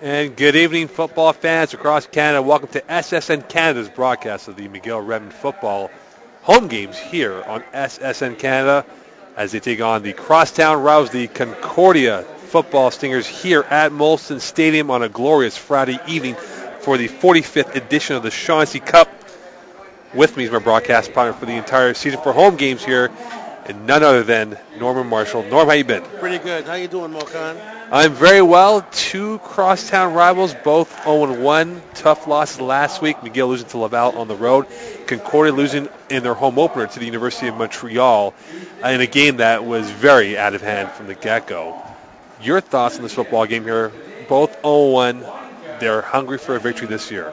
And good evening, football fans across Canada. Welcome to SSN Canada's broadcast of the McGill Redmen football home games here on SSN Canada as they take on the crosstown rivals, the Concordia football Stingers, here at Molson Stadium on a glorious Friday evening for the 45th edition of the Shaughnessy Cup. With me is my broadcast partner for the entire season for home games here, and none other than Norman Marshall. Norm, how you been? Pretty good. How you doing, Mokan? I'm very well. Two crosstown rivals, both 0-1. Tough losses last week. McGill losing to Laval on the road. Concordia losing in their home opener to the University of Montreal in a game that was very out of hand from the get-go. Your thoughts on this football game here? Both 0-1. They're hungry for a victory this year.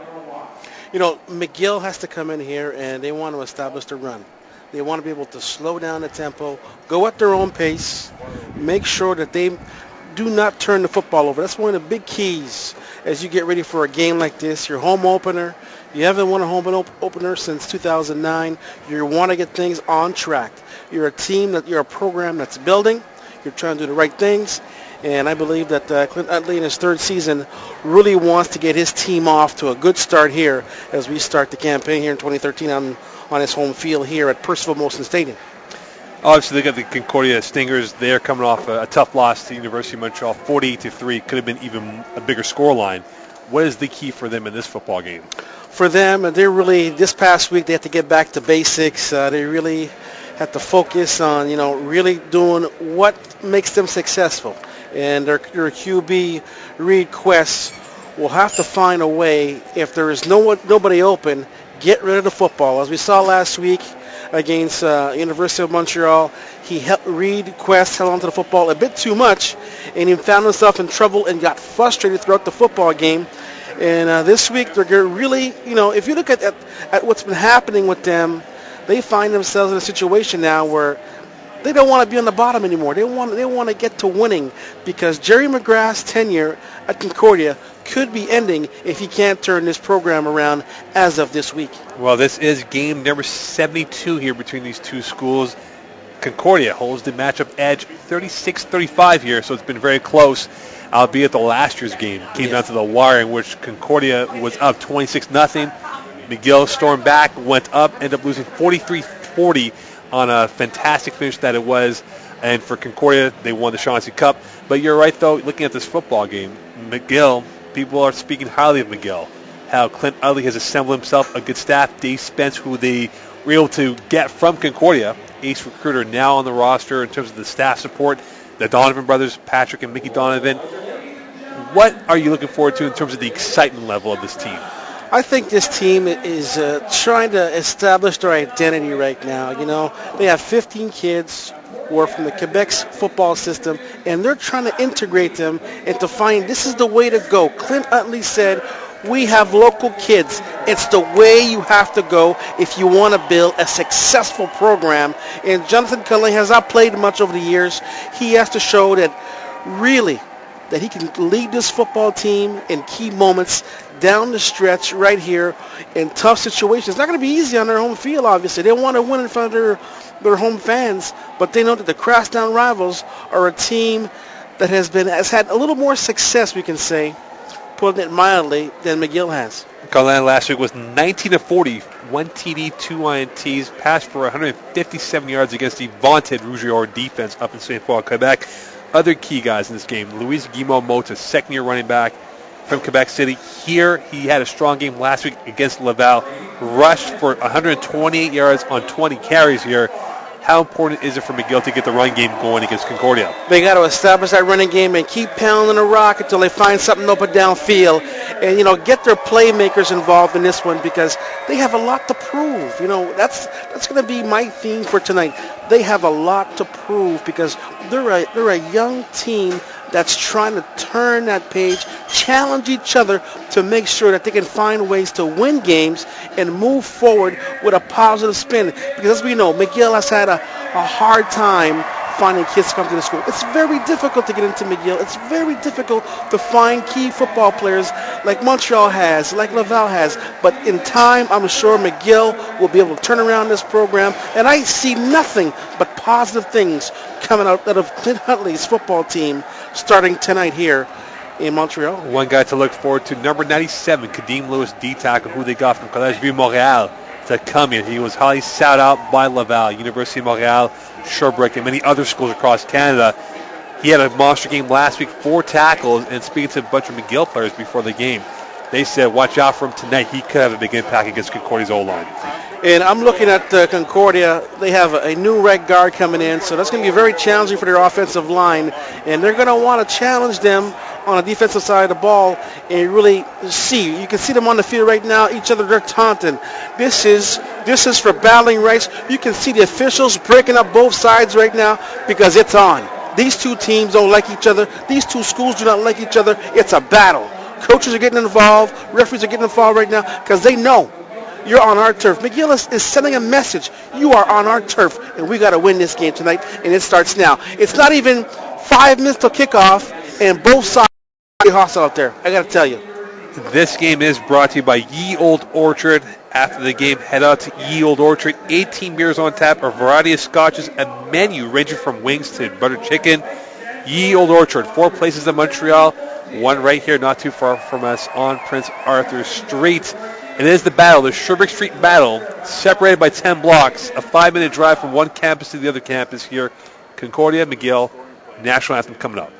You know, McGill has to come in here and they want to establish the run. They want to be able to slow down the tempo, go at their own pace, make sure that they do not turn the football over. That's one of the big keys as you get ready for a game like this. Your home opener, you haven't won a home opener since 2009. You want to get things on track. You're a program that's building. You're trying to do the right things. And I believe that Clint Utley in his third season really wants to get his team off to a good start here as we start the campaign here in 2013 on his home field here at Percival Molson Stadium. Obviously, they got the Concordia Stingers. They're coming off a tough loss to the University of Montreal, 48-3. Could have been even a bigger scoreline. What is the key for them in this football game? For them, this past week, they have to get back to basics. They really have to focus on, really doing what makes them successful. And their QB, Reed Quest, will have to find a way, if there is nobody open, get rid of the football. As we saw last week against University of Montreal, Reed Quest held onto the football a bit too much, and he found himself in trouble and got frustrated throughout the football game. And this week, they're really, if you look at what's been happening with them, they find themselves in a situation now where they don't want to be on the bottom anymore. They want to get to winning because Jerry McGrath's tenure at Concordia could be ending if he can't turn this program around as of this week. Well, this is game number 72 here between these two schools. Concordia holds the matchup edge 36-35 here, so it's been very close, albeit the last year's game came down to the wire in which Concordia was up 26-0. McGill stormed back, went up, ended up losing 43-40 on a fantastic finish that it was. And for Concordia, they won the Shaughnessy Cup. But you're right, though, looking at this football game, McGill, people are speaking highly of McGill, how Clint Utley has assembled himself a good staff. Dave Spence, who they were able to get from Concordia, ace recruiter, now on the roster in terms of the staff support, the Donovan brothers, Patrick and Mickey Donovan. What are you looking forward to in terms of the excitement level of this team? I think this team is trying to establish their identity right now. They have 15 kids who are from the Quebec's football system, and they're trying to integrate them and to find this is the way to go. Clint Utley said, we have local kids. It's the way you have to go if you want to build a successful program. And Jonathan Cullen has not played much over the years. He has to show that really that he can lead this football team in key moments down the stretch right here in tough situations. It's not going to be easy on their home field, obviously. They want to win in front of their home fans, but they know that the crosstown rivals are a team that has had a little more success, we can say, putting it mildly, than McGill has. Colin last week was 19-40, 1 TD, 2 INTs, passed for 157 yards against the vaunted Rougeard defense up in St. Paul, Quebec. Other key guys in this game, Luis Guimau-Mota, second-year running back from Quebec City. Here, he had a strong game last week against Laval, rushed for 128 yards on 20 carries here. How important is it for McGill to get the run game going against Concordia? They got to establish that running game and keep pounding the rock until they find something open downfield, and get their playmakers involved in this one because they have a lot to prove. That's going to be my theme for tonight. They have a lot to prove because they're a young team that's trying to turn that page, challenge each other to make sure that they can find ways to win games and move forward with a positive spin. Because as we know, McGill has had a hard time finding kids to come to the school. It's very difficult to get into McGill. It's very difficult to find key football players like Montreal has, like Laval has. But in time, I'm sure McGill will be able to turn around this program. And I see nothing but positive things coming out of Clint Huntley's football team starting tonight here in Montreal. One guy to look forward to, number 97, Kadeem Lewis, D-tackle, who they got from Collège Vieux-Montréal to come in. He was highly sought out by Laval, University of Montreal, Sherbrooke, and many other schools across Canada. He had a monster game last week, 4 tackles, and speaking to a bunch of McGill players before the game, they said, watch out for him tonight. He could have a big impact against Concordia's O-line. And I'm looking at Concordia. They have a new right guard coming in, so that's going to be very challenging for their offensive line. And they're going to want to challenge them on the defensive side of the ball and really see. You can see them on the field right now. Each other, they're taunting. This is for battling rights. You can see the officials breaking up both sides right now because it's on. These two teams don't like each other. These two schools do not like each other. It's a battle. Coaches are getting involved. Referees are getting involved right now because they know you're on our turf. McGill is sending a message. You are on our turf, and we got to win this game tonight, and it starts now. It's not even 5 minutes till kickoff, and both sides are hostile out there. I got to tell you. This game is brought to you by Ye Old Orchard. After the game, head out to Ye Old Orchard. 18 beers on tap, a variety of scotches, a menu ranging from wings to buttered chicken. Ye Old Orchard, 4 places in Montreal, one right here not too far from us on Prince Arthur Street. It is the battle, the Sherbrooke Street Battle, separated by 10 blocks, a 5-minute drive from one campus to the other campus here. Concordia, McGill, national anthem coming up.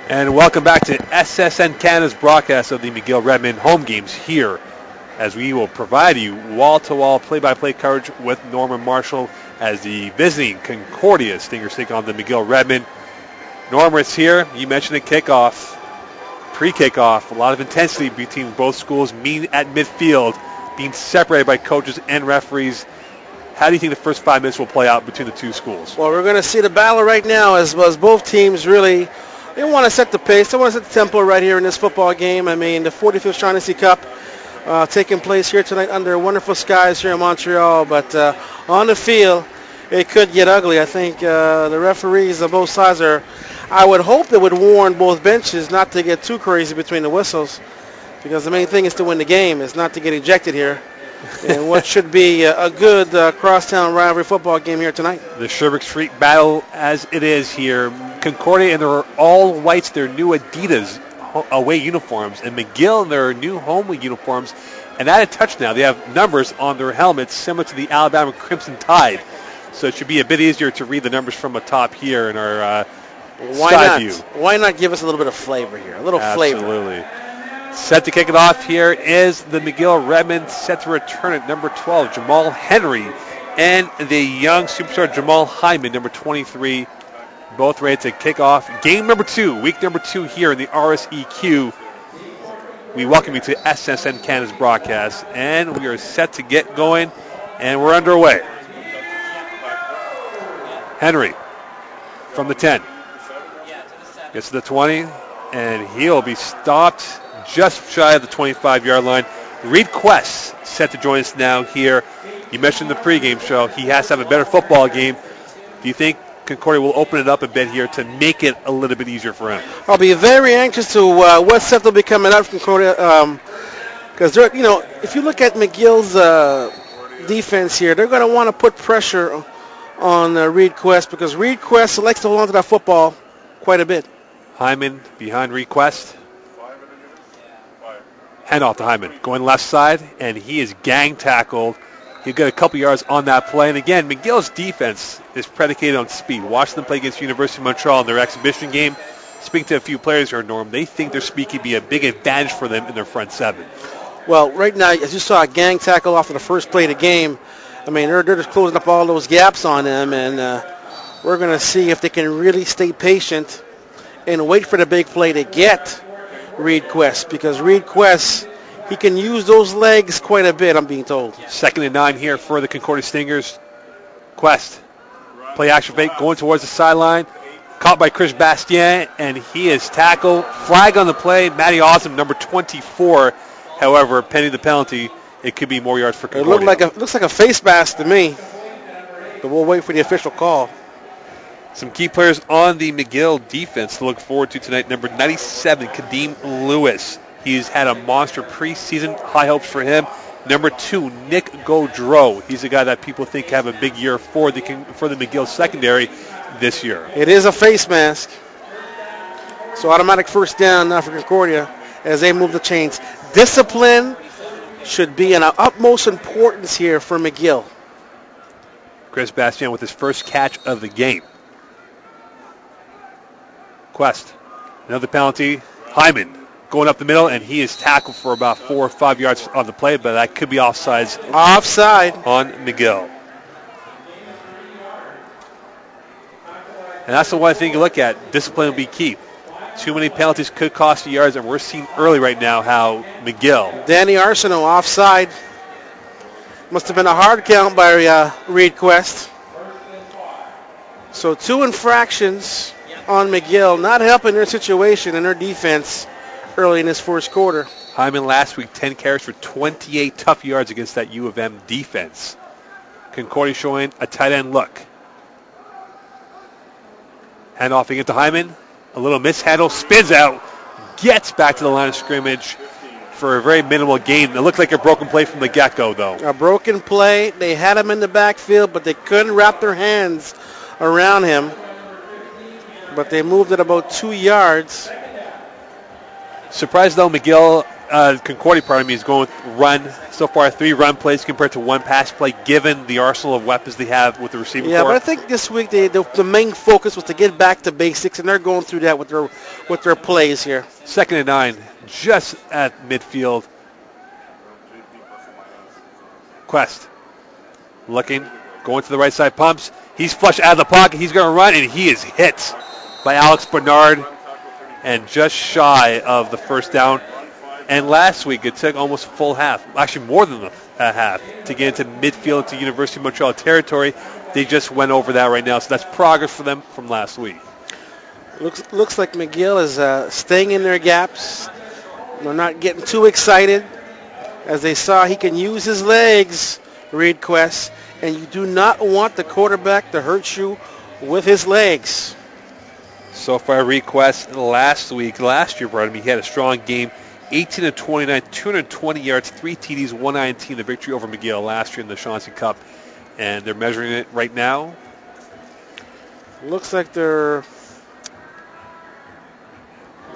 And welcome back to SSN Canada's broadcast of the McGill Redmen home games here, as we will provide you wall-to-wall play-by-play coverage with Norman Marshall as the visiting Concordia Stingers take on the McGill Redmen. Norman, it's here. You mentioned the kickoff, pre-kickoff, a lot of intensity between both schools, meeting at midfield, being separated by coaches and referees. How do you think the first 5 minutes will play out between the two schools? Well, we're going to see the battle right now as both teams really, they want to set the pace. They want to set the tempo right here in this football game. I mean, the 45th Shaughnessy Cup taking place here tonight under wonderful skies here in Montreal. But on the field, it could get ugly. I think the referees on both sides I would hope they would warn both benches not to get too crazy between the whistles, because the main thing is to win the game, is not to get ejected here. And what should be a good crosstown rivalry football game here tonight. The Sherbrooke Street Battle as it is here. Concordia in their all whites, their new Adidas away uniforms, and McGill in their new home uniforms. And added touch now, they have numbers on their helmets similar to the Alabama Crimson Tide. So it should be a bit easier to read the numbers from atop here in our side view. Why not give us a little bit of flavor here? A little flavor. Absolutely. Set to kick it off here is the McGill Redmen, set to return at number 12, Jamal Henry, and the young superstar Jamal Hyman, number 23, both ready to kick off game number 2, week number 2 here in the RSEQ. We welcome you to SSN Canada's broadcast, and we are set to get going, and we're underway. Henry from the 10. Gets to the 20, and he'll be stopped just shy of the 25-yard line. Reed Quest set to join us now here. You mentioned the pregame show. He has to have a better football game. Do you think Concordia will open it up a bit here to make it a little bit easier for him? I'll be very anxious to what set they'll be coming out from Concordia, because if you look at McGill's defense here, they're going to want to put pressure on Reed Quest, because Reed Quest likes to hold on to that football quite a bit. Hyman behind Reed Quest. Hand off to Hyman, going left side, and he is gang tackled. He'll get a couple yards on that play. And again, McGill's defense is predicated on speed. Watch them play against University of Montreal in their exhibition game. Speaking to a few players here, Norm, they think their speed could be a big advantage for them in their front seven. Well, right now, as you saw a gang tackle after the first play of the game, I mean, they're just closing up all those gaps on them, and we're going to see if they can really stay patient and wait for the big play to get Reed Quest, because Reed Quest, he can use those legs quite a bit, I'm being told. 2nd and 9 here for the Concordia Stingers. Quest, play action fake, going towards the sideline. Caught by Chris Bastien, and he is tackled. Flag on the play. Matty Awesome, number 24. However, pending the penalty, it could be more yards for Concordia. It looks like a face mask to me, but we'll wait for the official call. Some key players on the McGill defense to look forward to tonight. Number 97, Kadeem Lewis. He's had a monster preseason. High hopes for him. Number 2, Nick Gaudreau. He's a guy that people think have a big year for the McGill secondary this year. It is a face mask. So automatic first down now for Concordia as they move the chains. Discipline should be an utmost importance here for McGill. Chris Bastien with his first catch of the game. Quest, another penalty. Hyman going up the middle, and he is tackled for about 4 or 5 yards on the play, but that could be offside on McGill. And that's the one thing you look at. Discipline will be key. Too many penalties could cost you yards, and we're seeing early right now how McGill. Danny Arsenault offside. Must have been a hard count by Reed Quest. So 2 infractions on McGill, not helping their situation and their defense early in this first quarter. Hyman last week, 10 carries for 28 tough yards against that U of M defense. Concordia showing a tight end look. Hand off again to Hyman. A little mishandle, spins out, gets back to the line of scrimmage for a very minimal gain. It looked like a broken play from the get-go, though. A broken play. They had him in the backfield, but they couldn't wrap their hands around him. But they moved it about 2 yards. Surprised, though, McGill, Concordia, is going with run. So far, 3 run plays compared to 1 pass play, given the arsenal of weapons they have with the receiving corps. But I think this week the main focus was to get back to basics, and they're going through that with their plays here. 2nd and 9, just at midfield. Quest, looking, going to the right side, pumps. He's flushed out of the pocket. He's going to run, and he is hit by Alex Bernard, and just shy of the first down. And last week, it took almost a full half, actually more than a half, to get into midfield into University of Montreal territory. They just went over that right now, so that's progress for them from last week. Looks like McGill is staying in their gaps. They're not getting too excited, as they saw he can use his legs, Reed Quest, and you do not want the quarterback to hurt you with his legs. So far, Reed Quest last year, he had a strong game. 18 of 29, 220 yards, 3 TDs, 119, the victory over McGill last year in the Chauncey Cup. And they're measuring it right now. Looks like they're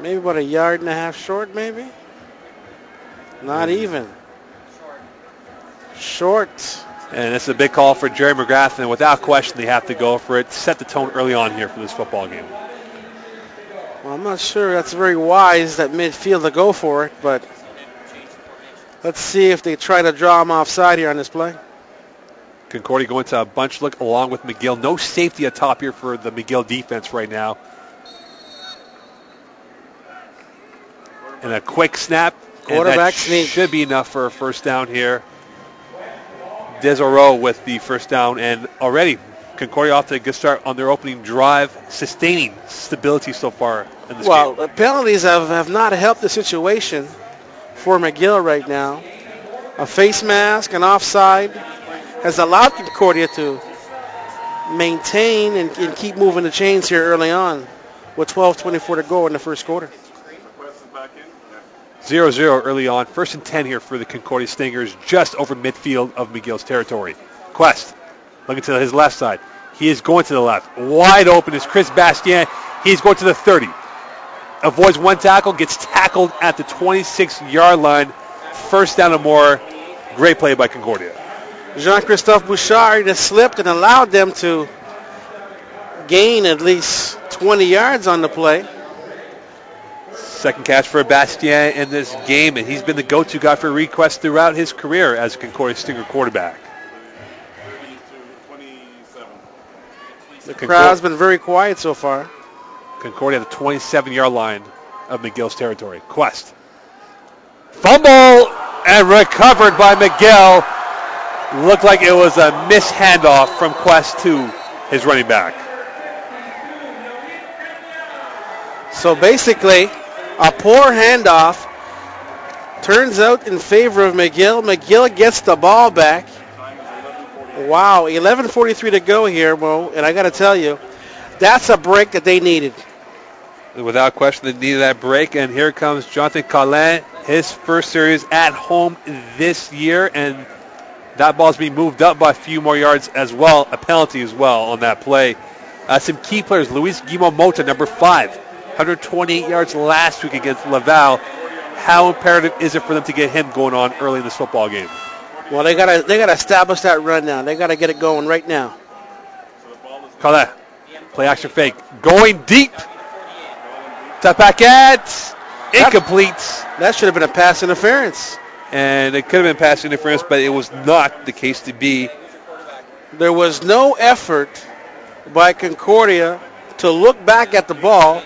Maybe about a yard and a half short, maybe? Not even. Short. And it's a big call for Jerry McGrath, and without question, they have to go for it. Set the tone early on here for this football game. Well, I'm not sure that's very wise that midfield to go for it, but let's see if they try to draw him offside here on this play. Concordia going to a bunch look along with McGill. No safety atop here for the McGill defense right now. And a quick snap. Quarterback sneak should be enough for a first down here. Desoro with the first down, and already Concordia off to a good start on their opening drive, sustaining stability so far in this game. Well, penalties have not helped the situation for McGill right now. A face mask, an offside, has allowed Concordia to maintain and keep moving the chains here early on with 12:24 to go in the first quarter. 0-0 early on. 1st and 10 here for the Concordia Stingers, just over midfield of McGill's territory. Quest looking to his left side. He is going to the left. Wide open is Chris Bastien. He's going to the 30. Avoids one tackle, gets tackled at the 26-yard line. First down and more. Great play by Concordia. Jean-Christophe Bouchard has slipped and allowed them to gain at least 20 yards on the play. Second catch for Bastien in this game, and he's been the go-to guy for requests throughout his career as a Concordia Stinger quarterback. The crowd's been very quiet so far. Concordia at the 27-yard line of McGill's territory. Quest. Fumble and recovered by McGill. Looked like it was a missed handoff from Quest to his running back. So basically, a poor handoff turns out in favor of McGill. McGill gets the ball back. Wow, 11:43 to go here, Mo, and I got to tell you, that's a break that they needed. Without question, they needed that break, and here comes Jonathan Collin, his first series at home this year, and that ball's being moved up by a few more yards as well, a penalty as well on that play. Some key players, Luis Guimomota, number 5, 128 yards last week against Laval. How imperative is it for them to get him going on early in this football game? Well, they gotta establish that run now. They gotta get it going right now. Collin, play action fake, going deep. Tapacat, incomplete. That should have been a pass interference. And it could have been pass interference, but it was not the case to be. There was no effort by Concordia to look back at the ball.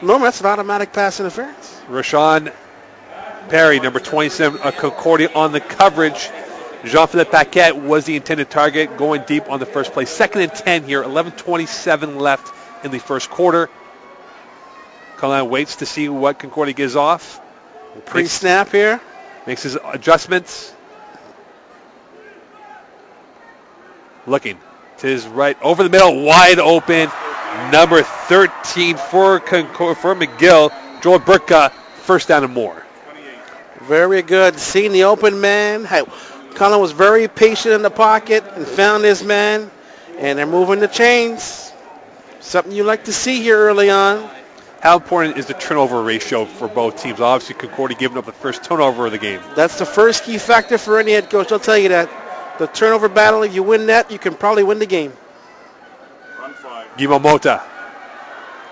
Normally, that's an automatic pass interference. Rashawn Perry, number 27 of Concordia on the coverage. Jean-Philippe Paquette was the intended target, going deep on the first play. 2nd and 10 here, 11:27 left in the first quarter. Collin waits to see what Concordia gives off. Pre-snap here. Makes his adjustments. Looking to his right, over the middle, wide open. Number 13 for McGill, Joel Burka, first down and more. Very good. Seeing the open man. Collin was very patient in the pocket and found his man. And they're moving the chains. Something you like to see here early on. How important is the turnover ratio for both teams? Obviously, Concordia giving up the first turnover of the game. That's the first key factor for any head coach. I'll tell you that. The turnover battle, if you win that, you can probably win the game. Guimomota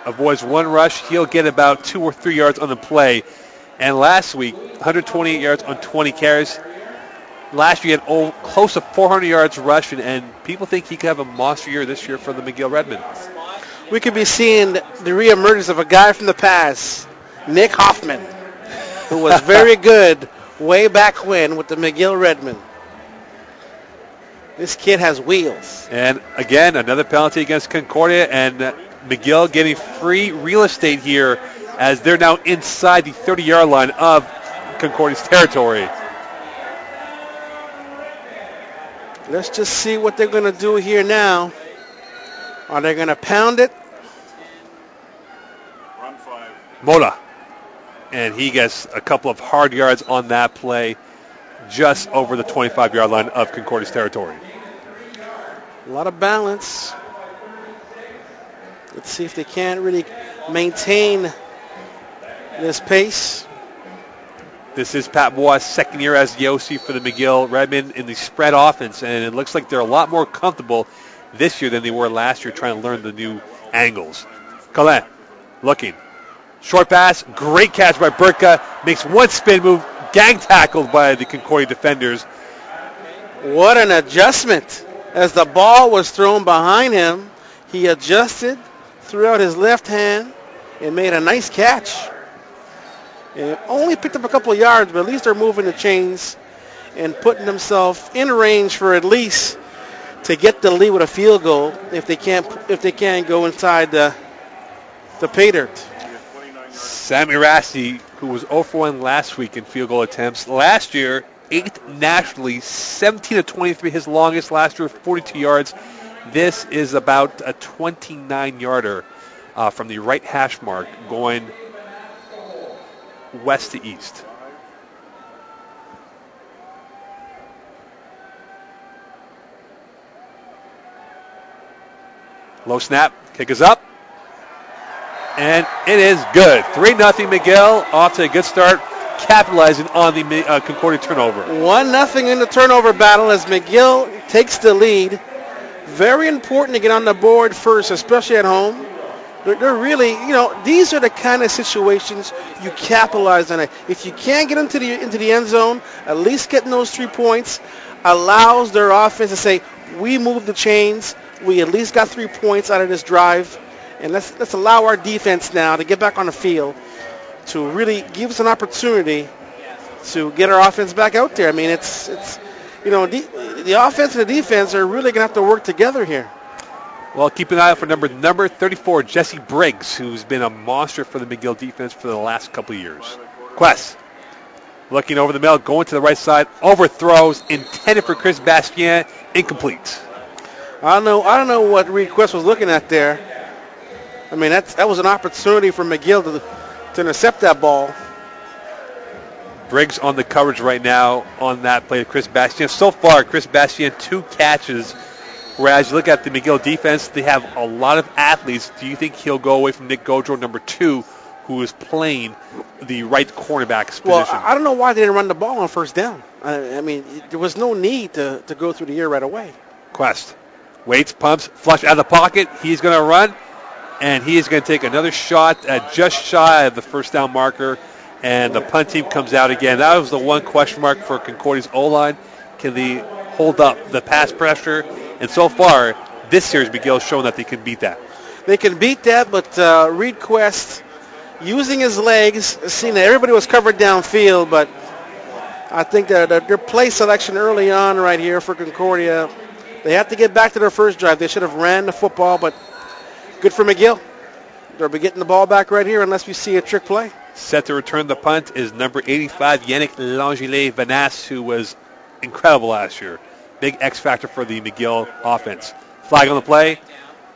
avoids one rush. He'll get about 2 or 3 yards on the play. And last week, 128 yards on 20 carries. Last year, he had close to 400 yards rushing, and people think he could have a monster year this year for the McGill Redmen. We could be seeing the reemergence of a guy from the past, Nick Hoffman, who was very good way back when with the McGill Redmen. This kid has wheels. And again, another penalty against Concordia, and McGill getting free real estate here as they're now inside the 30-yard line of Concordia's territory. Let's just see what they're going to do here now. Are they going to pound it? Mola. And he gets a couple of hard yards on that play just over the 25-yard line of Concordia's territory. A lot of balance. Let's see if they can't really maintain This pace. This is Pat Bois' second year as the OC for the McGill Redmen in the spread offense, and it looks like they're a lot more comfortable this year than they were last year trying to learn the new angles. Colin looking. Short pass, great catch by Burka, makes one spin move, gang tackled by the Concordia defenders. What an adjustment. As the ball was thrown behind him, he adjusted, threw out his left hand, and made a nice catch. And only picked up a couple of yards, but at least they're moving the chains and putting themselves in range for at least to get the lead with a field goal if they can't go inside the pay dirt. Sammy Rassi, who was 0 for 1 last week in field goal attempts. Last year, 8th nationally, 17 of 23, his longest last year, 42 yards. This is about a 29-yarder from the right hash mark going west to east. Low snap, kick is up, and it is good. 3-0 McGill, off to a good start, capitalizing on the Concordia turnover. 1-0 in the turnover battle as McGill takes the lead. Very important to get on the board first, especially at home. They're really, these are the kind of situations you capitalize on it. If you can't get into the end zone, at least getting those 3 points allows their offense to say, we moved the chains. We at least got 3 points out of this drive. And let's allow our defense now to get back on the field to really give us an opportunity to get our offense back out there. I mean, it's the offense and the defense are really going to have to work together here. Well, keep an eye out for number 34, Jesse Briggs, who's been a monster for the McGill defense for the last couple of years. Quest, looking over the middle, going to the right side, overthrows, intended for Chris Bastien, incomplete. I don't know what Reed Quest was looking at there. I mean, that was an opportunity for McGill to intercept that ball. Briggs on the coverage right now on that play to Chris Bastien. So far, Chris Bastien, 2 catches. Whereas you look at the McGill defense, they have a lot of athletes. Do you think he'll go away from Nick Gaudreau, number 2, who is playing the right cornerback's position? Well, I don't know why they didn't run the ball on first down. I mean, there was no need to go through the air right away. Quest waits, pumps, flush out of the pocket. He's going to run, and he is going to take another shot at just shy of the first down marker, and the punt team comes out again. That was the one question mark for Concordia's O-line. Can they hold up the pass pressure? And so far, this series, McGill has shown that they can beat that. They can beat that, but Reed Quest, using his legs, seeing that everybody was covered downfield, but I think that their play selection early on right here for Concordia, they have to get back to their first drive. They should have ran the football, but good for McGill. They'll be getting the ball back right here unless we see a trick play. Set to return the punt is number 85, Yannick Langile-Vanasse, who was incredible last year. Big X factor for the McGill offense. Flag on the play.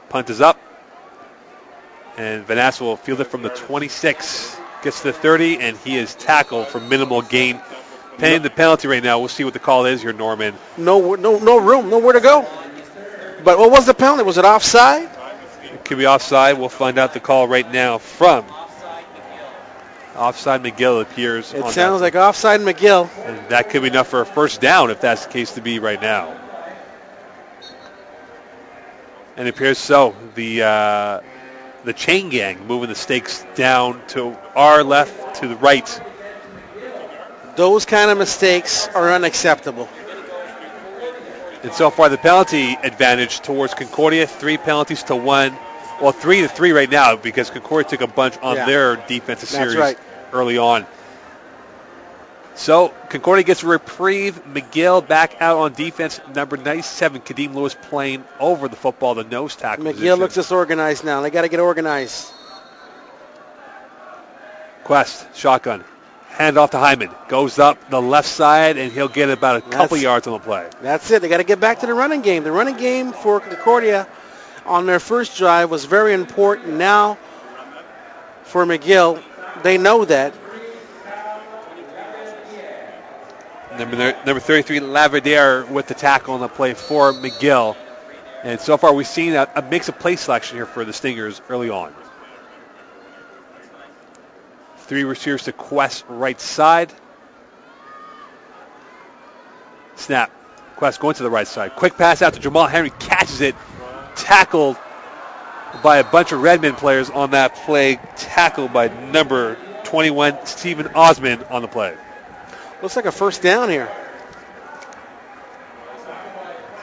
Punt is up. And Vanasse will field it from the 26. Gets to the 30, and he is tackled for minimal gain. Paying the penalty right now. We'll see what the call is here, Norman. No room, nowhere to go. But what was the penalty? Was it offside? It could be offside. We'll find out the call right now from offside McGill, it appears. It sounds like offside McGill. And that could be enough for a first down if that's the case to be right now. And it appears so. The chain gang moving the stakes down to our left, to the right. Those kind of mistakes are unacceptable. And so far, the penalty advantage towards Concordia, 3 penalties to 1. Well, 3-3 right now because Concordia took a bunch on their defensive series early on. So Concordia gets a reprieve. McGill back out on defense. Number 97, Kadeem Lewis, playing over the football, the nose tackle McGill position. looks disorganized now. They got to get organized. Quest, shotgun. Hand off to Hyman. Goes up the left side, and he'll get about a couple yards on the play. That's it. They got to get back to the running game. The running game for Concordia on their first drive was very important. Now for McGill, they know that. Number 33, Laverdere with the tackle on the play for McGill. And so far we've seen a mix of play selection here for the Stingers early on. Three receivers to Quest right side. Snap. Quest going to the right side. Quick pass out to Jamal Henry. Catches it. Tackled by a bunch of Redmen players on that play. Tackled by number 21, Stephen Osmond, on the play. Looks like a first down here.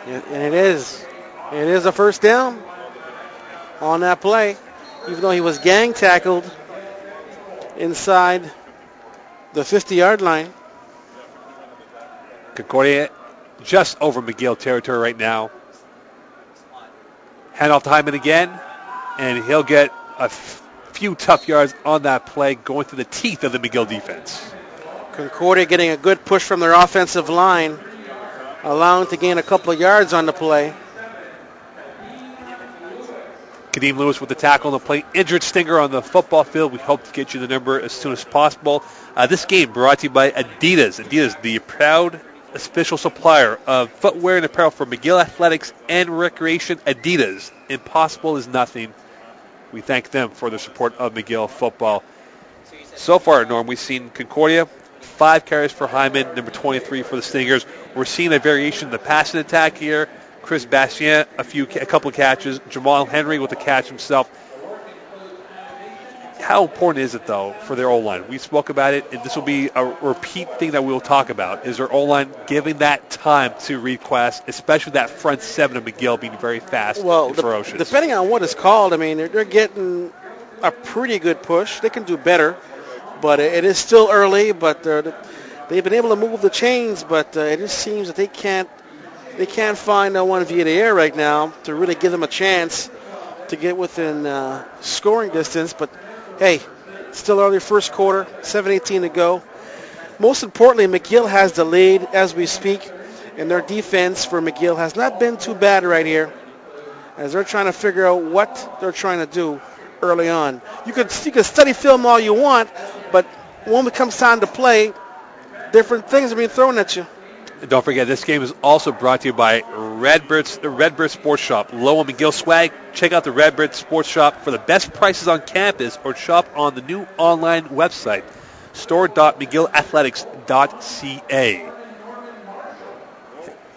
And it is. It is a first down on that play. Even though he was gang tackled inside the 50-yard line. Concordia just over McGill territory right now. Hand off to Hyman again, and he'll get a few tough yards on that play going through the teeth of the McGill defense. Concordia getting a good push from their offensive line, allowing to gain a couple of yards on the play. Kadeem Lewis with the tackle on the play. Injured Stinger on the football field. We hope to get you the number as soon as possible. This game brought to you by Adidas. Adidas, the proud official supplier of footwear and apparel for McGill Athletics and Recreation. Adidas. Impossible is nothing. We thank them for their support of McGill football. So far, Norm, we've seen Concordia, 5 carries for Hyman, number 23 for the Stingers. We're seeing a variation in the passing attack here. Chris Bastien, a couple of catches. Jamal Henry with a catch himself. How important is it, though, for their O-line? We spoke about it, and this will be a repeat thing that we'll talk about, is their O-line giving that time to read Quest, especially that front seven of McGill being very fast and ferocious. Depending on what it's called, I mean, they're getting a pretty good push. They can do better, but it is still early, but they've been able to move the chains, but it just seems that they can't find no one via the air right now to really give them a chance to get within scoring distance. But, hey, still early first quarter, 7:18 to go. Most importantly, McGill has the lead as we speak, and their defense for McGill has not been too bad right here as they're trying to figure out what they're trying to do early on. You could study film all you want, but when it comes time to play, different things are being thrown at you. And don't forget, this game is also brought to you by the Redbird Sports Shop. Low on McGill swag. Check out the Redbird Sports Shop for the best prices on campus, or shop on the new online website, store.mcgillathletics.ca.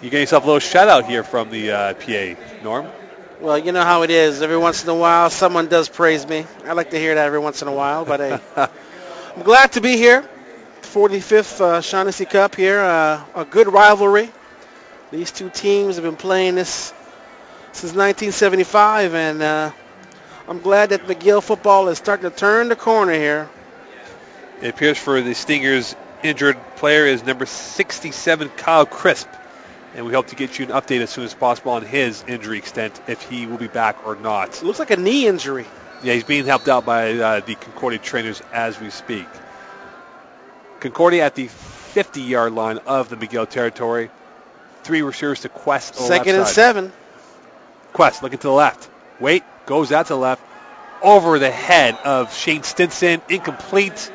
You get yourself a little shout out here from the PA, Norm. Well, you know how it is. Every once in a while, someone does praise me. I like to hear that every once in a while, but hey, I'm glad to be here. 45th Shaughnessy Cup here, a good rivalry. These two teams have been playing this since 1975, and I'm glad that McGill football is starting to turn the corner here. It appears for the Stingers, injured player is number 67, Kyle Crisp, and we hope to get you an update as soon as possible on his injury extent, if he will be back or not. It looks like a knee injury. Yeah, he's being helped out by the Concordia trainers as we speak. Concordia at the 50-yard line of the McGill territory. 3 receivers to Quest. Second and 7. Quest looking to the left. Wait, goes out to the left. Over the head of Shane Stinson. Incomplete.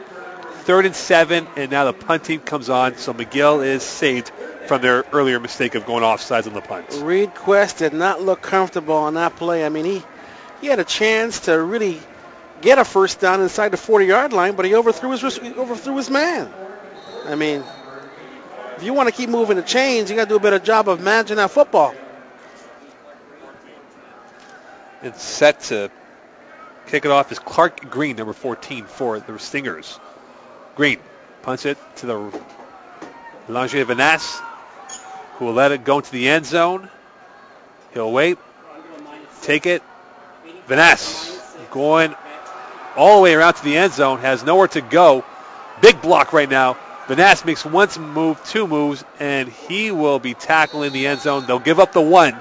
3rd and 7, and now the punting comes on. So McGill is saved from their earlier mistake of going offsides on the punt. Reed Quest did not look comfortable on that play. I mean, he had a chance to really get a first down inside the 40-yard line, but he overthrew his man. I mean, if you want to keep moving the chains, you got to do a better job of managing that football. It's set to kick it off is Clark Green, number 14 for the Stingers. Green punts it to the Langer Vanasse, who will let it go into the end zone. He'll wait, take it. Vanasse going all the way around to the end zone, has nowhere to go. Big block right now. Vanasse makes one move, 2 moves, and he will be tackling the end zone. They'll give up the 1,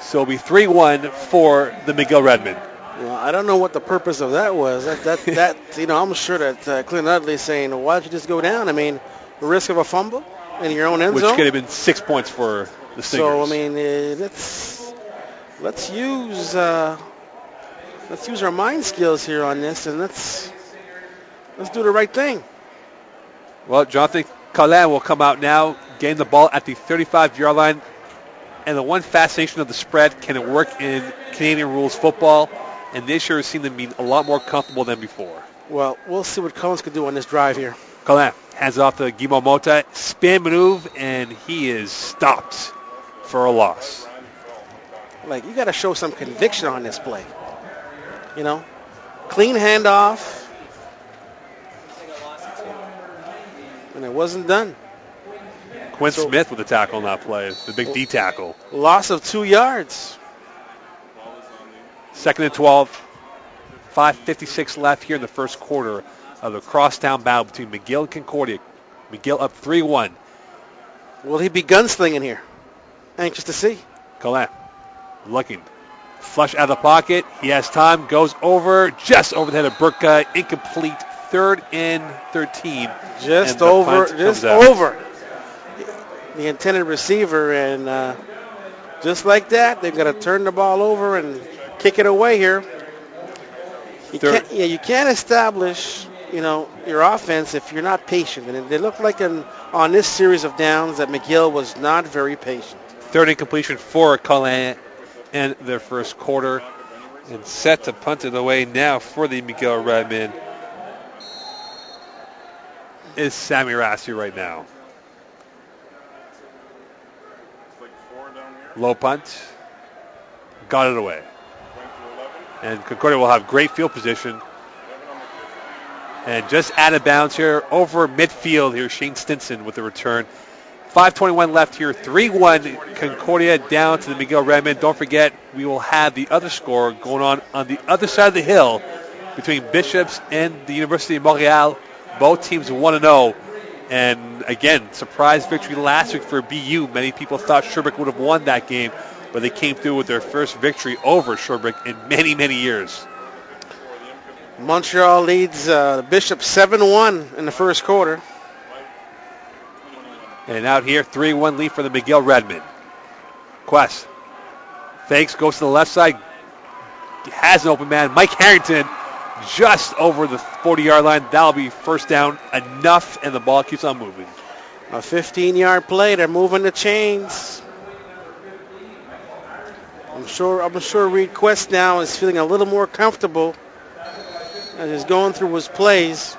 so it'll be 3-1 for the McGill Redmen. Well, I don't know what the purpose of that was. That I'm sure that Clint Utley's saying, why don't you just go down? I mean, the risk of a fumble in your own end zone, which could have been 6 points for the Stingers. So I mean, let's use our mind skills here on this, and let's do the right thing. Well, Jonathan Collin will come out now, gain the ball at the 35-yard line. And the one fascination of the spread, can it work in Canadian rules football? And this year has seen them being a lot more comfortable than before. Well, we'll see what Collins can do on this drive here. Colin hands it off to Guimau Mota. Spin maneuver, and he is stopped for a loss. Like, you got to show some conviction on this play. You know, clean handoff, and it wasn't done. Quinn Smith with the tackle on that play, the big D tackle. Loss of 2 yards. 2nd and 12. 5:56 left here in the first quarter of the crosstown battle between McGill and Concordia. McGill up 3-1. Will he be gunslinging here? Anxious to see. Colin looking. Flush out of the pocket. He has time. Goes over. Just over the head of Burka. Incomplete. 3rd and 13. Just over. Just over. The intended receiver. And just like that, they're going to turn the ball over and kick it away here. You can't establish, your offense if you're not patient. And they look like on this series of downs that McGill was not very patient. 3rd incompletion for Colin in their first quarter. And set to punt it away now for the McGill Redmen is Sammy Rassi right now. Low punt. Got it away. And Concordia will have great field position. And just out of bounds here over midfield here, Shane Stinson with the return. 5:21 left here, 3-1 Concordia down to the McGill Redmen. Don't forget, we will have the other score going on the other side of the hill between Bishops and the University of Montreal. Both teams 1-0. And again, surprise victory last week for BU. Many people thought Sherbrooke would have won that game, but they came through with their first victory over Sherbrooke in many, many years. Montreal leads Bishop 7-1 in the first quarter. And out here, 3-1 lead for the McGill Redmen. Quest fakes, goes to the left side, has an open man. Mike Harrington just over the 40-yard line. That'll be first down enough, and the ball keeps on moving. A 15-yard play. They're moving the chains. I'm sure Reed Quest now is feeling a little more comfortable as he's going through his plays.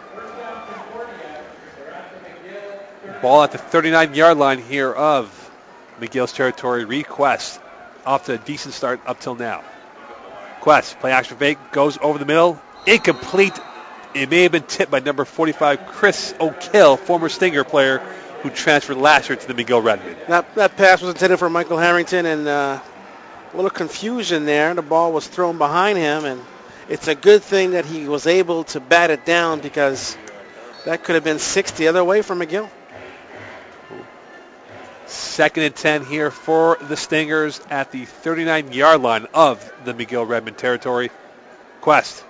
Ball at the 39-yard line here of McGill's territory. Reed Quest off to a decent start up till now. Quest, play action fake, goes over the middle. Incomplete. It may have been tipped by number 45, Chris O'Kill, former Stinger player who transferred last year to the McGill Redmen. That pass was intended for Michael Harrington, and a little confusion there. The ball was thrown behind him, and it's a good thing that he was able to bat it down because that could have been 6 the other way for McGill. 2nd and 10 here for the Stingers at the 39-yard line of the McGill Redmen territory. Quest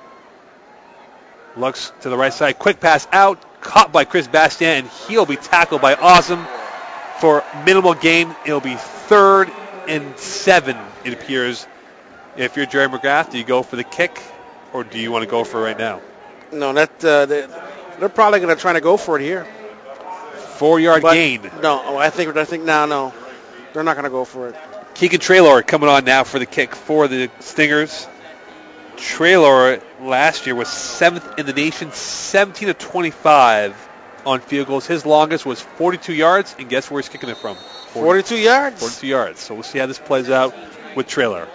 looks to the right side. Quick pass out. Caught by Chris Bastien, and he'll be tackled by Awesome for minimal gain. It'll be 3rd and 7, it appears. If you're Jerry McGrath, do you go for the kick, or do you want to go for it right now? No, they're probably going to try to go for it here. 4-yard gain. No, I think now, no. They're not going to go for it. Keegan Traylor coming on now for the kick for the Stingers. Traylor last year was 7th in the nation, 17 of 25 on field goals. His longest was 42 yards, and guess where he's kicking it from? 42 yards. 42 yards. So we'll see how this plays out with Traylor.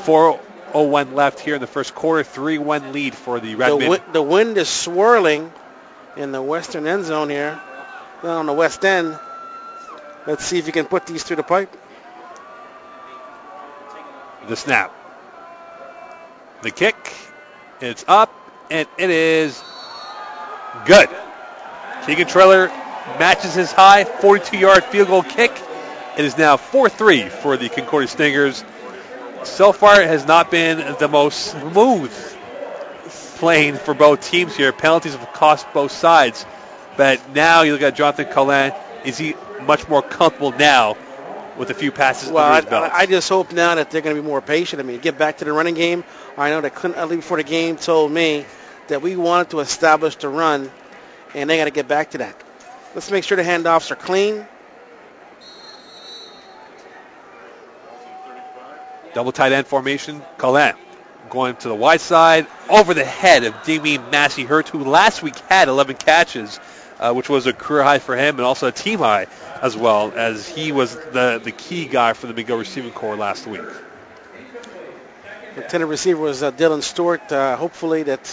4:01 left here in the first quarter. 3-1 lead for the Redmen. The wind is swirling in the western end zone here, down on the west end. Let's see if you can put these through the pipe. The snap. The kick. It's up, and it is good. Keegan Traylor matches his high 42-yard field goal kick. It is now 4-3 for the Concordia Stingers. So far, it has not been the most smooth playing for both teams here. Penalties have cost both sides. But now you look at Jonathan Collin. Is he much more comfortable now with a few passes under his belt? I just hope now that they're going to be more patient. I mean, get back to the running game. I know that Clint Utley before the game told me that we wanted to establish the run, and they got to get back to that. Let's make sure the handoffs are clean. Double tight end formation. Collin going to the wide side, over the head of Damien Massey-Hurt, who last week had 11 catches, which was a career high for him and also a team high as well, as he was the key guy for the McGill receiving corps last week. The intended receiver was Dylan Stewart. Hopefully that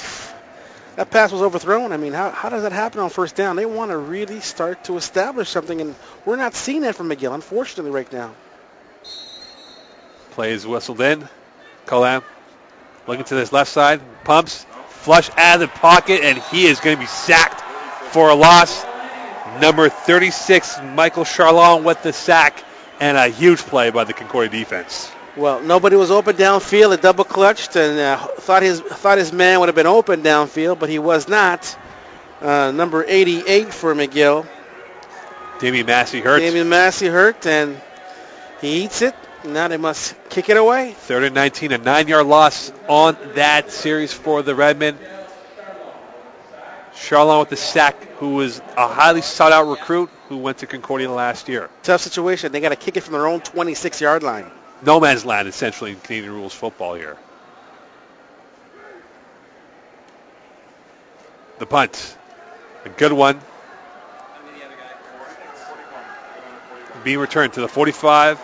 pass was overthrown. I mean, how does that happen on first down? They want to really start to establish something, and we're not seeing that from McGill, unfortunately, right now. Plays whistled in. Colam looking to this left side. Pumps. Flush out of the pocket, and he is going to be sacked for a loss. Number 36, Michael Charlon with the sack, and a huge play by the Concordia defense. Well, nobody was open downfield. It double clutched, and thought his man would have been open downfield, but he was not. Number 88 for McGill. Damien Massey-Hurt, and he eats it. Now they must kick it away. 3rd and 19, a 9-yard loss on that series for the Redmen. Charlon with the sack, who was a highly sought-out recruit who went to Concordia last year. Tough situation. They got to kick it from their own 26-yard line. No man's land, essentially, in Canadian rules football here. The punt. A good one. Being returned to the 45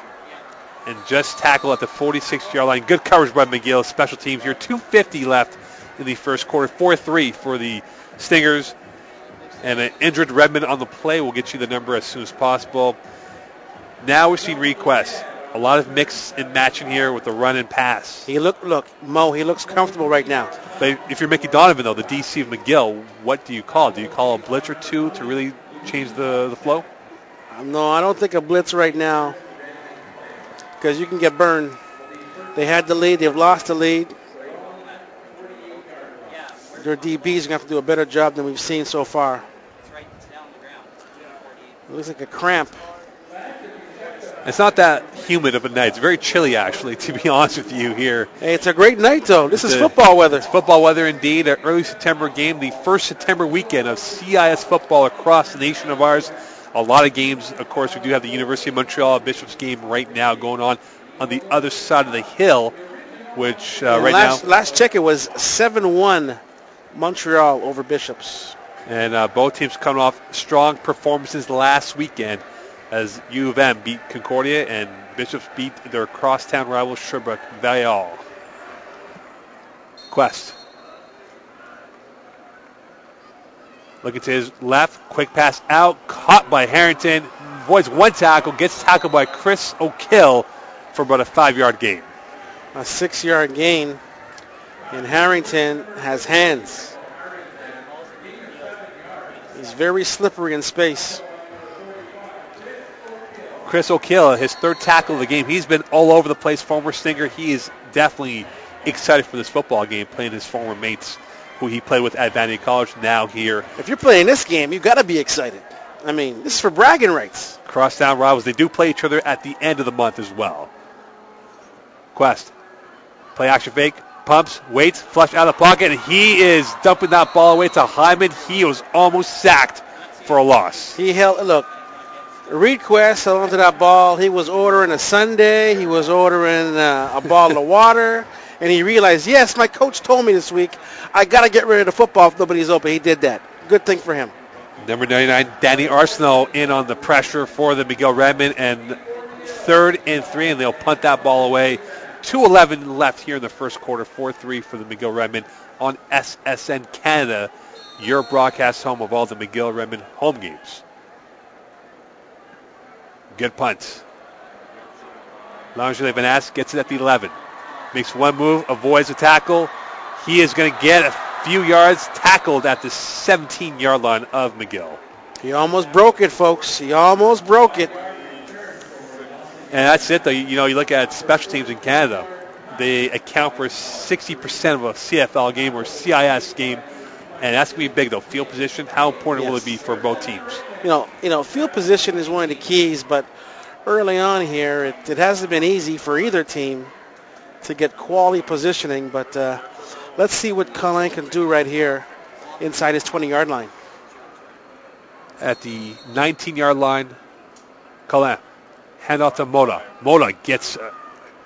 and just tackled at the 46-yard line. Good coverage by McGill. Special teams here. 2:50 left in the first quarter. 4-3 for the Stingers. And an injured Redmen on the play. We'll get you the number as soon as possible. Now we're seeing requests. A lot of mix and matching here with the run and pass. Mo, he looks comfortable right now. But if you're Mickey Donovan, though, the DC of McGill, what do you call? Do you call a blitz or two to really change the flow? No, I don't think a blitz right now, because you can get burned. They had the lead. They've lost the lead. Their DBs are going to have to do a better job than we've seen so far. It looks like a cramp. It's not that humid of a night. It's very chilly, actually, to be honest with you here. Hey, it's a great night, though. This is football weather. It's football weather, indeed. An early September game, the first September weekend of CIS football across the nation of ours. A lot of games. Of course, we do have the University of Montreal Bishops game right now going on the other side of the hill, which now... Last check, it was 7-1 Montreal over Bishops. And both teams coming off strong performances last weekend, as U of M beat Concordia and Bishops beat their crosstown rival Sherbrooke Valley. Quest. Looking to his left, quick pass out, caught by Harrington, avoids one tackle, gets tackled by Chris O'Kill for about a 5-yard gain. A 6-yard gain, and Harrington has hands. He's very slippery in space. Chris O'Kill, his 3rd tackle of the game. He's been all over the place, former Stinger. He is definitely excited for this football game, playing his former mates who he played with at Vandy College, now here. If you're playing this game, you've got to be excited. I mean, this is for bragging rights. Crosstown rivals. They do play each other at the end of the month as well. Quest. Play action fake. Pumps, waits, flush out of the pocket, and he is dumping that ball away to Hyman. He was almost sacked for a loss. Reed Quest held onto that ball. He was ordering a sundae. He was ordering a bottle of water. And he realized, yes, my coach told me this week, I got to get rid of the football if nobody's open. He did that. Good thing for him. Number 99, Danny Arsenault in on the pressure for the McGill Redmen. And 3rd and 3, and they'll punt that ball away. 2:11 left here in the first quarter. 4-3 for the McGill Redmen on SSN Canada, your broadcast home of all the McGill Redmen home games. Good punt. Langer Van Ask gets it at the 11. Makes one move, avoids a tackle. He is going to get a few yards, tackled at the 17-yard line of McGill. He almost broke it, folks. He almost broke it. And that's it, though. You look at special teams in Canada. They account for 60% of a CFL game or CIS game. And that's going to be big, though. Field position, how important will it be for both teams? Field position is one of the keys, but early on here, it hasn't been easy for either team to get quality positioning. But let's see what Colin can do right here inside his 20-yard line. At the 19-yard line, Colin. Hand off to Mota. Mota gets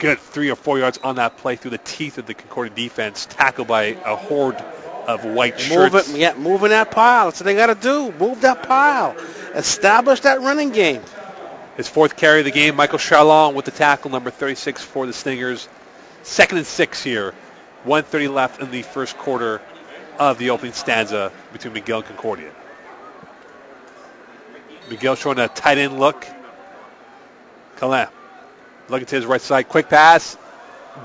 good 3 or 4 yards on that play through the teeth of the Concordia defense, tackled by a horde of white shirts. Moving that pile. That's what they got to do. Move that pile. Establish that running game. His 4th carry of the game, Michael Charlon with the tackle, number 36 for the Stingers. 2nd and 6 here. 1:30 left in the first quarter of the opening stanza between McGill and Concordia. McGill showing a tight end look. Colin looking to his right side. Quick pass.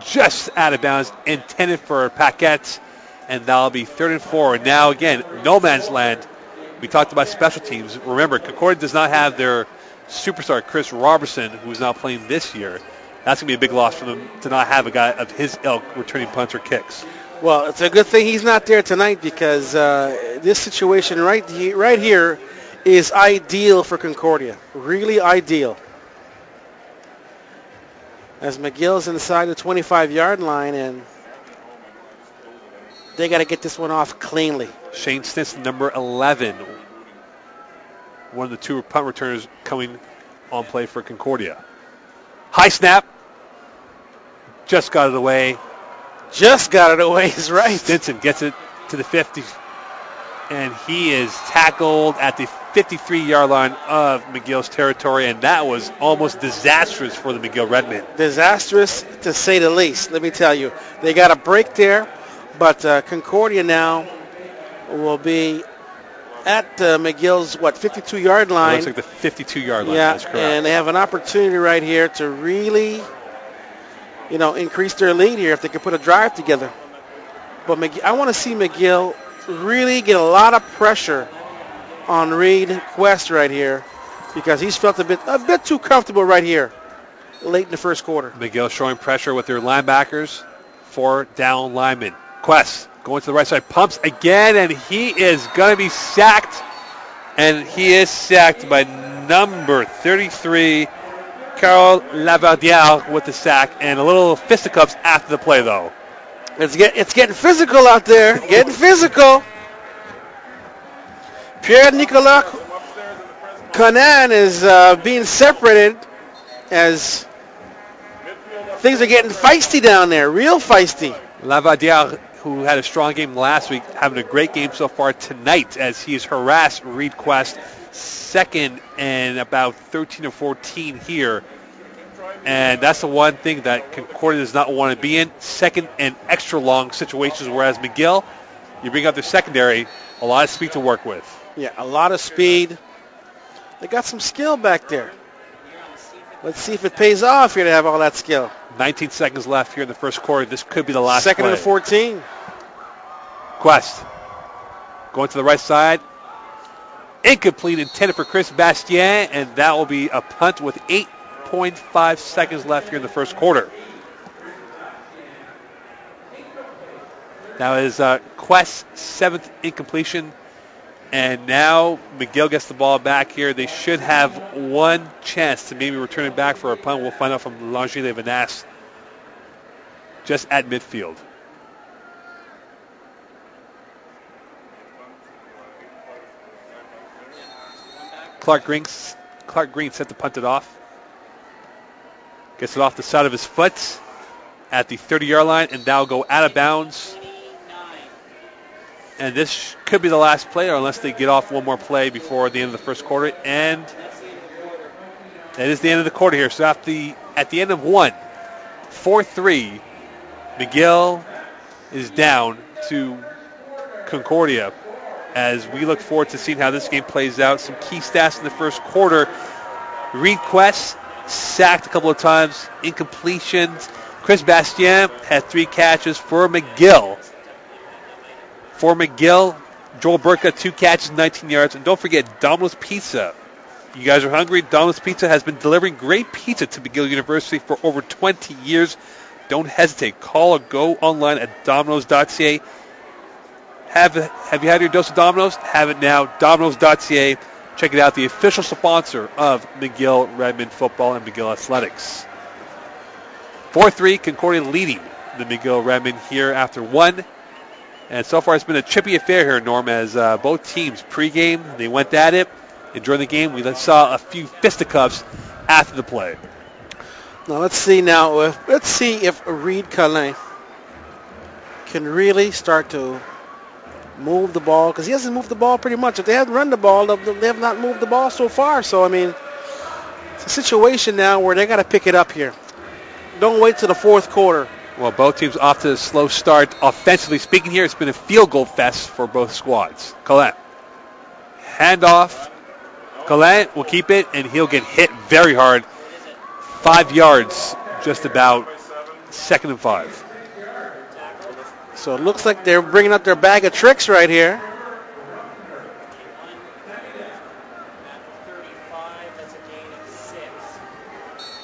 Just out of bounds. Intended for Paquette. And that'll be 3rd and 4. And now, again, no man's land. We talked about special teams. Remember, Concordia does not have their superstar, Chris Robertson, who's now playing this year. That's going to be a big loss for them to not have a guy of his ilk returning punts or kicks. Well, it's a good thing he's not there tonight because this situation right here is ideal for Concordia. Really ideal. As McGill's inside the 25-yard line, and they got to get this one off cleanly. Shane Stinson, number 11. One of the 2 punt returners coming on play for Concordia. High snap. Just got it away. Just got it away is right. Stinson gets it to the 50. And he is tackled at the 53-yard line of McGill's territory. And that was almost disastrous for the McGill Redmen. Disastrous to say the least, let me tell you. They got a break there. But Concordia now will be at McGill's, 52-yard line. It looks like the 52-yard line. Yeah, That's correct. and they have an opportunity right here to really, increase their lead here if they can put a drive together. But I want to see McGill really get a lot of pressure on Reed Quest right here because he's felt a bit too comfortable right here late in the first quarter. McGill showing pressure with their linebackers. 4 down linemen. Quest going to the right side, pumps again, and he is going to be sacked. And he is sacked by number 33, Carl Lavardière, with the sack, and a little fisticuffs after the play, though. It's getting physical out there, getting physical. Pierre-Nicolas Conan is being separated as things are getting feisty down there, real feisty. Lavardière, who had a strong game last week, having a great game so far tonight as he has harassed Reed Quest. 2nd and about 13 or 14 here. And that's the one thing that Concordia does not want to be in. 2nd and extra long situations, whereas McGill, you bring up their secondary, a lot of speed to work with. Yeah, a lot of speed. They got some skill back there. Let's see if it pays off here to have all that skill. 19 seconds left here in the first quarter. This could be the last 2nd play. and 14. Quest going to the right side. Incomplete, intended for Chris Bastien, and that will be a punt with 8.5 seconds left here in the first quarter. Now is Quest's 7th incompletion, and now McGill gets the ball back here. They should have one chance to maybe return it back for a punt. We'll find out from Langille Vanasse just at midfield. Clark Green set to punt it off. Gets it off the side of his foot at the 30-yard line, and that'll go out of bounds. And this could be the last play, or unless they get off one more play before the end of the first quarter. And that is the end of the quarter here. So at the end of 4-3, McGill is down to Concordia. As we look forward to seeing how this game plays out. Some key stats in the first quarter. Reed Quest sacked a couple of times. Incompletions. Chris Bastien had 3 catches for McGill. Joel Burka, 2 catches, 19 yards. And don't forget, Domino's Pizza. You guys are hungry? Domino's Pizza has been delivering great pizza to McGill University for over 20 years. Don't hesitate. Call or go online at domino's.ca. Have you had your dose of Domino's? Have it now. Domino's.ca. Check it out. The official sponsor of McGill Redmen football and McGill athletics. 4-3, Concordia leading the McGill Redmen here after 1. And so far it's been a chippy affair here, Norm, as both teams pregame, they went at it. And during the game, we saw a few fisticuffs after the play. Now let's see if Reed Cullen can really start to move the ball, because he hasn't moved the ball pretty much. If they haven't run the ball, they have not moved the ball so far. So, I mean, it's a situation now where they got to pick it up here. Don't wait till the fourth quarter. Well, both teams off to a slow start. Offensively speaking here, it's been a field goal fest for both squads. Collette. Handoff. Collette will keep it, and he'll get hit very hard. 5 yards, just about. 2nd and 5. So it looks like they're bringing up their bag of tricks right here.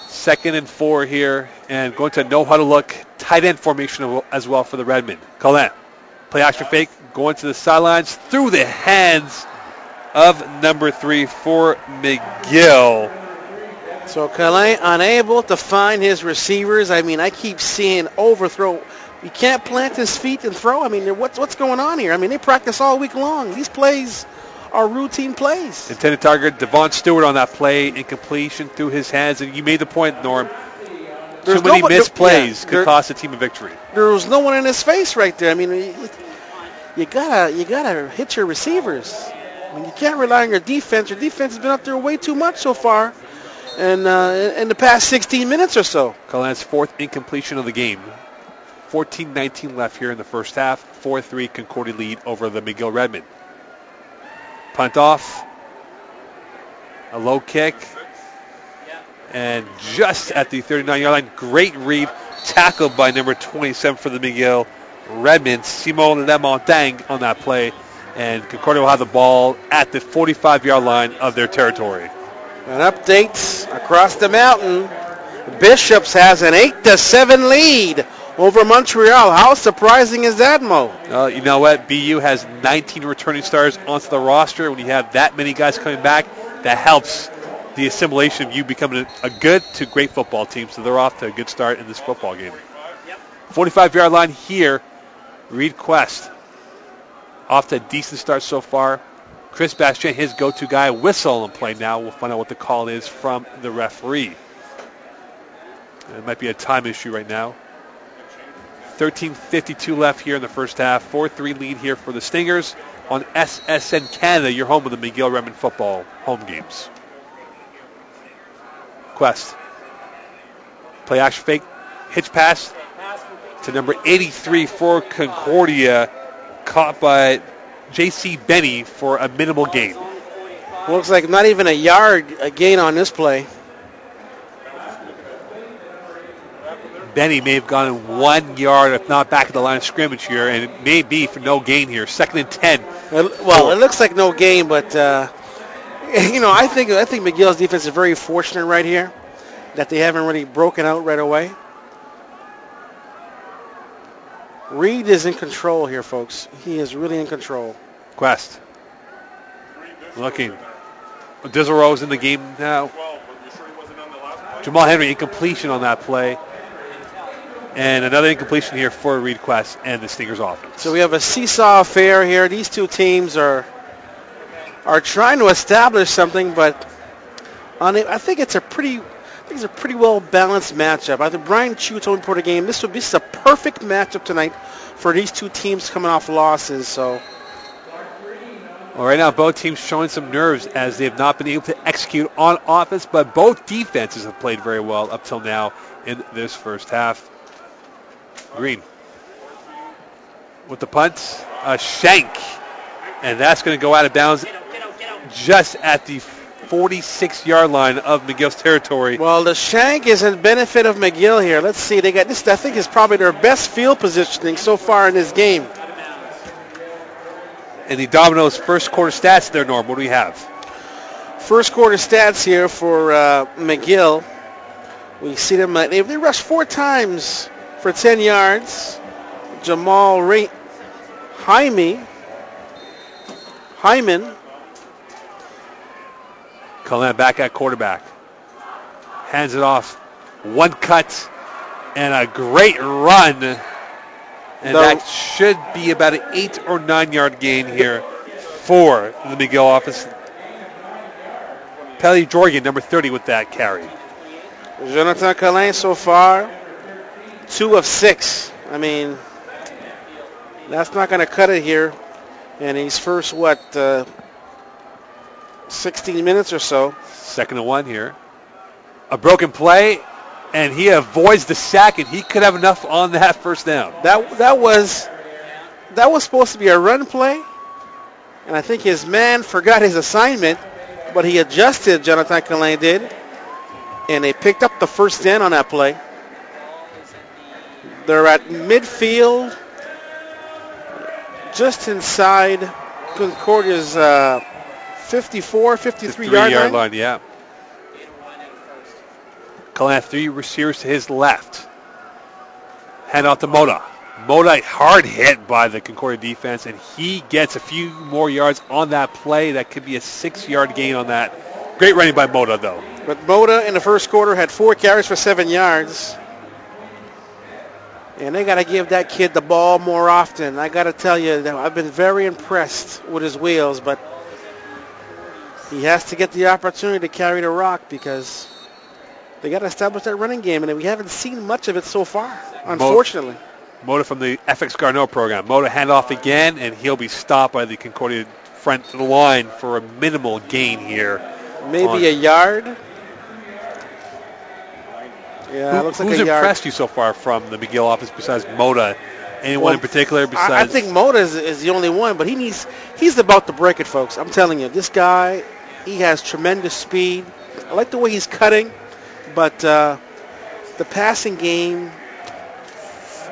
Second and 4 here, and going to a no-huddle look, tight end formation as well for the Redmen. Collette, play action fake, going to the sidelines, through the hands of number 3 for McGill. So Collette unable to find his receivers. I mean, I keep seeing overthrow. He can't plant his feet and throw. I mean, what's going on here? I mean, they practice all week long. These plays are routine plays. Intended target, Devon Stewart on that play, incompletion through his hands. And you made the point, Norm. Too many missed plays could cost the team a victory. There was no one in his face right there. I mean, you gotta hit your receivers. I mean, you can't rely on your defense. Your defense has been up there way too much so far, and in the past 16 minutes or so. Colin's 4th incompletion of the game. 14-19 left here in the first half. 4-3 Concordia lead over the McGill Redmen. Punt off. A low kick. And just at the 39-yard line, great read. Tackled by number 27 for the McGill Redmen, Simon Lemontang on that play. And Concordia will have the ball at the 45-yard line of their territory. An update across the mountain. Bishops has an 8-7 lead over Montreal. How surprising is that, Mo? You know what? BU has 19 returning stars onto the roster. When you have that many guys coming back, that helps the assimilation of you becoming a good to great football team. So they're off to a good start in this football game. 45-yard line here. Reed Quest off to a decent start so far. Chris Bastien, his go-to guy, whistle and play now. We'll find out what the call is from the referee. It might be a time issue right now. 13:52 left here in the first half. 4-3 lead here for the Stingers on SSN Canada, your home of the McGill Redmen football home games. Quest. Play action fake. Hitch pass to number 83 for Concordia. Caught by J.C. Benny for a minimal gain. Looks like not even a gain on this play. Benny may have gone 1 yard, if not back at the line of scrimmage here, and it may be for no gain here. 2nd and 10. Well, it looks like no gain, but I think McGill's defense is very fortunate right here that they haven't really broken out right away. Reed is in control here, folks. He is really in control. Quest. Looking. Dizzle Rose in the game now. Jamal Henry, incompletion on that play. And another incompletion here for Reed Quest and the Stingers offense. So we have a seesaw affair here. These two teams are trying to establish something, but I think it's a pretty well balanced matchup. I think Brian Chu told me before the game this is a perfect matchup tonight for these two teams coming off losses. So. Well, right now both teams showing some nerves as they have not been able to execute on offense, but both defenses have played very well up till now in this first half. Green with the punt, a shank, and that's going to go out of bounds just at the 46-yard line of McGill's territory. Well, the shank is in benefit of McGill here. Let's see, they got this. I think is probably their best field positioning so far in this game. And the Domino's first quarter stats there, Norm. What do we have? First quarter stats here for McGill. We see them. They rushed 4 times for 10 yards. Jamal Hyman. Cullen back at quarterback. Hands it off. One cut and a great run. And that should be about an 8 or 9 yard gain here for the McGill offense. Pelly Jorgen, number 30, with that carry. Jonathan Collin so far, 2 of 6. I mean, that's not going to cut it here. And he's first, 16 minutes or so. 2nd and 1 here. A broken play, and he avoids the sack, and he could have enough on that first down. That was supposed to be a run play, and I think his man forgot his assignment, but he adjusted, Jonathan Collin did, and they picked up the first down on that play. They're at midfield, just inside Concordia's 54, 53-yard line. Yeah. Collin had 3 receivers to his left. Hand off to Mota. Mota hard hit by the Concordia defense, and he gets a few more yards on that play. That could be a 6-yard gain on that. Great running by Mota, though. But Mota in the first quarter had 4 carries for 7 yards. And they got to give that kid the ball more often. I got to tell you, that I've been very impressed with his wheels, but he has to get the opportunity to carry the rock because they got to establish that running game, and we haven't seen much of it so far, unfortunately. Mota from the FX Garneau program. Mota handoff again, and he'll be stopped by the Concordia front of the line for a minimal gain here. Maybe a yard. Yeah, it looks like a yard. Who's impressed you so far from the McGill office besides Mota? Anyone in particular besides? I think Mota is the only one, but he's about to break it, folks. I'm telling you, this guy, he has tremendous speed. I like the way he's cutting, but the passing game,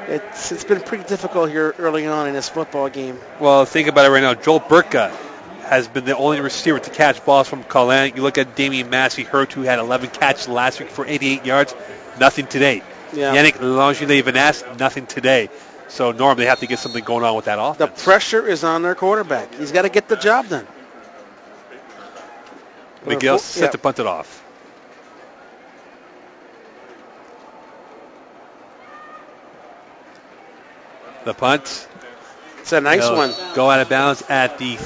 it's been pretty difficult here early on in this football game. Well, think about it right now. Joel Burka has been the only receiver to catch balls from Collin. You look at Damian Massey-Hurt, who had 11 catches last week for 88 yards. Nothing today. Yeah. Yannick Langelier-Vanasse, nothing today. So normally they have to get something going on with that offense. The pressure is on their quarterback. He's got to get the job done. McGill set to punt it off. The punt. It's a nice one. Go out of bounds at the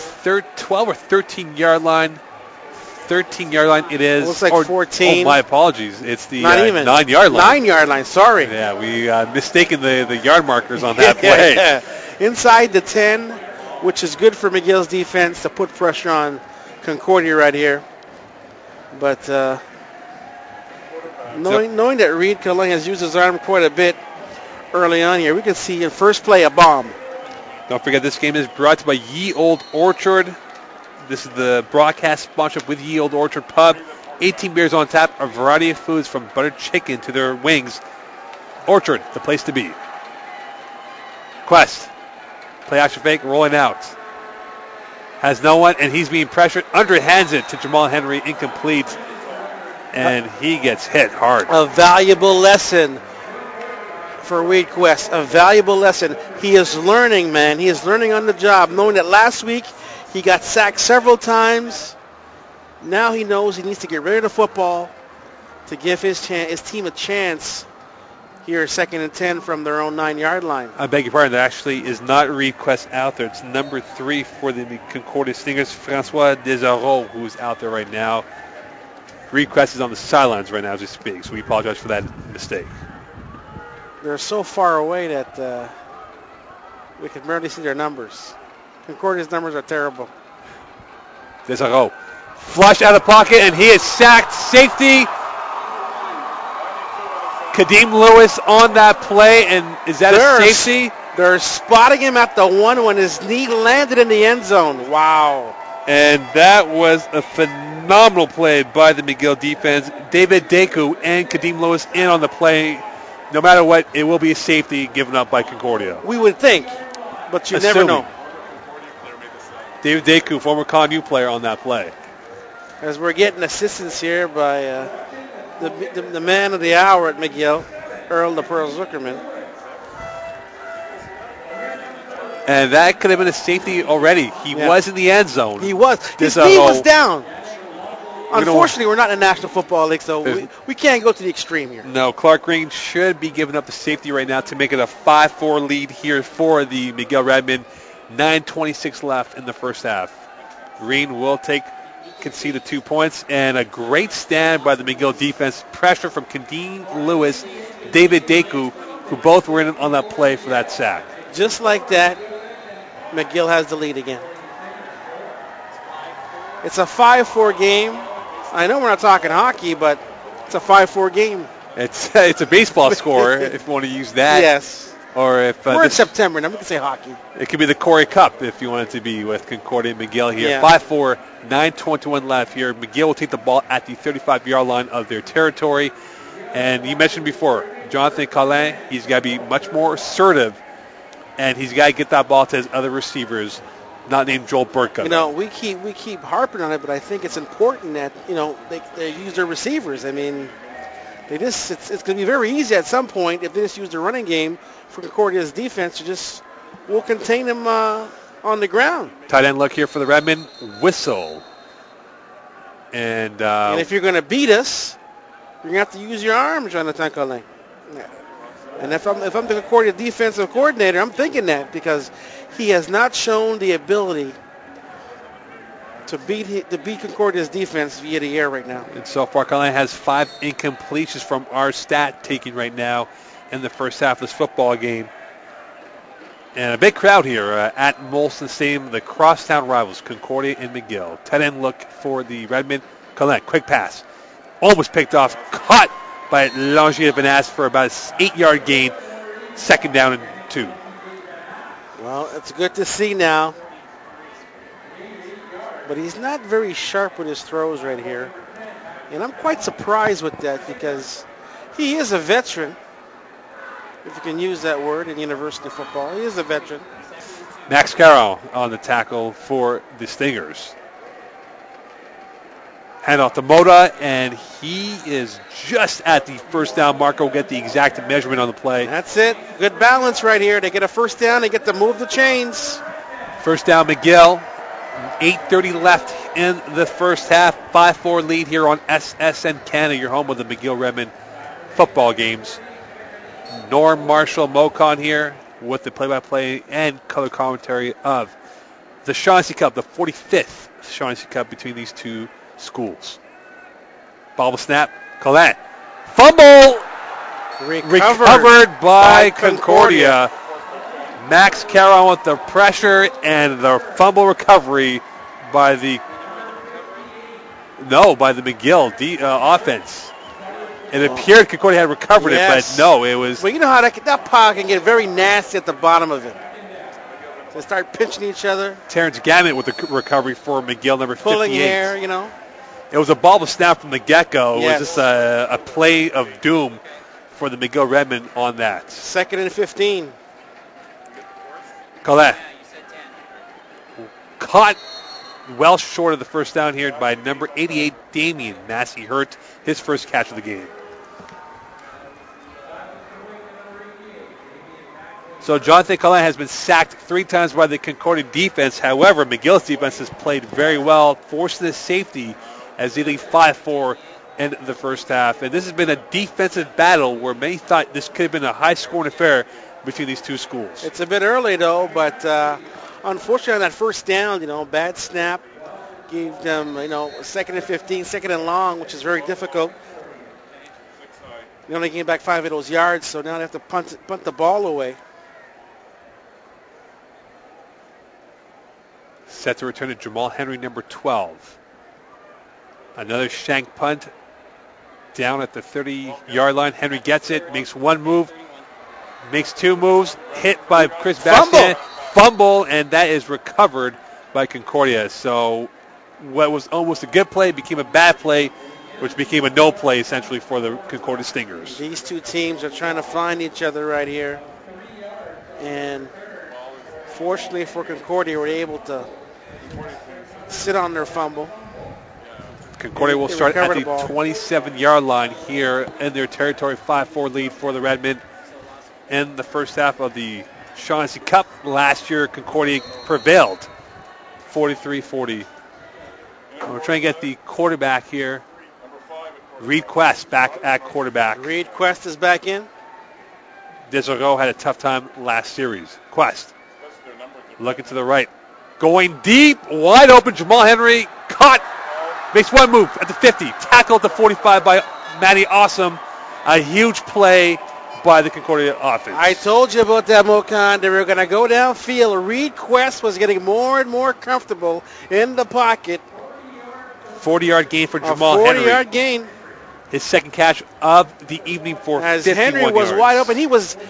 12 or 13-yard line. 13-yard line it is. It looks like 14. Oh, my apologies. It's the Not even. 9-yard line. 9-yard line, sorry. Yeah, we mistaken the yard markers on that play. Yeah. Inside the 10, which is good for McGill's defense to put pressure on Concordia right here. But knowing that Reed Collin has used his arm quite a bit early on here, we can see in first play a bomb. Don't forget this game is brought to you by Ye Old Orchard. This is the broadcast sponsorship with Ye Old Orchard Pub. 18 beers on tap, a variety of foods from buttered chicken to their wings. Orchard, the place to be. Quest, play action fake, rolling out. Has no one, and he's being pressured. Underhands it to Jamal Henry, incomplete. And he gets hit hard. A valuable lesson for Reed Quest. A valuable lesson. He is learning, man. He is learning on the job, knowing that last week he got sacked several times. Now he knows he needs to get rid of the football to give his team a chance here, 2nd and 10 from their own 9-yard line. I beg your pardon. There actually is not Reed Quest out there. It's number 3 for the Concordia Stingers, Francois Desareaux, who's out there right now. Reed Quest is on the sidelines right now as we speak, so we apologize for that mistake. They're so far away that we can barely see their numbers. Concordia's numbers are terrible. Desareaux. Flush out of the pocket, and he is sacked. Safety. Kadeem Lewis on that play, and is that a safety? They're spotting him at the 1 when his knee landed in the end zone. Wow. And that was a phenomenal play by the McGill defense. David Deku and Kadeem Lewis in on the play. No matter what, it will be a safety given up by Concordia. We would think, but you never know. David Deku, former ConU player on that play. As we're getting assistance here by the man of the hour at McGill, Earl the Pearl Zuckerman. And that could have been a safety already. He was in the end zone. He was. His knee was down. Unfortunately, we're not in the National Football League, so we can't go to the extreme here. No, Clark Green should be giving up the safety right now to make it a 5-4 lead here for the McGill Redmen. 9:26 left in the first half. Green will take concede the 2 points. And a great stand by the McGill defense. Pressure from Kadeen Lewis, David Deku, who both were in on that play for that sack. Just like that, McGill has the lead again. It's a 5-4 game. I know we're not talking hockey, but it's a 5-4 game. It's a baseball score if you want to use that. Yes. Or if we're in September, now we can say hockey. It could be the Corey Cup if you want it to be with Concordia and McGill here. Yeah. 5-4, 9:21 left here. McGill will take the ball at the 35-yard line of their territory. And you mentioned before, Jonathan Collin, he's got to be much more assertive, and he's got to get that ball to his other receivers, not named Joel Burka. You know, we keep harping on it, but I think it's important that, you know, they use their receivers. I mean, it's going to be very easy at some point if they just use the running game for Concordia's defense to just will contain them on the ground. Tight end look here for the Redmen. Whistle. And if you're going to beat us, you're going to have to use your arms, Jonathan Collin. Yeah. And if I'm the Concordia defensive coordinator, I'm thinking that because he has not shown the ability to beat Concordia's defense via the air right now. And so far, Collin has 5 incompletions from our stat taking right now in the first half of this football game. And a big crowd here at Molson Stadium, the crosstown rivals, Concordia and McGill. Tight end look for the Redmen. Collin, quick pass. Almost picked off, caught by Langier Benas for about an 8-yard gain. Second down and 2. Well, it's good to see now. But he's not very sharp with his throws right here. And I'm quite surprised with that because he is a veteran, if you can use that word in university football. He is a veteran. Max Caro on the tackle for the Stingers. Hand off to Moda, and he is just at the first down marker. We'll get the exact measurement on the play. That's it. Good balance right here. They get a first down. They get to move the chains. First down, McGill. 8:30 left in the first half. 5-4 lead here on SSN Canada. You're home with the McGill Redmen football games. Norm Marshall Mocon here with the play-by-play and color commentary of the Shaughnessy Cup, the 45th Shaughnessy Cup between these two schools. Bobble snap. Collin. Fumble. Recovered by Concordia. Max Caron with the pressure and the fumble recovery by the McGill offense. It appeared Concordia had recovered it, but no, it was. Well, you know how that pile can get very nasty at the bottom of it. They start pinching each other. Terrence Gammett with the recovery for McGill, number 58. Pulling hair, you know. It was a bobble snap from the get-go. It was just a play of doom for the McGill Redmen on that. 2nd and 15. Collin. Caught well short of the first down here by number 88, Damian Massey Hurt, his first catch of the game. So Jonathan Collin has been sacked 3 times by the Concordia defense. However, McGill's defense has played very well, forcing the safety as they lead 5-4 in the first half. And this has been a defensive battle where many thought this could have been a high-scoring affair between these two schools. It's a bit early, though, but unfortunately on that first down, bad snap gave them, 2nd and 15, 2nd and long, which is very difficult. They only gained back 5 of those yards, so now they have to punt the ball away. Set to return to Jamal Henry, number 12. Another shank punt down at the 30-yard line. Henry gets it, makes one move, makes 2 moves, hit by Chris Bastien. Fumble, and that is recovered by Concordia. So what was almost a good play became a bad play, which became a no play essentially for the Concordia Stingers. These two teams are trying to find each other right here. And fortunately for Concordia, we're able to sit on their fumble. Concordia will start at the 27-yard line here in their territory. 5-4 lead for the Redmen. In the first half of the Shaughnessy Cup last year, Concordia prevailed 43-40. We're trying to get the quarterback here. Reed Quest back at quarterback. Reed Quest is back in. Desargo had a tough time last series. Quest looking to the right. Going deep, wide open. Jamal Henry caught Makes one move at the 50. Tackle at the 45 by Matty Awesome. A huge play by the Concordia offense. I told you about that, Mokan. They were going to go downfield. Reed Quest was getting more and more comfortable in the pocket. 40-yard gain for Jamal Henry. 40-yard gain. His second catch of the evening for as 51 Henry was yards. wide open.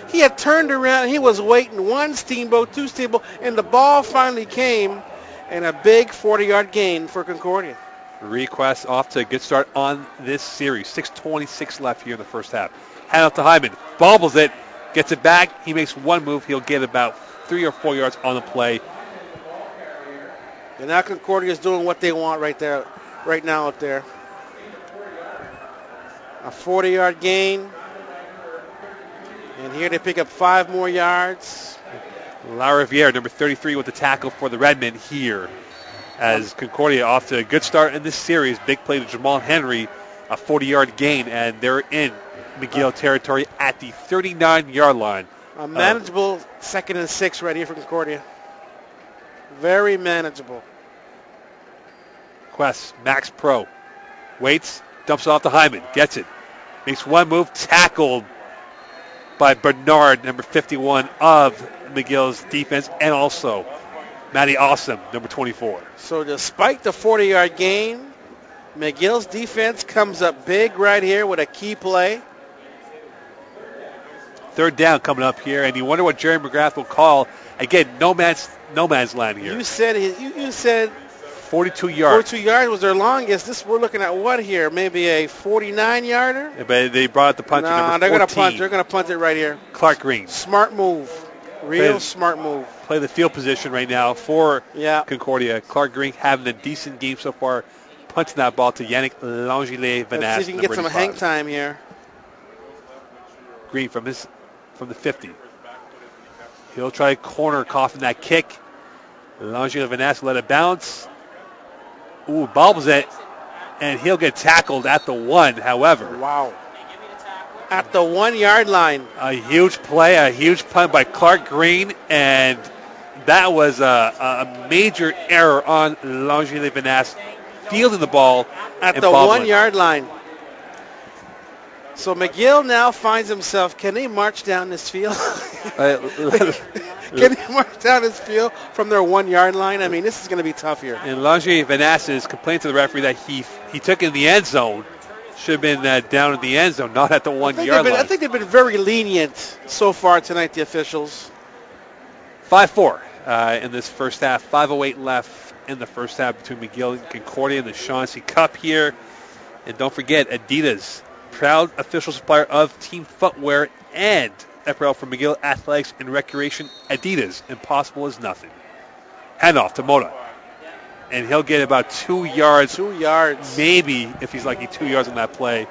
He had turned around. He was waiting one steamboat, two steamboat, and the ball finally came, and a big 40-yard gain for Concordia. Request off to a good start on this series. 6:26 left here in the first half. Hand off to Hyman. Bobbles it. Gets it back. He makes one move. He'll get about 3 or 4 yards on the play. And now Concordia is doing what they want right now out there. A 40-yard gain. And here they pick up 5 more yards. La Riviere, number 33, with the tackle for the Redmen here. As Concordia off to a good start in this series. Big play to Jamal Henry, a 40-yard gain, and they're in McGill territory at the 39-yard line. A manageable 2nd and 6 right here for Concordia. Very manageable. Quest, Max Pro. Waits, dumps it off to Hyman. Gets it. Makes one move, tackled by Bernard, number 51 of McGill's defense, and also Matty Awesome, number 24. So despite the 40-yard gain, McGill's defense comes up big right here with a key play. Third down coming up here, and you wonder what Jerry McGrath will call. Again, no man's land here. You said 42 yards. 42 yards was their longest. We're looking at what here? Maybe a 49-yarder? Yeah, but they brought out the punter, number 14. They're going to punt. They're going to punt it right here. Clark Green. Smart move. Smart move. Play the field position right now for Yeah. Concordia. Clark Green having a decent game so far, punting that ball to Yannick Langile-Vanasse. Let's see if he can get some hang time here. Green from the 50. He'll try to corner coughing that kick. Langile-Vanasse let it bounce. Ooh, bobbles it, and he'll get tackled at the 1, however. Wow. At the 1-yard line. A huge play, a huge punt by Clark Green, and that was a major error on Langile-Vanasse fielding the ball at the 1-yard line. So McGill now finds himself, can they march down this field? Can they march down this field from their 1-yard line? I mean, this is going to be tough here. And Langile-Vanasse is complaining to the referee that he took it in the end zone. Should have been down in the end zone, not at the 1-yard line. I think they've been very lenient so far tonight, the officials. 5-4 in this first half. 5:08 left in the first half between McGill and Concordia in the Shaughnessy Cup here. And don't forget, Adidas, proud official supplier of team footwear and apparel for McGill Athletics and Recreation. Adidas, impossible is nothing. Handoff to Mota. And he'll get about 2 yards. 2 yards. Maybe, if he's lucky, 2 yards on that play.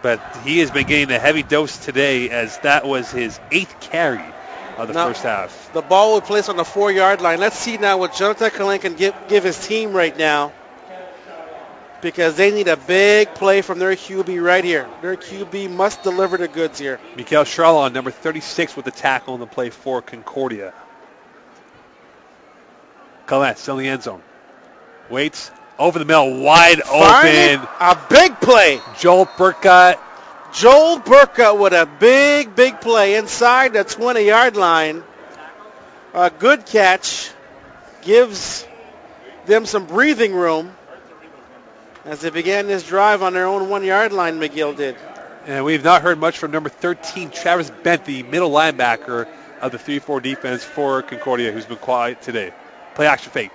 But he has been getting a heavy dose today, as that was his 8th carry of the first half. The ball will place on the 4-yard line. Let's see now what Jonathan Kalin can give his team right now, because they need a big play from their QB right here. Their QB must deliver the goods here. Mikael Charlon, number 36, with the tackle in the play for Concordia. Collette still in the end zone. Waits. Over the middle. Wide open. A big play. Joel Burkott with a big play inside the 20-yard line. A good catch. Gives them some breathing room as they began this drive on their own 1-yard line, McGill did. And we've not heard much from number 13, Travis Bent, the middle linebacker of the 3-4 defense for Concordia, who's been quiet today. Play action fake.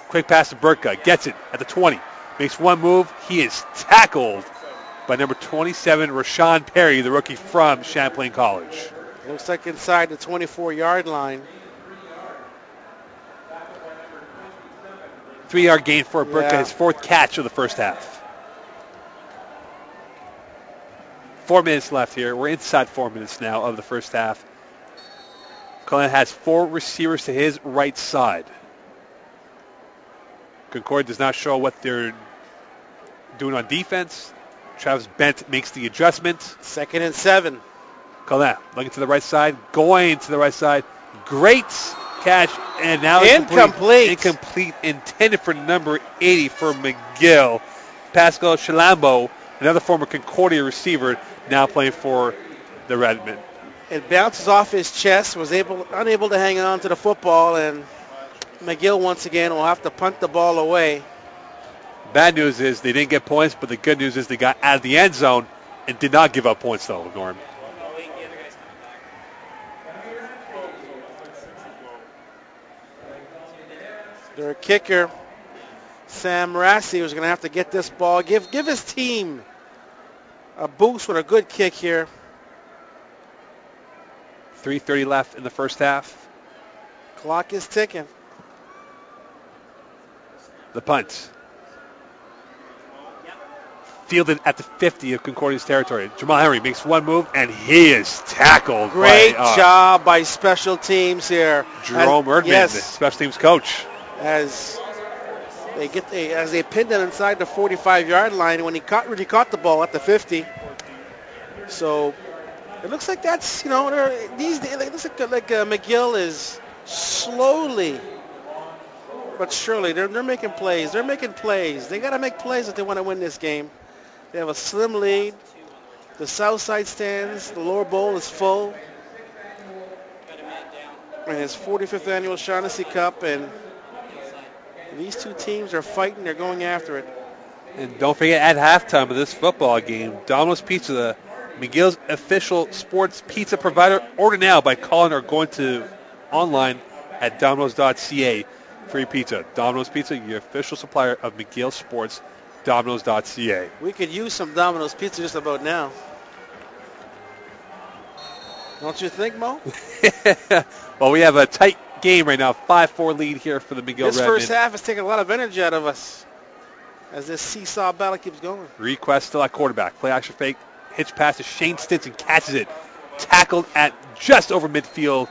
Quick pass to Burka. Gets it at the 20. Makes one move. He is tackled by number 27, Rashawn Perry, the rookie from Champlain College. Looks like inside the 24-yard line. 3-yard gain for Burka, his 4th catch of the first half. 4 minutes left here. We're inside 4 minutes now of the first half. Cullen has 4 receivers to his right side. Concordia does not show what they're doing on defense. Travis Bent makes the adjustment. 2nd and 7. Cullen looking to the right side, going to the right side. Great catch, and now incomplete. Incomplete, intended for number 80 for McGill. Pascal Chilambo, another former Concordia receiver, now playing for the Redmen. It bounces off his chest, was unable to hang on to the football, and McGill once again will have to punt the ball away. Bad news is they didn't get points, but the good news is they got out of the end zone and did not give up points, though, Norm. Their kicker, Sam Rassi, was going to have to get this ball. Give his team a boost with a good kick here. 3:30 left in the first half. Clock is ticking. The punt. Fielded at the 50 of Concordia's territory. Jamal Henry makes one move, and he is tackled. Great job by special teams here. Jerome Erdman, yes, the special teams coach. As they pinned it inside the 45-yard line when he really caught the ball at the 50. So it looks like that's, these days, it looks like McGill is slowly but surely, they're making plays. They're making plays. They got to make plays if they want to win this game. They have a slim lead. The south side stands. The lower bowl is full. And it's 45th annual Shaughnessy Cup, and these two teams are fighting. They're going after it. And don't forget, at halftime of this football game, Domino's Pizza, McGill's official sports pizza provider. Order now by calling or going to online at domino's.ca. Free pizza. Domino's Pizza, your official supplier of McGill Sports, domino's.ca. We could use some Domino's Pizza just about now. Don't you think, Mo? Well, we have a tight game right now. 5-4 lead here for the McGill Redmen. This first half is taking a lot of energy out of us as this seesaw battle keeps going. Request still at quarterback. Play action fake. Hitch pass to Shane Stinson. Catches it. Tackled at just over midfield.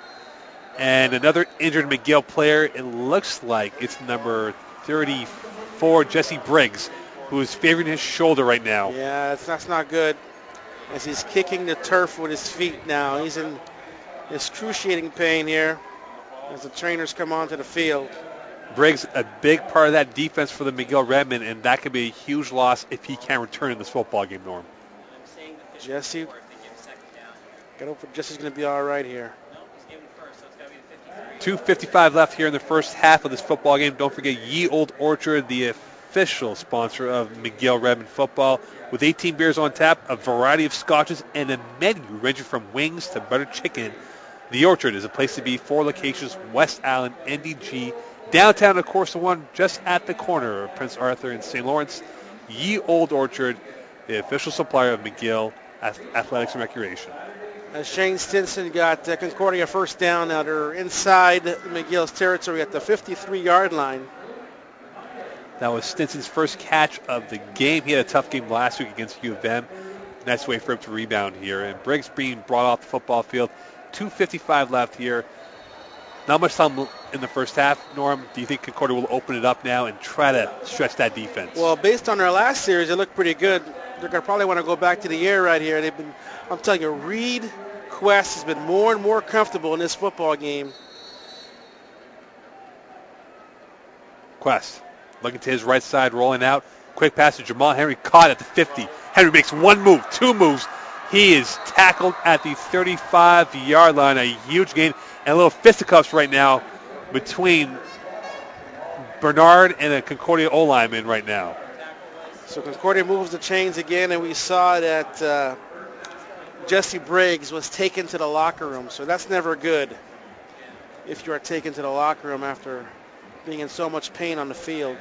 And another injured McGill player. It looks like it's number 34, Jesse Briggs, who is favoring his shoulder right now. Yeah, that's not good. As he's kicking the turf with his feet now. He's in excruciating pain here as the trainers come onto the field. Briggs, a big part of that defense for the McGill Redmen, and that could be a huge loss if he can't return in this football game, Norm. Jesse, got hope Jesse's going to be all right here. 2:55 left here in the first half of this football game. Don't forget Ye Old Orchard, the official sponsor of McGill Redmen football, with 18 beers on tap, a variety of scotches, and a menu ranging from wings to buttered chicken. The Orchard is a place to be. 4 locations: West Island, NDG, downtown, of course, the one just at the corner of Prince Arthur and St. Lawrence. Ye Old Orchard, the official supplier of McGill Athletics and Recreation. Shane Stinson got Concordia first down. Now they're inside McGill's territory at the 53-yard line. That was Stinson's first catch of the game. He had a tough game last week against U of M. Nice way for him to rebound here. And Briggs being brought off the football field. 2:55 left here. Not much time in the first half. Norm, do you think Concordia will open it up now and try to stretch that defense? Well, based on their last series, it looked pretty good. They're going to probably want to go back to the air right here. I'm telling you, Reed Quest has been more and more comfortable in this football game. Quest looking to his right side, rolling out. Quick pass to Jamal Henry, caught at the 50. Henry makes one move, 2 moves. He is tackled at the 35-yard line, a huge gain, and a little fisticuffs right now between Bernard and a Concordia O-lineman right now. So Concordia moves the chains again, and we saw that Jesse Briggs was taken to the locker room. So that's never good if you are taken to the locker room after being in so much pain on the field.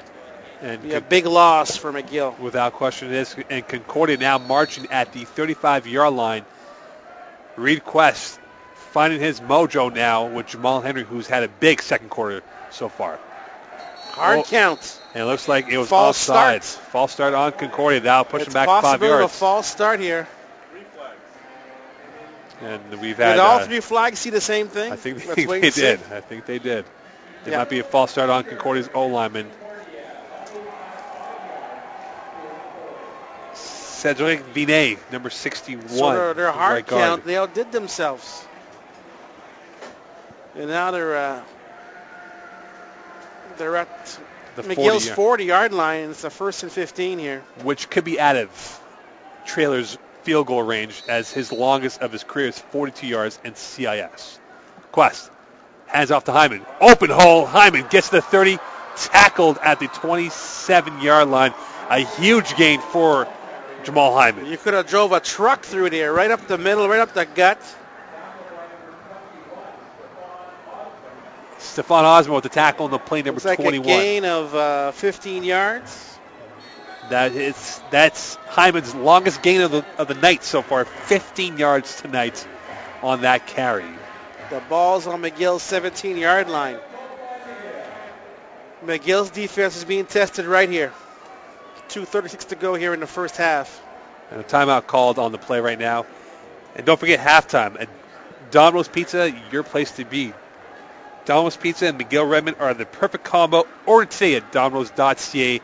And be a big loss for McGill. Without question it is. And Concordia now marching at the 35-yard line. Reed Quest finding his mojo now with Jamal Henry, who's had a big second quarter so far. Hard count. And it looks like it was false offside. Start. False start on Concordia. Now pushing back 5 yards. It's possible of a false start here. And we've had... Did all 3 flags see the same thing? I think they did. I think they did. There might be a false start on Concordia's O-lineman. Cedric Binet, number 61. So their hard count, they outdid themselves. And now they're They're at the McGill's 40, 40-yard line. It's a 1st and 15 here. which could be out of Traylor's field goal range, as his longest of his career is 42 yards in CIS. Quest hands off to Hyman. Open hole. Hyman gets to the 30, tackled at the 27-yard line. A huge gain for Jamal Hyman. You could have drove a truck through there, right up the middle, right up the gut. Stephon Osborne with the tackle on the play, number Looks like 21. a gain of 15 yards. That's Hyman's longest gain of the night so far. 15 yards tonight on that carry. The ball's on McGill's 17-yard line. McGill's defense is being tested right here. 2:36 to go here in the first half. And a timeout called on the play right now. And don't forget halftime. At Domino's Pizza, your place to be. Domino's Pizza and McGill Redmen are the perfect combo. Order today at Domino's.ca.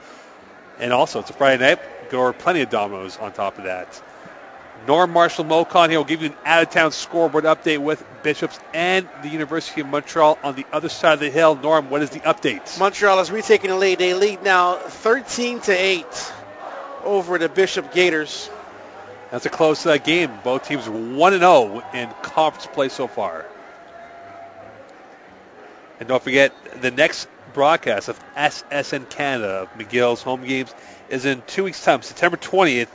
And also, it's a Friday night. Go order plenty of Domino's on top of that. Norm Marshall Mocon here will give you an out-of-town scoreboard update with Bishops and the University of Montreal on the other side of the hill. Norm, what is the update? Montreal is retaking the lead. They lead now 13-8 over the Bishop Gators. That's a close game. Both teams 1-0 in conference play so far. And don't forget, the next broadcast of SSN Canada of McGill's home games is in 2 weeks' time, September 20th.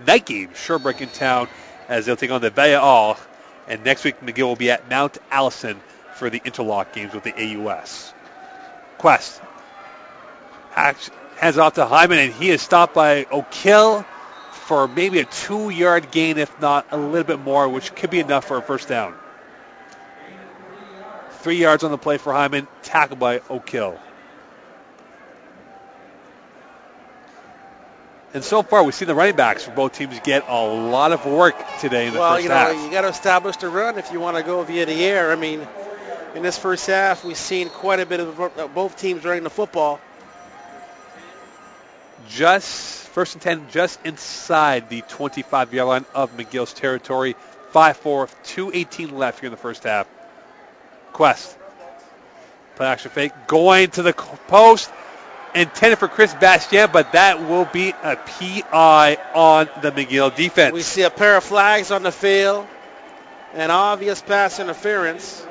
Night game, Sherbrooke in town, as they'll take on the Vaya All. And next week, McGill will be at Mount Allison for the interlock games with the AUS. Quest hands off to Hyman, and he is stopped by O'Kill for maybe a 2-yard gain, if not a little bit more, which could be enough for a first down. 3 yards on the play for Hyman, tackled by O'Kill. And so far, we've seen the running backs for both teams get a lot of work today in the first half. Well, you got to establish the run if you want to go via the air. I mean, in this first half, we've seen quite a bit of both teams running the football. Just first and 10, just inside the 25-yard line of McGill's territory. 5-4, 2:18 left here in the first half. Quest, play action fake, going to the post. Intended for Chris Bastien, but that will be a PI on the McGill defense. We see a pair of flags on the field. An obvious pass interference.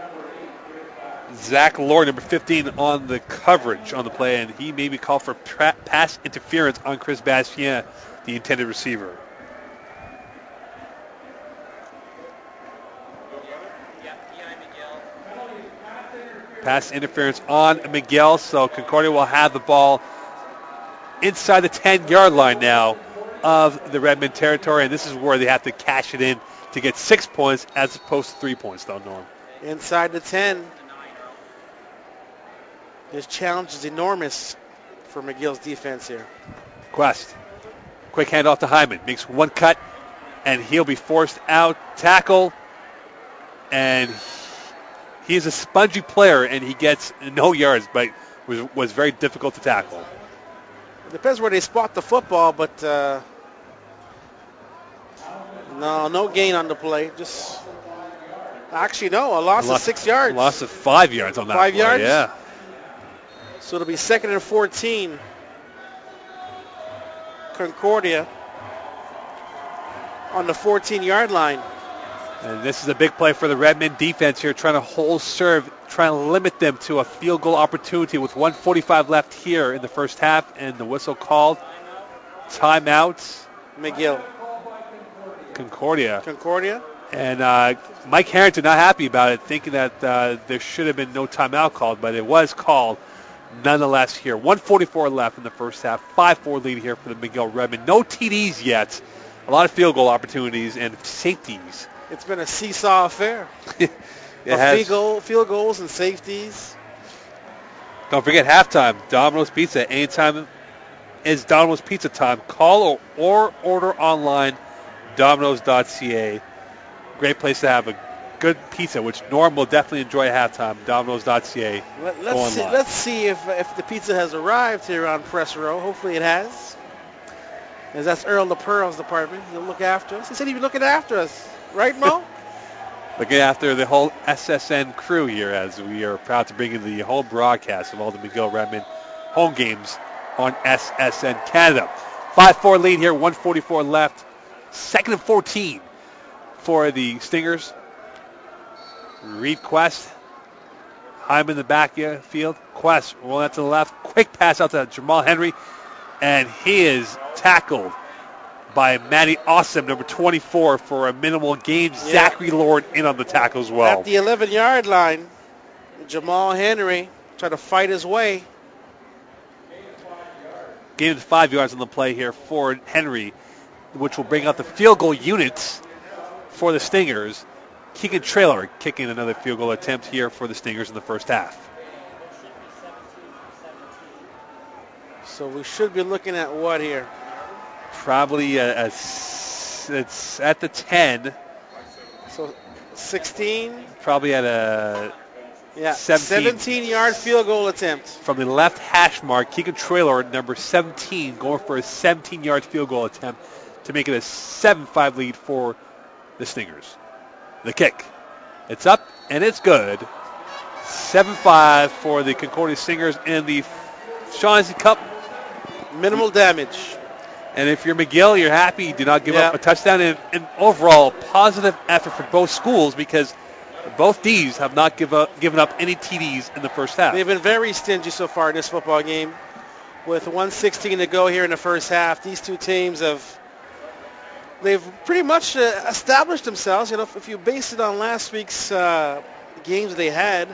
Zach Lord, number 15, on the coverage on the play, and he may be called for pass interference on Chris Bastien, the intended receiver. Pass interference on McGill, so Concordia will have the ball inside the 10-yard line now of the Redmen territory, and this is where they have to cash it in to get 6 points as opposed to 3 points, though, Norm. Inside the 10. This challenge is enormous for McGill's defense here. Quest, quick handoff to Hyman, makes one cut, and he'll be forced out, tackle, and he's a spongy player, and he gets no yards, but was very difficult to tackle. It depends where they spot the football, but no gain on the play. A loss of 6 yards. Loss of 5 yards on that 5 play, yards? yeah. So it'll be 2nd and 14. Concordia on the 14-yard line. And this is a big play for the Redmen defense here, trying to hold serve, trying to limit them to a field goal opportunity with 1:45 left here in the first half, and the whistle called. Timeout. McGill. Concordia. And Mike Harrington not happy about it, thinking that there should have been no timeout called, but it was called nonetheless here. 1:44 left in the first half. 5-4 lead here for the McGill Redmen. No TDs yet. A lot of field goal opportunities and safeties. It's been a seesaw affair. Field goals and safeties. Don't forget halftime. Domino's Pizza. Anytime is Domino's Pizza time. Call or order online. Domino's.ca. Great place to have a good pizza, which Norm will definitely enjoy at halftime. Domino's.ca. Let's see if the pizza has arrived here on Press Row. Hopefully it has. As that's Earl LaPearl's department. He'll look after us. He said he'd be looking after us. Right, Mo? Looking after the whole SSN crew here, as we are proud to bring you the whole broadcast of all the McGill Redmen home games on SSN Canada. 5-4 lead here, 1:44 left. 2nd and 14 for the Stingers. Reed Quest. Hyman in the backfield. Quest rolling out to the left. Quick pass out to Jamal Henry. And he is tackled by Matty Awesome, number 24, for a minimal gain. Yeah. Zachary Lord in on the tackle as well. At the 11-yard line, Jamal Henry tried to fight his way. Gained 5 yards on the play here for Henry, which will bring out the field goal units for the Stingers. Keegan Traylor kicking another field goal attempt here for the Stingers in the first half. So we should be looking at what here? Probably it's at the 10. So 16? Probably at a 17-yard field goal attempt. From the left hash mark, Keegan Traylor, number 17, going for a 17-yard field goal attempt to make it a 7-5 lead for the Stingers. The kick. It's up, and it's good. 7-5 for the Concordia Stingers in the Shaughnessy Cup. Minimal damage. And if you're McGill, you're happy. You do not give up a touchdown. And overall, positive effort for both schools because both Ds have not given up any TDs in the first half. They've been very stingy so far in this football game. With 1:16 to go here in the first half, these two teams they've pretty much established themselves. You know, if you base it on last week's games they had,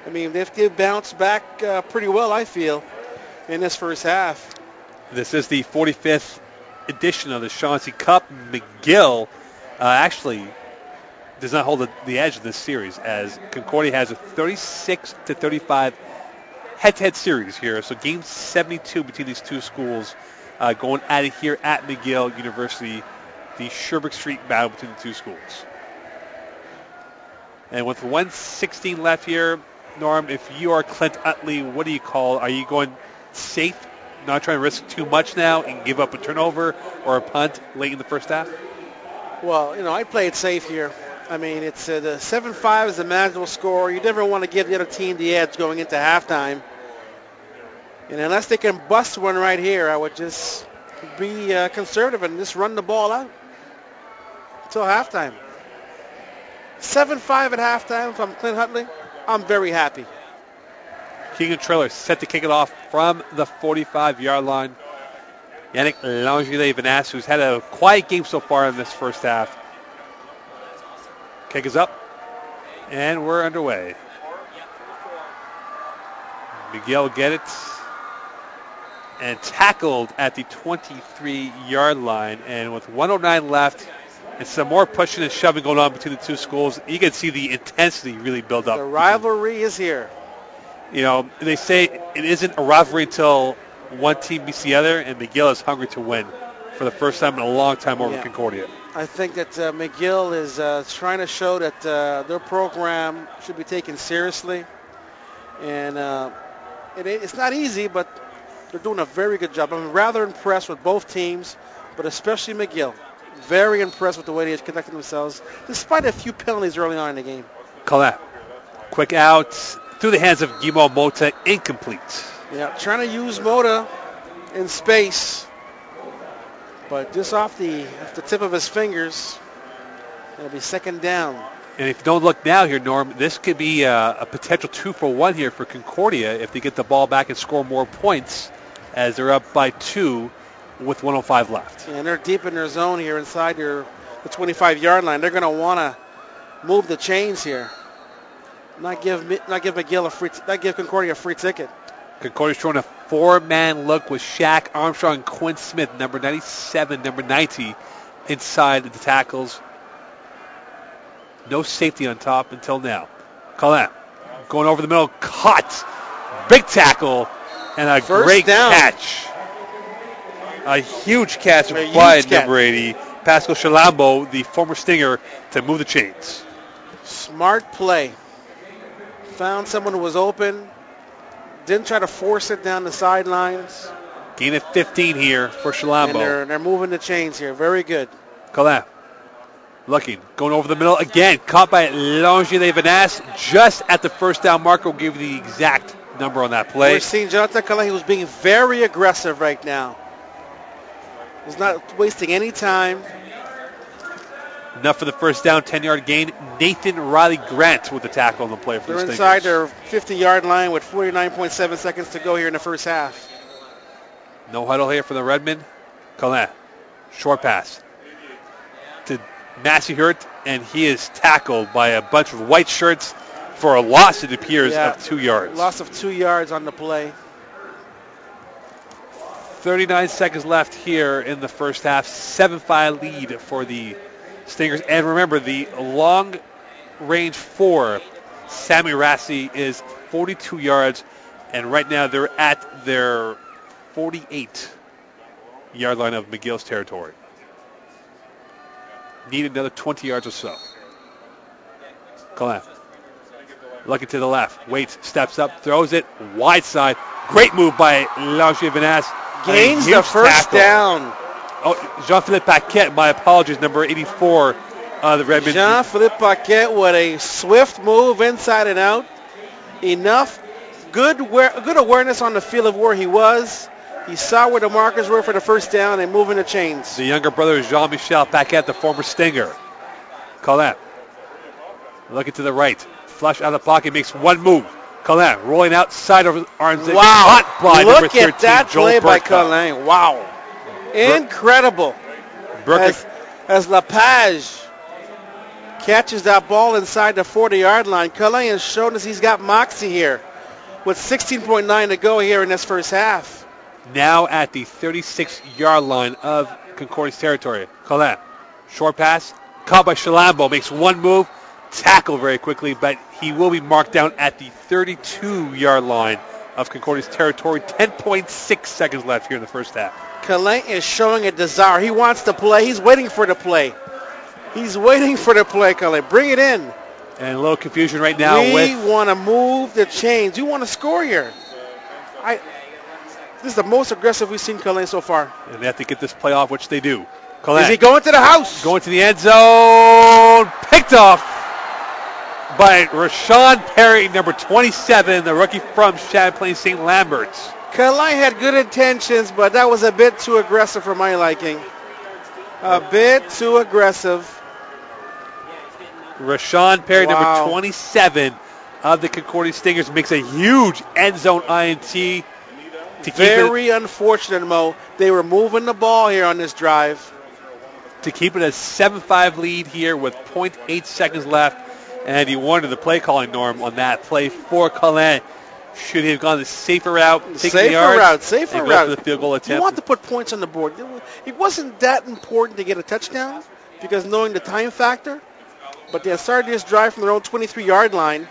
I mean, they've bounced back pretty well, I feel, in this first half. This is the 45th edition of the Shaughnessy Cup. McGill actually does not hold the edge of this series, as Concordia has a 36-35 head-to-head series here. So game 72 between these two schools going at it here at McGill University, the Sherbrooke Street battle between the two schools. And with 1:16 left here, Norm, if you are Clint Utley, what do you call? Are you going safe, not trying to risk too much now and give up a turnover or a punt late in the first half? Well, you know, I play it safe here. I mean, it's the 7-5 is a manageable score. You never want to give the other team the edge going into halftime. And unless they can bust one right here, I would just be conservative and just run the ball out until halftime. 7-5 at halftime. If I'm Clint Utley, I'm very happy. Keegan Traylor set to kick it off from the 45-yard line. Yannick Langeville-Vanasse, who's had a quiet game so far in this first half. Kick is up, and we're underway. McGill get it, and tackled at the 23-yard line. And with 1:09 left, and some more pushing and shoving going on between the two schools, you can see the intensity really build up. The rivalry is here. You know, they say it isn't a rivalry until one team beats the other, and McGill is hungry to win for the first time in a long time over Concordia. I think that McGill is trying to show that their program should be taken seriously. And it's not easy, but they're doing a very good job. I'm rather impressed with both teams, but especially McGill. Very impressed with the way they conducted themselves, despite a few penalties early on in the game. Call that. Quick out through the hands of Guimo Mota, incomplete. Yeah, trying to use Mota in space. But just off the tip of his fingers, it'll be second down. And if you don't look now here, Norm, this could be a potential 2-for-1 here for Concordia if they get the ball back and score more points, as they're up by 2 with 1:05 left. Yeah, and they're deep in their zone here inside the 25-yard line. They're going to want to move the chains here, not give Concordia a free ticket. Concordia's throwing a four-man look with Shaq Armstrong and Quinn Smith, number 97, number 90, inside the tackles. No safety on top until now. Call that. Going over the middle, caught. Big tackle, and a great catch. A huge catch by number 80, Pascal Chalambo, the former Stinger, to move the chains. Smart play. Found someone who was open. Didn't try to force it down the sidelines. Gain of 15 here for Chalambo. And they're moving the chains here. Very good. Call that. Looking, going over the middle again, caught by Longier Vanasse just at the first down marker. We'll give you the exact number on that play. We're seeing Jonathan Collin, who's being very aggressive right now. He's not wasting any time. Enough for the first down, 10-yard gain. Nathan Riley Grant with the tackle on the play for the Stingers. They're inside their 50-yard line with 49.7 seconds to go here in the first half. No huddle here for the Redmen. Collin, short pass to Massey Hurt, and he is tackled by a bunch of white shirts for a loss, it appears, of 2 yards. Loss of 2 yards on the play. 39 seconds left here in the first half. 7-5 lead for the Stingers. And remember, the long range for Sammy Rassi is 42 yards, and right now they're at their 48-yard line of McGill's territory. Need another 20 yards or so. Collin. Looking to the left. Waits, steps up, throws it wide side. Great move by Langier Vanasse. Gains the first down. Oh, Jean-Philippe Paquette, my apologies, number 84, the Redmen. Jean-Philippe Paquette with a swift move inside and out. Enough good awareness on the field of where he was. He saw where the markers were for the first down and moving the chains. The younger brother is Jean-Michel Paquette, the former Stinger. Collin. Looking to the right. Flush out of the pocket, makes one move. Collin rolling outside of arms. Wow. Caught by Look number 13, at that Joel play by Burkett. Collin. Wow. Incredible. As Lepage catches that ball inside the 40-yard line, Collin has shown us he's got moxie here with 16.9 to go here in this first half. Now at the 36-yard line of Concordia's territory. Collin, short pass, caught by Shalambo, makes one move, tackle very quickly, but he will be marked down at the 32-yard line of Concordia's territory. 10.6 seconds left here in the first half. Collin is showing a desire. He wants to play. He's waiting for the play. He's waiting for the play, Collin. Bring it in. And a little confusion right now. We want to move the chains. We want to score here. This is the most aggressive we've seen Collin so far. And they have to get this play off, which they do. Collin. Is he going to the house? Going to the end zone. Picked off by Rashawn Perry, number 27, the rookie from Champlain St. Lambert's. Collin had good intentions, but that was a bit too aggressive for my liking. A bit too aggressive. Rashawn Perry, number 27 of the Concordia Stingers, makes a huge end zone INT. Very unfortunate, Mo. They were moving the ball here on this drive. To keep it a 7-5 lead here with 0.8 seconds left. And he warned the play calling norm on that play for Collin. Should he have gone the safer route? Safer route. For the field goal attempt. You want to put points on the board. It wasn't that important to get a touchdown because knowing the time factor. But they started this drive from their own 23-yard line.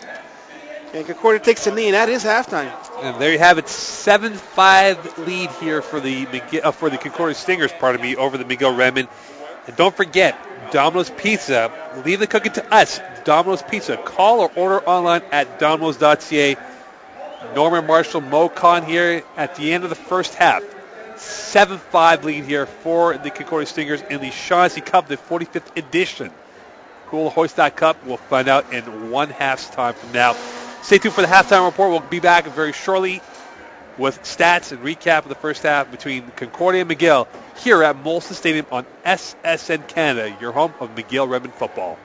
And Concordia takes a knee, and that is halftime. And there you have it, 7-5 lead here for the Concordia Stingers, over the McGill Redmen. And don't forget, Domino's Pizza, leave the cooking to us. Domino's Pizza. Call or order online at domino's.ca. Norman Marshall, Mo Khan here at the end of the first half. 7-5 lead here for the Concordia Stingers in the Shaughnessy Cup, the 45th edition. Who will hoist that cup? We'll find out in one half's time from now. Stay tuned for the halftime report. We'll be back very shortly with stats and recap of the first half between Concordia and McGill here at Molson Stadium on SSN Canada, your home of McGill Redmen football.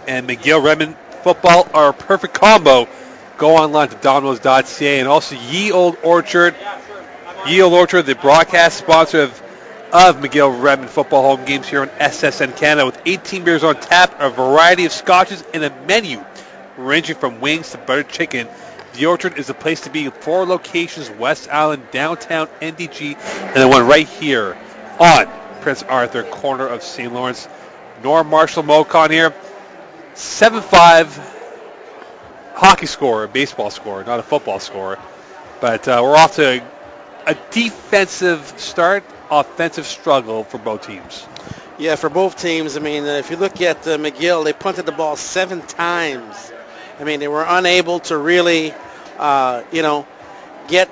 and McGill Redmen football are a perfect combo. Go online to Domino's.ca, and also Ye Old Orchard. Ye Old Orchard, the broadcast sponsor of McGill Redmen football home games here on SSN Canada, with 18 beers on tap, a variety of scotches, and a menu ranging from wings to buttered chicken. The Orchard is the place to be. 4 locations: West Island, downtown, NDG, and the one right here on Prince Arthur, corner of St. Lawrence. Norm Marshall Mocon here. 7-5 hockey score, a baseball score, not a football score. But we're off to a defensive start, offensive struggle for both teams. Yeah, for both teams. I mean, if you look at McGill, they punted the ball 7 times. I mean, they were unable to really, get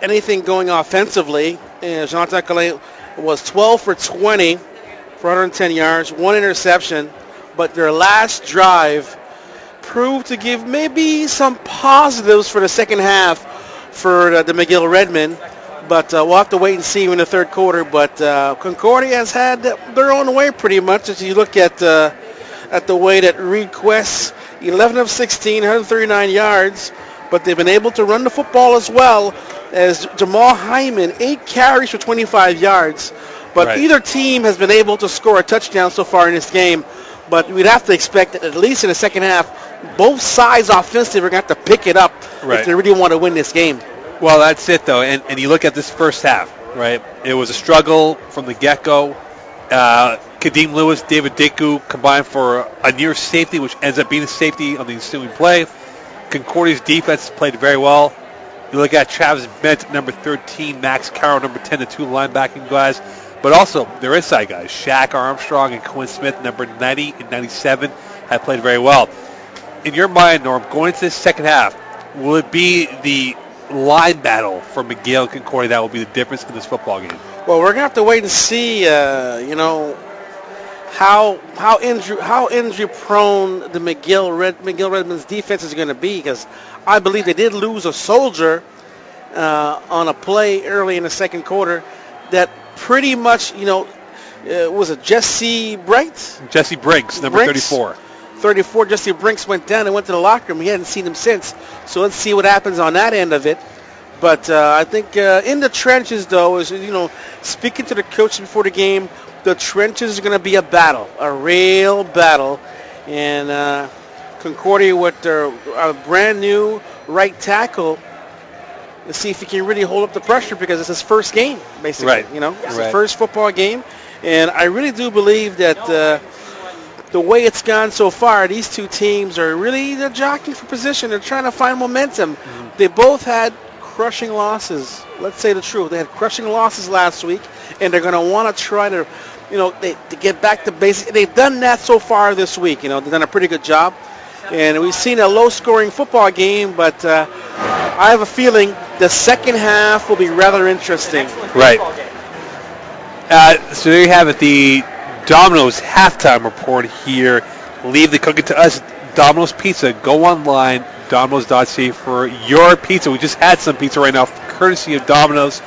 anything going offensively. And Jean Colin was 12 for 20 for 110 yards, 1 interception. But their last drive proved to give maybe some positives for the second half for the McGill Redmen. But we'll have to wait and see in the third quarter. But Concordia has had their own way pretty much. As you look at the way that Reed Quest, 11 of 16, 139 yards. But they've been able to run the football as well as Jamal Hyman, 8 carries for 25 yards. But either team has been able to score a touchdown so far in this game. But we'd have to expect that at least in the second half, both sides offensively are going to have to pick it up if they really want to win this game. Well, that's it, though. And you look at this first half, right? It was a struggle from the get-go. Kadeem Lewis, David Diku combined for a near safety, which ends up being a safety on the ensuing play. Concordia's defense played very well. You look at Travis Bent, number 13, Max Carroll, number 10, the 2 linebacking guys. But also their inside guys, Shaq Armstrong and Quinn Smith, number 90 and 97, have played very well. In your mind, Norm, going into this second half, will it be the line battle for McGill and Concordia that will be the difference in this football game? Well, we're going to have to wait and see, how injury prone the McGill Redmen's defense is going to be, because I believe they did lose a soldier on a play early in the second quarter that pretty much, was it Jesse Bright? Jesse Brinks, number 34. 34, Jesse Brinks went down and went to the locker room. He hadn't seen him since. So let's see what happens on that end of it. But I think in the trenches, though, is, speaking to the coach before the game, the trenches is going to be a battle, a real battle. And Concordia with their brand new right tackle, to see if he can really hold up the pressure, because it's his first game, basically. It's his first football game. And I really do believe that the way it's gone so far, these two teams are really jockeying for position. They're trying to find momentum. Mm-hmm. They both had crushing losses. Let's say the truth. They had crushing losses last week, and they're going to want to try to, to get back to basics. They've done that so far this week. They've done a pretty good job. And we've seen a low-scoring football game, but I have a feeling the second half will be rather interesting. Right. So there you have it, the Domino's halftime report here. Leave the cooking to us. Domino's Pizza. Go online, Domino's.ca for your pizza. We just had some pizza right now, courtesy of Domino's.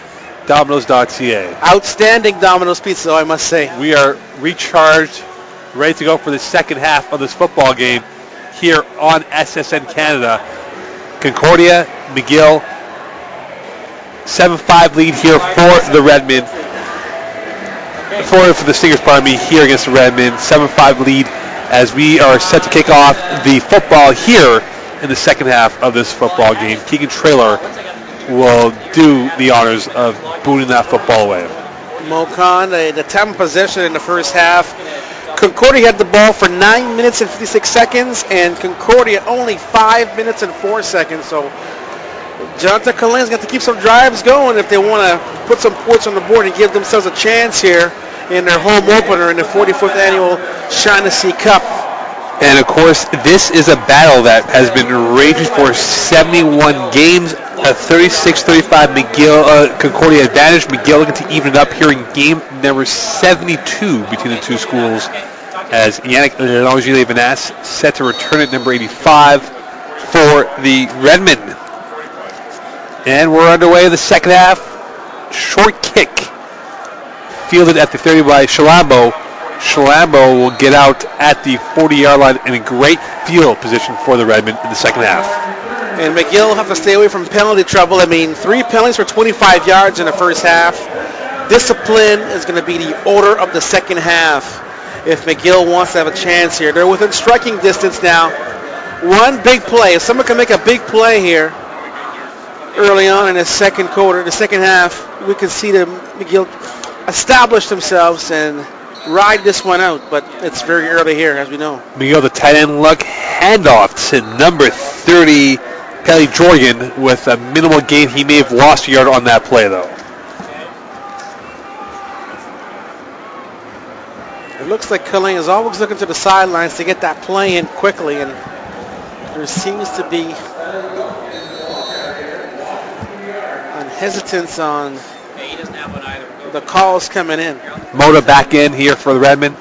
Domino's.ca. Outstanding Domino's Pizza, I must say. We are recharged, ready to go for the second half of this football game here on SSN Canada. Concordia, McGill, 7-5 lead here for the Redmen. For the Stingers, here against the Redmen. 7-5 lead as we are set to kick off the football here in the second half of this football game. Keegan Traylor will do the honors of booting that football away. Mocon, the time of possession in the first half. Concordia had the ball for 9 minutes and 56 seconds, and Concordia only 5 minutes and 4 seconds. So Jonathan Colin's got to keep some drives going if they want to put some points on the board and give themselves a chance here in their home opener in the 44th Annual Shaughnessy Cup. And, of course, this is a battle that has been raging for 71 games. A 36-35 McGill Concordia advantage. McGill looking to even it up here in game number 72 between the two schools, as Yannick Langier-Vanasse set to return at number 85 for the Redmen. And we're underway in the second half. Short kick fielded at the 30 by Shalambo. Shalambo will get out at the 40-yard line in a great field position for the Redmen in the second half. And McGill will have to stay away from penalty trouble. I mean, 3 penalties for 25 yards in the first half. Discipline is going to be the order of the second half if McGill wants to have a chance here. They're within striking distance now. One big play. If someone can make a big play here early on in the second quarter, the second half, we can see the McGill establish themselves and ride this one out, but it's very early here, as we know. McGill, the tight end luck, handoff to number 30, Kelly Jorgen, with a minimal gain. He may have lost a yard on that play, though. It looks like Cullen is always looking to the sidelines to get that play in quickly, and there seems to be an hesitance on the calls coming in. Moda back in here for the Redmen,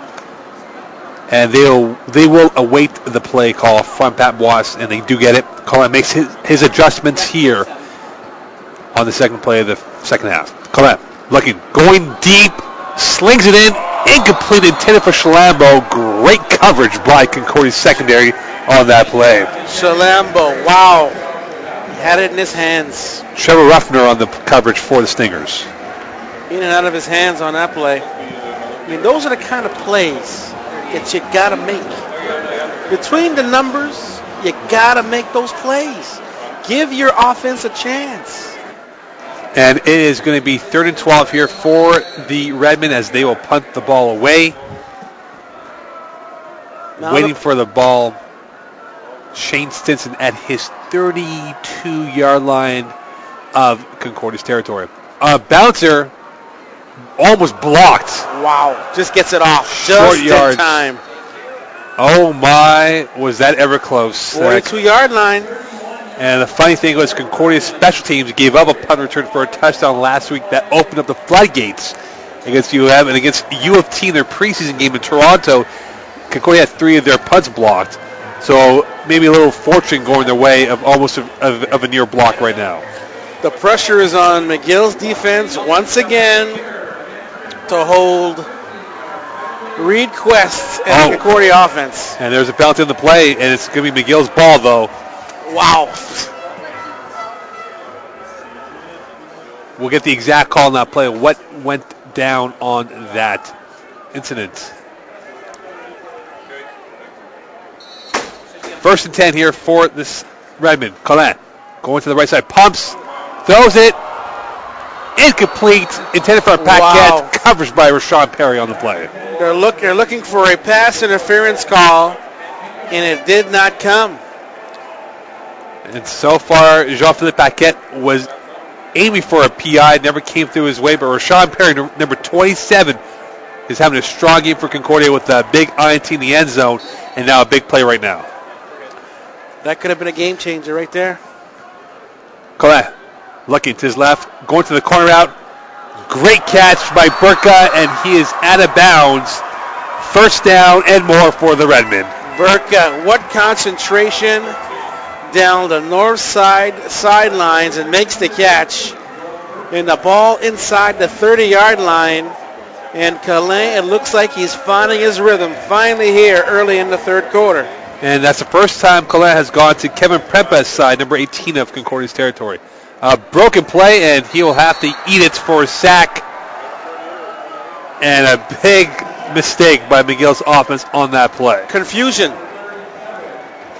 and they will await the play call from Pat Bois, and they do get it. Cullen makes his adjustments here on the second play of the second half. Cullen looking, going deep, slings it in, incomplete, intended for Shalambo. Great coverage by Concordia's secondary on that play. Shalambo, wow. He had it in his hands. Trevor Ruffner on the coverage for the Stingers. In and out of his hands on that play. I mean, those are the kind of plays that you got to make. Between the numbers, you got to make those plays. Give your offense a chance. And it is going to be 3rd and 12 here for the Redmen as they will punt the ball away. Now waiting for the ball. Shane Stinson at his 32-yard line of Concordia's territory. Bouncer almost blocked. Wow, just gets it off. Short just yards. in time. Oh my, was that ever close. 42-yard line. And the funny thing was Concordia's special teams gave up a punt return for a touchdown last week that opened up the floodgates against UM, and against U of T in their preseason game in Toronto, Concordia had 3 of their punts blocked. So maybe a little fortune going their way of almost of a near block right now. The pressure is on McGill's defense once again to hold Reed Quest and Concordia offense. And there's a penalty in the play, and it's going to be McGill's ball, though. Wow. We'll get the exact call on that play. What went down on that incident? 1st and 10 here for this Redmen. Collin going to the right side. Pumps. Throws it. Incomplete. Intended for a Paquette. Coverage by Rashawn Perry on the play. They're looking for a pass interference call, and it did not come. And so far, Jean-Philippe Paquette was aiming for a PI. Never came through his way, but Rashawn Perry, number 27, is having a strong game for Concordia with a big INT in the end zone, and now a big play right now. That could have been a game changer right there. Collet looking to his left, going to the corner route. Great catch by Burka, and he is out of bounds. 1st down and more for the Redmen. Burka, what concentration down the north sidelines, and makes the catch. And the ball inside the 30-yard line. And Colin, it looks like he's finding his rhythm finally here early in the 3rd quarter. And that's the first time Colin has gone to Kevin Prempa's side, number 18 of Concordia's territory. A broken play, and he will have to eat it for a sack. And a big mistake by McGill's offense on that play. Confusion.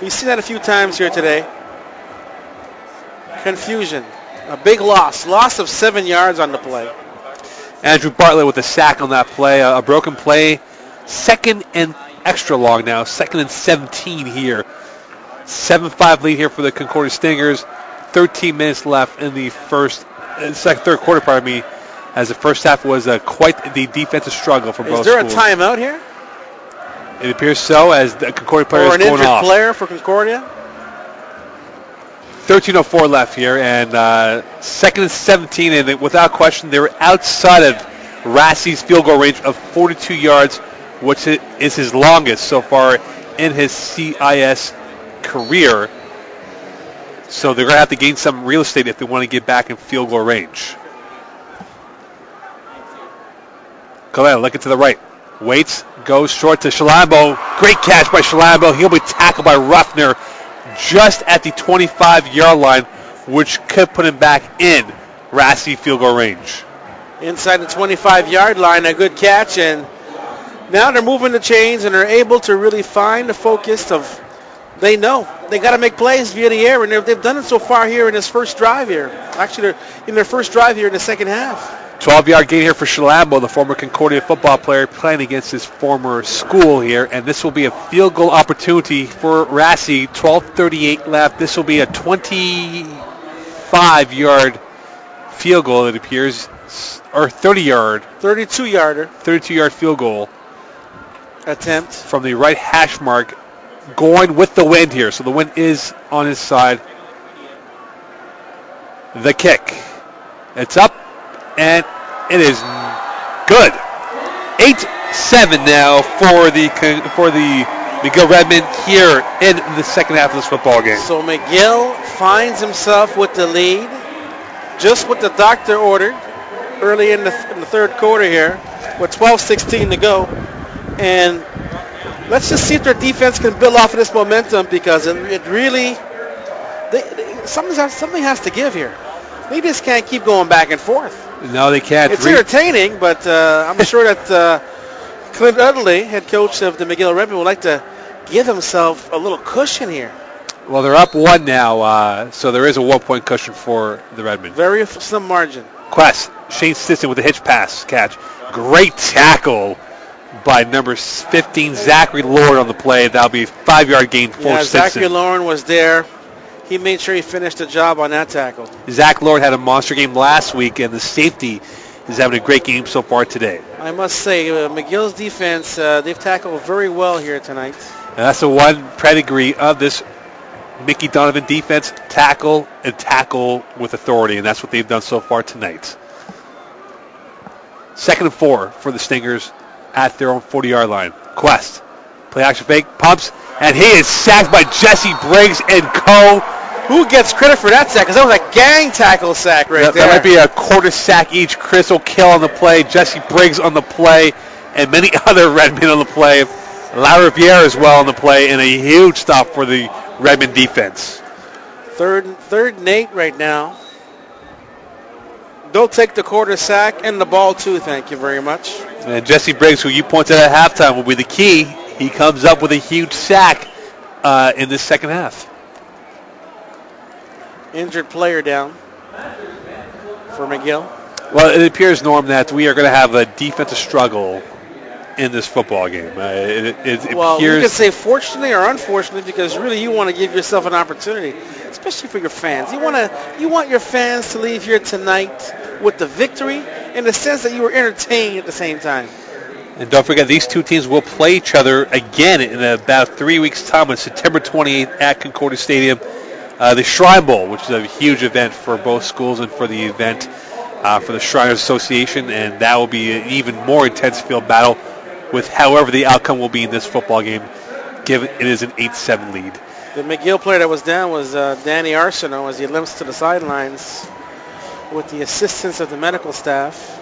We've seen that a few times here today. Confusion. A big loss. Loss of 7 yards on the play. Andrew Bartlett with a sack on that play. A broken play. 2nd and extra long now. 2nd and 17 here. 7-5 lead here for the Concordia Stingers. 13 minutes left in the third quarter, as the first half was quite the defensive struggle for both schools. Is there a timeout here? It appears so, as the Concordia player is going off. Or an injured player for Concordia? 13:04 left here, and 2nd and 17, and without question, they were outside of Rassie's field goal range of 42 yards, which is his longest so far in his CIS career. So they're going to have to gain some real estate if they want to get back in field goal range. Colette looking to the right. Waits, goes short to Shalambo. Great catch by Shalambo. He'll be tackled by Ruffner just at the 25-yard line, which could put him back in Rassi field goal range. Inside the 25-yard line, a good catch, and now they're moving the chains and they're able to really find the focus of, they know they got to make plays via the air, and they've done it so far here in this first drive here. Actually, they're in their first drive here in the second half. 12-yard gain here for Shalambo, the former Concordia football player, playing against his former school here, and this will be a field goal opportunity for Rassi. 12:38 left. This will be a 25-yard field goal, it appears, or 30-yard. 32-yarder. 32-yard field goal attempt from the right hash mark, going with the wind here. So the wind is on his side. The kick. It's up, and it is good. 8-7 now for the McGill Redmen here in the second half of this football game. So McGill finds himself with the lead, just what the doctor ordered early in the third quarter here, with 12:16 to go. And let's just see if their defense can build off of this momentum, because it really, something has to give here. They just can't keep going back and forth. No, they can't. It's entertaining, but I'm sure that Clint Udley, head coach of the McGill Redmen, would like to give himself a little cushion here. Well, they're up one now, so there is a 1-point cushion for the Redmen. Very slim margin. Quest, Shane Sisson with a hitch pass catch. Great tackle by number 15, Zachary Lord, on the play. That'll be a 5-yard gain for Sisson. Zachary Lord was there. He made sure he finished the job on that tackle. Zach Lord had a monster game last week, and the safety is having a great game so far today. I must say, McGill's defense, they've tackled very well here tonight. And that's the one pedigree of this Mickey Donovan defense: tackle and tackle with authority, and that's what they've done so far tonight. 2nd and 4 for the Stingers at their own 40-yard line. Quest, play action fake, pumps, and he is sacked by Jesse Briggs and co. Who gets credit for that sack? Because that was a gang tackle sack right there. That might be a quarter sack each. Chris O'Kill on the play, Jesse Briggs on the play, and many other Redmen on the play. LaRiviere as well on the play, and a huge stop for the Redmen defense. Third and 8 right now. They'll take the quarter sack and the ball too, thank you very much. And Jesse Briggs, who you pointed at halftime, will be the key. He comes up with a huge sack in this second half. Injured player down for McGill. Well, it appears, Norm, that we are going to have a defensive struggle in this football game. It well, appears, you could say fortunately or unfortunately, because really you want to give yourself an opportunity, especially for your fans. You want your fans to leave here tonight with the victory, in the sense that you were entertained at the same time. And don't forget, these two teams will play each other again in about 3 weeks' time on September 28th at Concordia Stadium. The Shrine Bowl, which is a huge event for both schools and for the event for the Shriners Association, and that will be an even more intense field battle with however the outcome will be in this football game, given it is an 8-7 lead. The McGill player that was down was Danny Arsenault, as he limps to the sidelines with the assistance of the medical staff,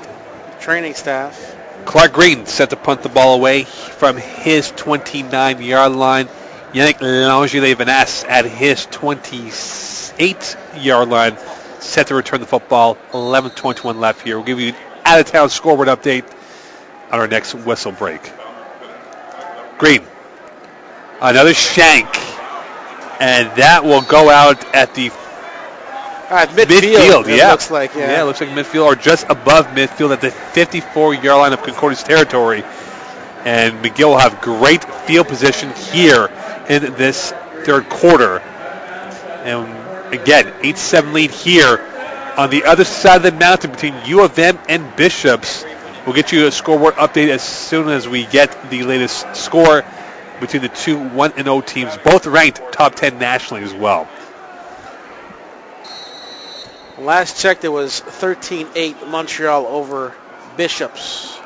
training staff. Clark Green set to punt the ball away from his 29-yard line. Yannick Langelier-Vanesse at his 28-yard line, set to return the football. 11:21 left here. We'll give you an out-of-town scoreboard update on our next whistle break. Green, another shank, and that will go out at the midfield. Yeah, looks like it looks like midfield, or just above midfield at the 54-yard line of Concordia's territory. And McGill will have great field position here in this third quarter. And again, 8-7 lead here on the other side of the mountain between U of M and Bishops. We'll get you a scoreboard update as soon as we get the latest score between the two 1-0 teams, both ranked top 10 nationally as well. Last check, there was 13-8 Montreal over Bishops.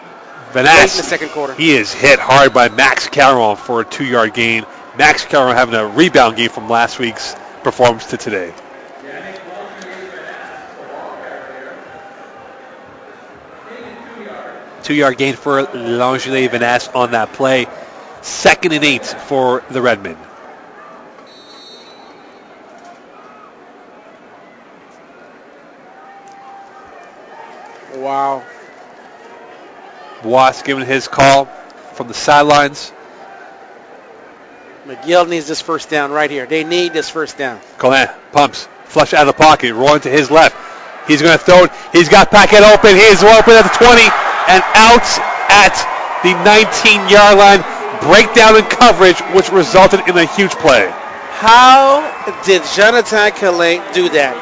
Vanesse, in the second quarter. He is hit hard by Max Caron for a 2-yard gain. Max Caron having a rebound game from last week's performance to today. 2-yard gain for L'Angely Vanesse on that play. 2nd and 8 for the Redmen. Wow. Bois giving his call from the sidelines. McGill needs this first down right here. They need this first down. Colin pumps, flush out of the pocket, rolling to his left. He's going to throw it. He's got Paquette open. He is open at the 20 and out at the 19-yard line. Breakdown in coverage, which resulted in a huge play. How did Jonathan Calais do that?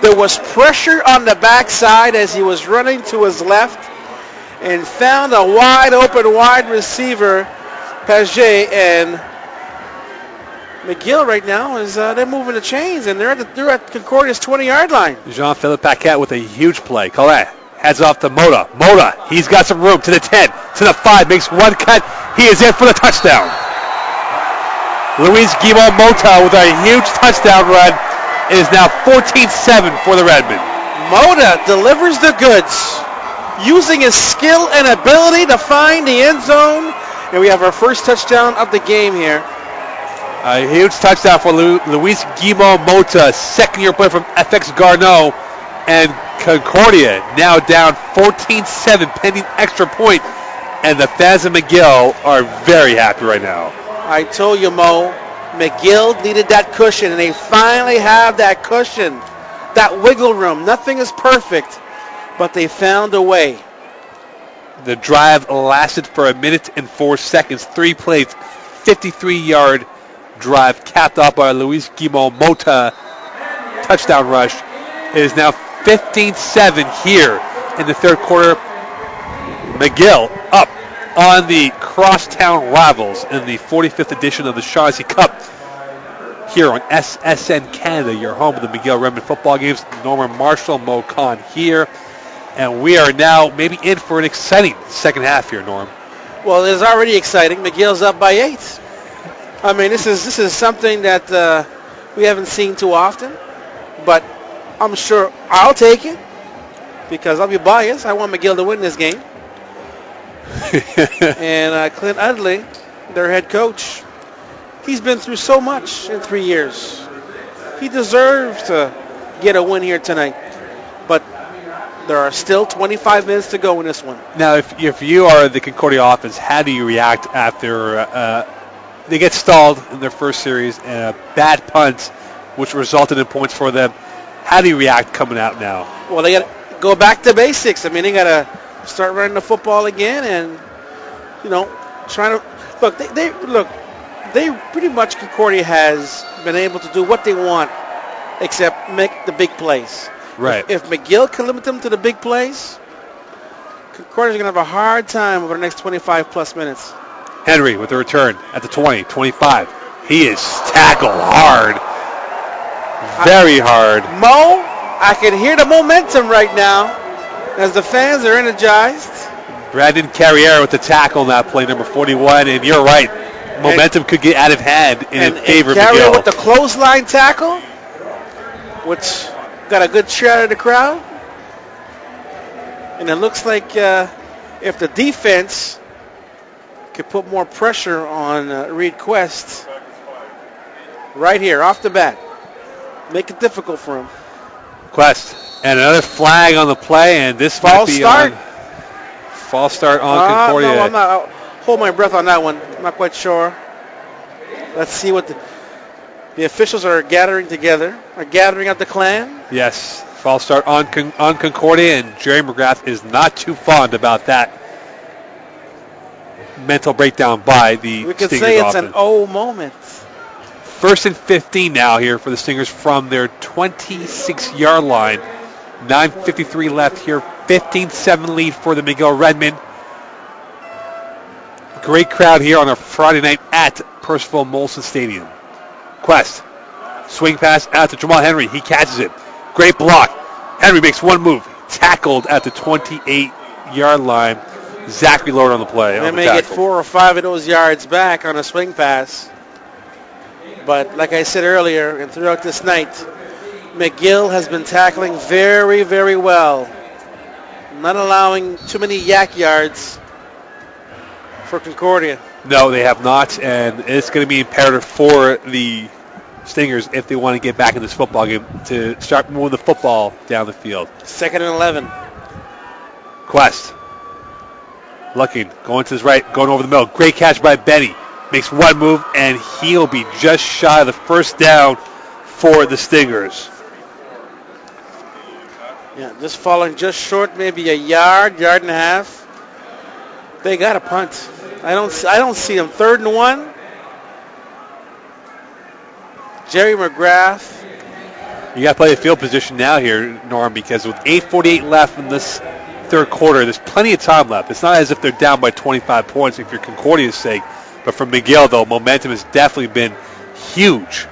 There was pressure on the backside as he was running to his left and found a wide open wide receiver, Paget, and McGill right now is they're moving the chains, and they're at Concordia's 20-yard line. Jean-Philippe Paquette with a huge play. Colin heads off to Mota. Mota, he's got some room to the 10, to the 5, makes one cut. He is in for the touchdown. Luis Guimond Mota with a huge touchdown run. It is now 14-7 for the Redmen. Mota delivers the goods, using his skill and ability to find the end zone, and we have our first touchdown of the game here. A huge touchdown for Luis Guimond Mota, second-year player from FX Garneau, and Concordia now down 14-7 pending extra point, and the fans of McGill are very happy right now. I told you, Mo, McGill needed that cushion, and they finally have that cushion, that wiggle room. Nothing is perfect, but they found a way. The drive lasted for 1 minute and 4 seconds. 3 plays, 53-yard drive capped off by Luis Guimond Mota. Touchdown rush. It is now 15-7 here in the third quarter. McGill up on the Crosstown Rivals in the 45th edition of the Shaughnessy Cup here on SSN Canada, your home of the McGill Redmen football games. Norman Marshall, Mo Khan here. And we are now maybe in for an exciting second half here, Norm. Well, it's already exciting. McGill's up by 8. I mean, this is something that we haven't seen too often, but I'm sure I'll take it because I'll be biased. I want McGill to win this game. And Clint Udley, their head coach, he's been through so much in 3 years. He deserves to get a win here tonight. But there are still 25 minutes to go in this one. Now, if you are the Concordia offense, how do you react after they get stalled in their first series and a bad punt, which resulted in points for them? How do you react coming out now? Well, they got to go back to basics. I mean, they got to start running the football again and, trying to look. They pretty much, Concordia has been able to do what they want except make the big plays. Right. If McGill can limit them to the big plays, Concordia's going to have a hard time over the next 25-plus minutes. Henry with the return at the 20, 25. He is tackled hard. Very hard. Mo, I can hear the momentum right now as the fans are energized. Brandon Carriere with the tackle on that play, number 41. And you're right. Momentum could get out of hand in favor of McGill. Carriere with the clothesline tackle, which got a good cheer out of the crowd. And it looks like if the defense could put more pressure on Reed Quest right here off the bat, make it difficult for him. Quest. And another flag on the play, and this false start. False start on Concordia. No, I'm not. I'll hold my breath on that one. I'm not quite sure. Let's see what the officials are gathering together. Are gathering at the Clan. Yes. False start on Concordia, and Jerry McGrath is not too fond about that mental breakdown by the Stingers. We could say it's an O moment. 1st and 15 now here for the Stingers from their 26-yard line. 9:53 left here. 15-7 lead for the McGill Redmen. Great crowd here on a Friday night at Percival Molson Stadium. Quest. Swing pass out to Jamal Henry. He catches it. Great block. Henry makes one move. Tackled at the 28-yard line. Zachary Lord on the play. They may get 4 or 5 of those yards back on a swing pass. But like I said earlier, and throughout this night, McGill has been tackling very, very well. not allowing too many yak yards for Concordia. No, they have not, and it's going to be imperative for the Stingers if they want to get back in this football game to start moving the football down the field. 2nd and 11. Quest. Looking, going to his right, going over the middle. Great catch by Benny. Makes one move, and he'll be just shy of the first down for the Stingers. Yeah, just falling just short, maybe a yard and a half. They got a punt. I don't see them. 3rd and 1. Jerry McGrath. You got to play the field position now here, Norm, because with 8:48 left in this third quarter, there's plenty of time left. It's not as if they're down by 25 points if you're Concordia's sake, but for McGill, though, momentum has definitely been huge.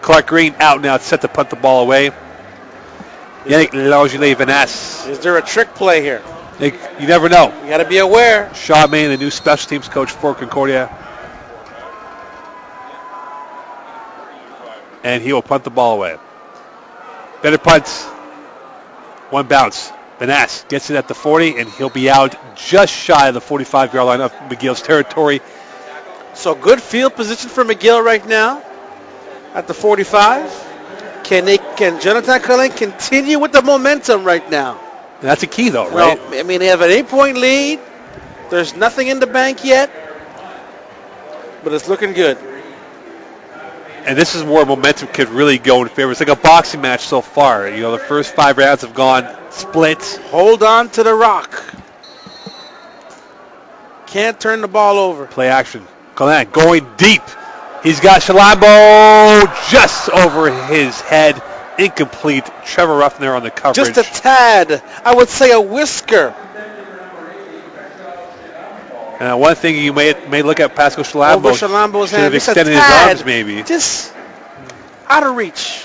Clark Green out now, set to punt the ball away. Yannick Langelier-Vanesse. Is there a trick play here? You never know. You got to be aware. Shaw Main, the new special teams coach for Concordia. And he will punt the ball away. Better punts. One bounce. Vanesse gets it at the 40, and he'll be out just shy of the 45-yard line of McGill's territory. So good field position for McGill right now at the 45. Can Jonathan Collin continue with the momentum right now? And that's a key, though, right? Well, I mean, they have an 8-point lead. There's nothing in the bank yet, but it's looking good. And this is where momentum could really go in favor. It's like a boxing match so far. You know, the first 5 rounds have gone split. Hold on to the rock. Can't turn the ball over. Play action. Collin going deep. He's got Shalambo just over his head. Incomplete. Trevor Ruffin there on the coverage. Just a tad. I would say a whisker. And one thing you may look at Pascal Shalambo. Over Shalambo's should hand. have extended his arms maybe. Just out of reach.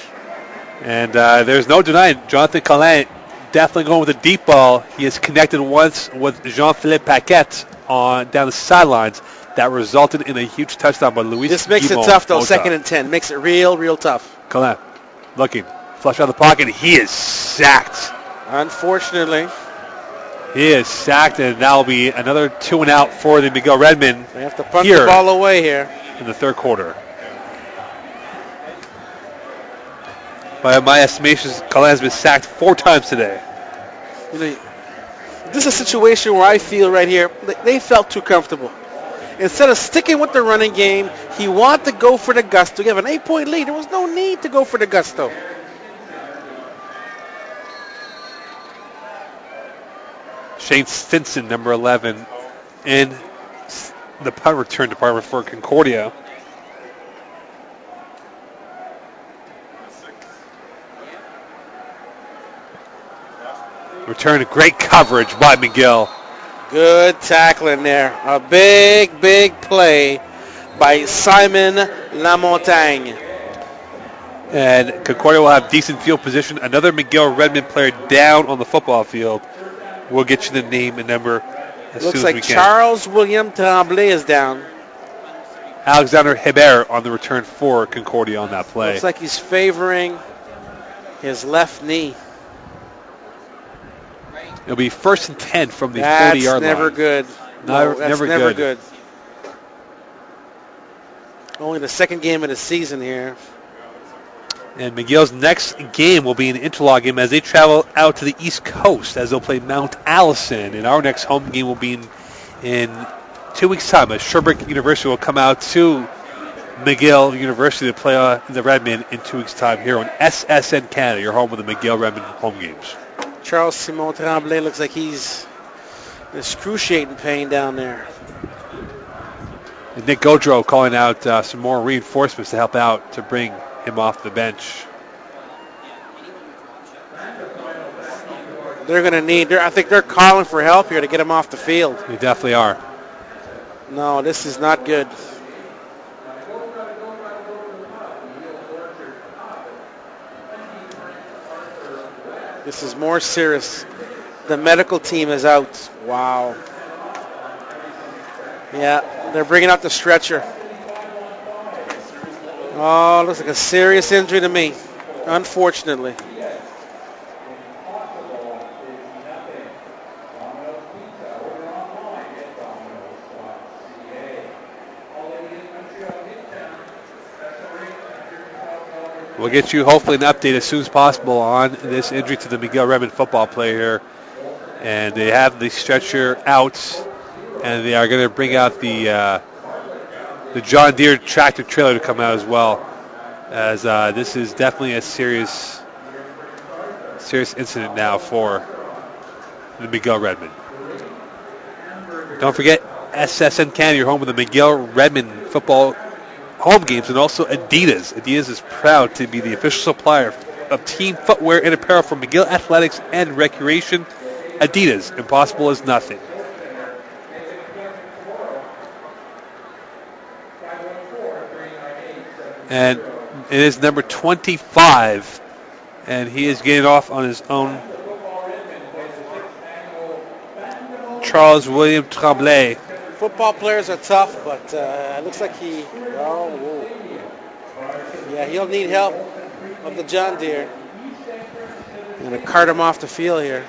And there's no denying Jonathan Collin definitely going with a deep ball. He has connected once with Jean-Philippe Paquette down the sidelines. That resulted in a huge touchdown by Luis. This makes Guimont it tough, though. Mota. 2nd and 10. Makes it real tough. Collin looking. Flush out of the pocket. He is sacked. Unfortunately. He is sacked, and that'll be another 2 and out for the McGill Redmen. They have to punt the ball away here. In the third quarter. By my estimations, Collin has been sacked 4 times today. You know, this is a situation where I feel right here, they felt too comfortable. Instead of sticking with the running game, he wanted to go for the gusto. You have an 8-point lead. There was no need to go for the gusto. Shane Stinson, number 11, in the punt return department for Concordia. Return to great coverage by McGill. Good tackling there. A big play by Simon Lamontagne. And Concordia will have decent field position. Another McGill Redmen player down on the football field. We'll get you the name and number as soon as we can. Looks like Charles William Tremblay is down. Alexander Hebert on the return for Concordia on that play. Looks like he's favoring his left knee. It'll be 1st and 10 from the 40-yard line. That's never good. That's never good. Only the 2nd game of the season here. And McGill's next game will be an interlock game as they travel out to the East Coast as they'll play Mount Allison. And our next home game will be in 2 weeks' time as Sherbrooke University will come out to McGill University to play the Redmen in 2 weeks' time here on SSN Canada, your home with the McGill Redmen home games. Charles Simon Tremblay looks like he's in excruciating pain down there. And Nick Gaudreau calling out some more reinforcements to help out to bring him off the bench. They're going to need, I think they're calling for help here to get him off the field. They definitely are. No, this is not good. This is more serious. The medical team is out. Wow. Yeah, they're bringing out the stretcher. Oh, looks like a serious injury to me, unfortunately. We'll get you hopefully an update as soon as possible on this injury to the McGill Redmen football player. And they have the stretcher out, and they are going to bring out the John Deere tractor trailer to come out as well, as this is definitely a serious incident now for the McGill Redmen. Don't forget SSN Canada, your home of the McGill Redmen football home games, and also Adidas. Adidas is proud to be the official supplier of team footwear and apparel for McGill Athletics and Recreation. Adidas, impossible is nothing. And it is number 25, and he is getting off on his own. Charles William Tremblay. Football players are tough, but it looks like he'll need help of the John Deere. I'm going to cart him off the field here.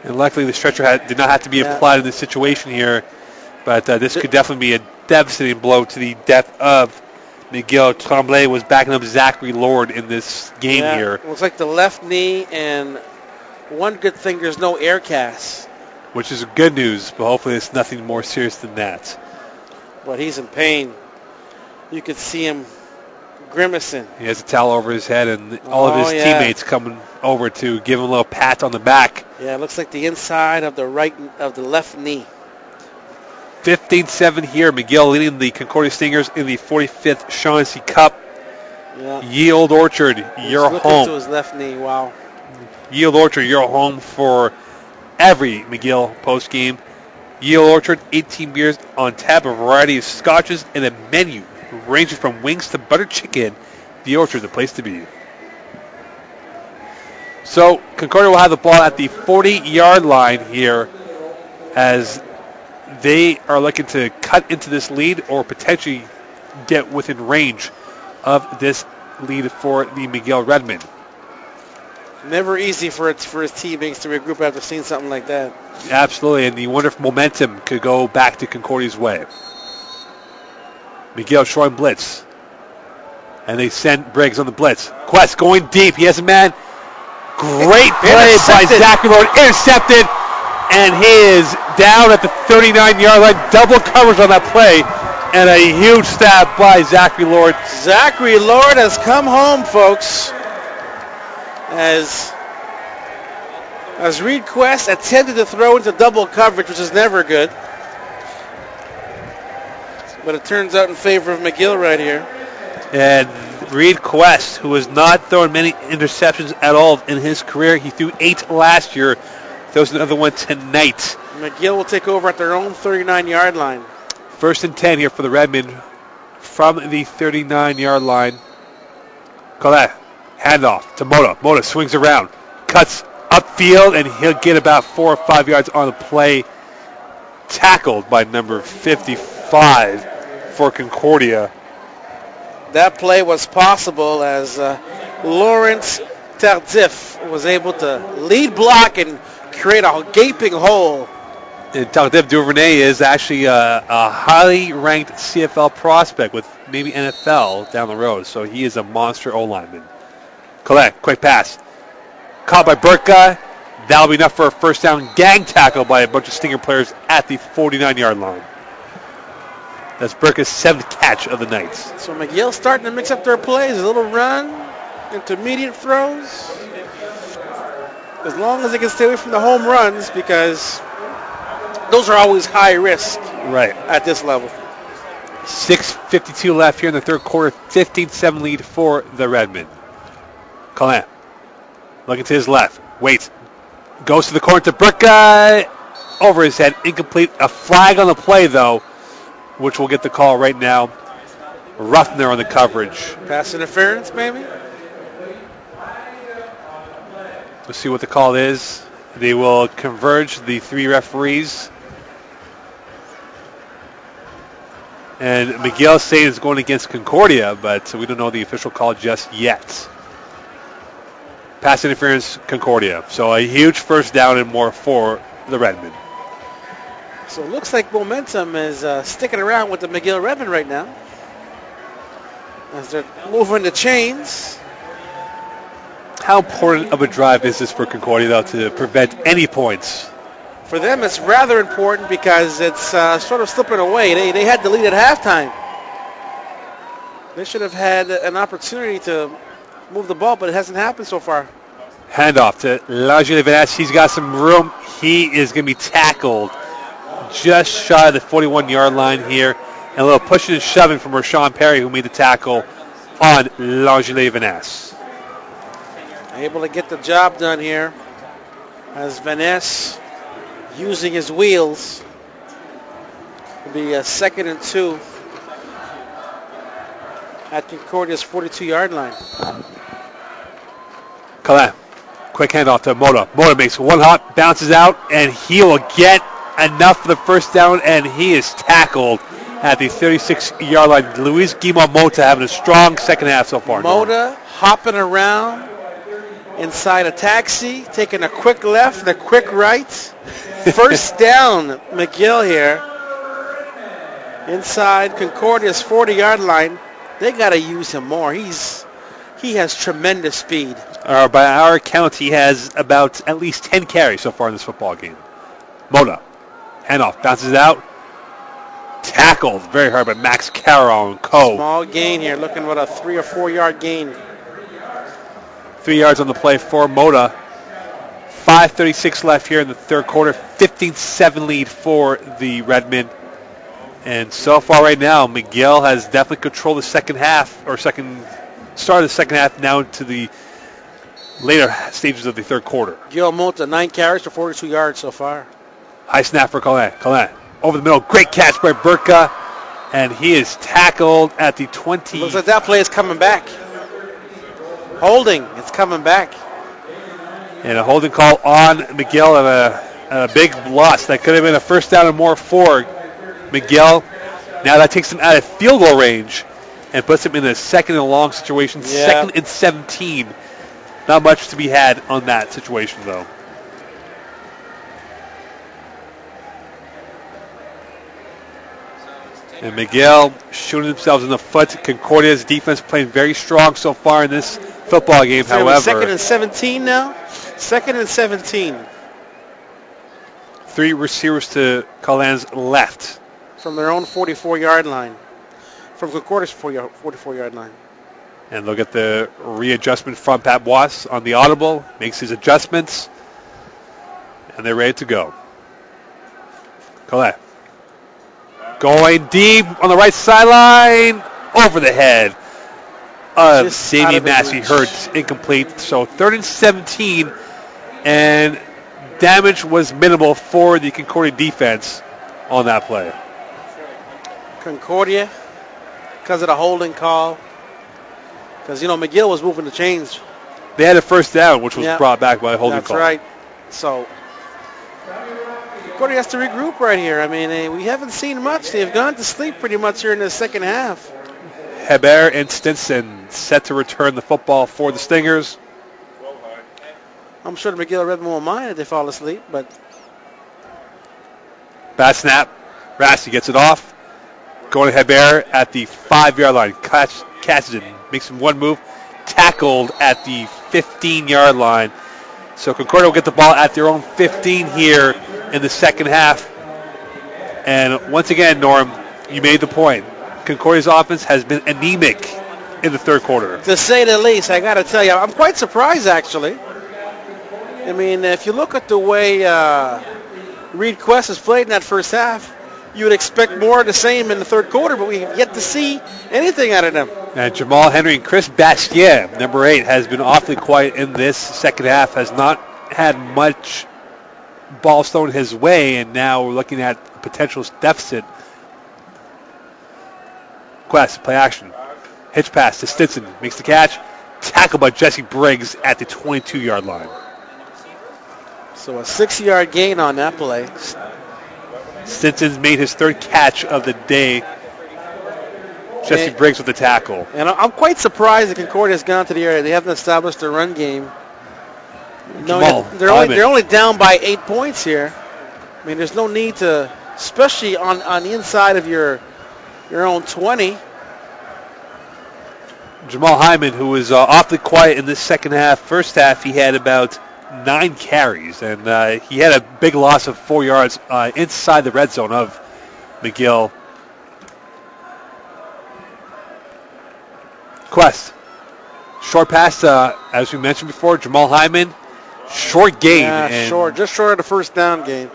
And luckily the stretcher did not have to be applied in this situation here, but this could definitely be a devastating blow to the death of McGill. Tremblay was backing up Zachary Lord in this game here. It looks like the left knee, and one good thing, there's no air cast. Which is good news, but hopefully it's nothing more serious than that. But he's in pain. You could see him grimacing. He has a towel over his head, and all of his teammates coming over to give him a little pat on the back. Yeah, it looks like the inside of the left knee. 15-7 here. McGill leading the Concordia Stingers in the 45th Shaughnessy Cup. Yeah. Ye Old Orchard, you're home. To his left knee. Wow. Ye Old Orchard, you're home for every McGill post game. Ye Old Orchard, 18 beers on tap, a variety of scotches, and a menu ranging from wings to butter chicken. The Orchard, the place to be. So Concordia will have the ball at the 40-yard line here, as they are looking to cut into this lead or potentially get within range of this lead for the McGill Redmen. Never easy for his teammates to regroup after seeing something like that. Absolutely, and you wonder if momentum could go back to Concordia's way. McGill showing blitz, and they send Briggs on the blitz. Quest going deep. He has a man. Great play by Zachary Lord. Intercepted, and he is down at the 39-yard line. Double coverage on that play, and a huge stab by Zachary Lord. Zachary Lord has come home, folks. As Reed Quest attempted to throw into double coverage, which is never good. But it turns out in favor of McGill right here. And Reed Quest, who has not thrown many interceptions at all in his career. He threw 8 last year. Throws another one tonight. McGill will take over at their own 39-yard line. 1st and 10 here for the Redmen from the 39-yard line. Call that. Handoff to Mota. Mota swings around, cuts upfield, and he'll get about 4 or 5 yards on the play. Tackled by number 55 for Concordia. That play was possible as Lawrence Tardif was able to lead block and create a gaping hole. And Tardif Duvernay is actually a highly ranked CFL prospect with maybe NFL down the road, so he is a monster O-lineman. Collect, quick pass. Caught by Burka. That'll be enough for a first down. Gang tackle by a bunch of Stinger players at the 49-yard line. That's Burka's 7th catch of the night. So McGill starting to mix up their plays. A little run, intermediate throws. As long as they can stay away from the home runs, because those are always high risk at this level. 6:52 left here in the third quarter. 15-7 lead for the Redmen. Collin, looking to his left, waits, goes to the corner to Burka, over his head, incomplete. A flag on the play, though, which will get the call right now. Ruffner on the coverage. Pass interference, maybe? Let's see what the call is. They will converge, the 3 referees. And McGill saying it's going against Concordia, but we don't know the official call just yet. Pass interference, Concordia. So a huge first down and more for the Redmen. So it looks like momentum is sticking around with the McGill Redmen right now. as they're moving the chains. How important of a drive is this for Concordia, though, to prevent any points? For them, it's rather important because it's sort of slipping away. They had the lead at halftime. They should have had an opportunity to move the ball, but it hasn't happened so far. Handoff to Lajeunesse. He's got some room. He is going to be tackled just shy of the 41-yard line here. And a little pushing and shoving from Rashawn Perry, who made the tackle on Lajeunesse. Able to get the job done here as Vaness using his wheels. It'll be a 2nd and 2 at Concordia's 42-yard line. Colin, quick handoff to Mota. Mota makes one hop, bounces out, and he will get enough for the first down, and he is tackled at the 36-yard line. Luis Guimond Mota having a strong second half so far. Mota hopping around inside a taxi, taking a quick left and a quick right. First down, McGill here. Inside Concordia's 40-yard line. They got to use him more. He has tremendous speed. By our count, he has about at least 10 carries so far in this football game. Mota, handoff, bounces it out. Tackled very hard by Max Carroll and co. Small gain here, looking at a 3 or 4 yard gain. 3 yards on the play for Mota. 5:36 left here in the third quarter. 15-7 lead for the Redmen. And so far right now, McGill has definitely controlled the second half, or start of the second half now to the later stages of the third quarter. Gil Mota, 9 carries for 42 yards so far. High snap for Colin. Colin over the middle. Great catch by Burka. And he is tackled at the 20. Looks like that play is coming back. Holding. It's coming back. And a holding call on McGill and a big loss. That could have been a first down and more for McGill. Now that takes him out of field goal range and puts him in a 2nd and long situation. Yeah. 2nd and 17. Not much to be had on that situation, though. And McGill shooting themselves in the foot. Concordia's defense playing very strong so far in this football game. So However, 2nd and 17 now. 2nd and 17. 3 receivers to Colin's left. From their own 44-yard line. From Concordia's 44-yard line. And they'll get the readjustment from Pat Bois on the audible. Makes his adjustments. And they're ready to go. Colin. Going deep on the right sideline. Over the head of Davey Massey. Hurts incomplete. So 3rd and 17. And damage was minimal for the Concordia defense on that play. Concordia, because of the holding call. Because, McGill was moving the chains. They had a first down, which was brought back by a holding call. That's right. So, Concordia has to regroup right here. I mean, we haven't seen much. They've gone to sleep pretty much here in the second half. Hebert and Stinson set to return the football for the Stingers. I'm sure the McGill Redmen won't mind if they fall asleep, but... Bad snap. Rassi gets it off. Going to Hebert at the 5-yard line. Catches it. Makes him one move. Tackled at the 15-yard line. So Concordia will get the ball at their own 15 here in the second half. And once again, Norm, you made the point. Concordia's offense has been anemic in the third quarter. To say the least, I got to tell you, I'm quite surprised, actually. I mean, if you look at the way Reed Quest has played in that first half, you would expect more of the same in the third quarter, but we have yet to see anything out of them. And Jamal Henry and Chris Bastien, number 8, has been awfully quiet in this second half, has not had much ball thrown his way, and now we're looking at a potential deficit. Quest, play action. Hitch pass to Stinson, makes the catch. Tackled by Jesse Briggs at the 22-yard line. So a 6-yard gain on that play. Stinson's made his 3rd catch of the day. Jesse Briggs with the tackle. And I'm quite surprised that Concordia has gone to the area. They haven't established a run game. They're only down by 8 points here. I mean, there's no need to, especially on the inside of your own 20. Jamal Hyman, who was awfully quiet in this second half. First half, he had about 9 carries, and he had a big loss of 4 yards inside the red zone of McGill. Quest. Short pass, as we mentioned before, Jamal Hyman. Short gain. Yeah, short. Just short of the first down gain.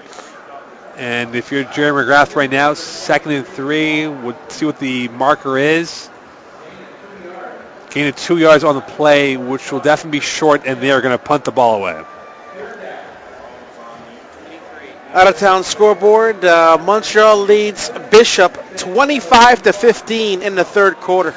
And if you're Jerry McGrath right now, 2nd and 3, we'll see what the marker is. Gain of 2 yards on the play, which will definitely be short, and they are going to punt the ball away. Out-of-town scoreboard, Montreal leads Bishop 25-15 in the third quarter.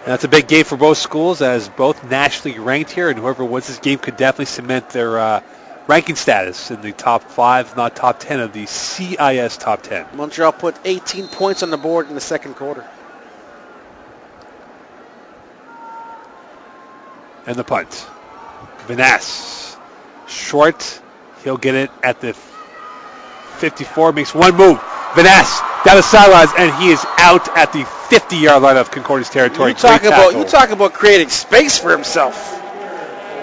That's a big game for both schools, as both nationally ranked here, and whoever wins this game could definitely cement their ranking status in the top 5, not top 10 of the CIS top 10. Montreal put 18 points on the board in the second quarter. And the punt. Vanass. Short. He'll get it at the 54. Makes one move. Vanass down the sidelines, and he is out at the 50-yard line of Concordia's territory. You talk about creating space for himself.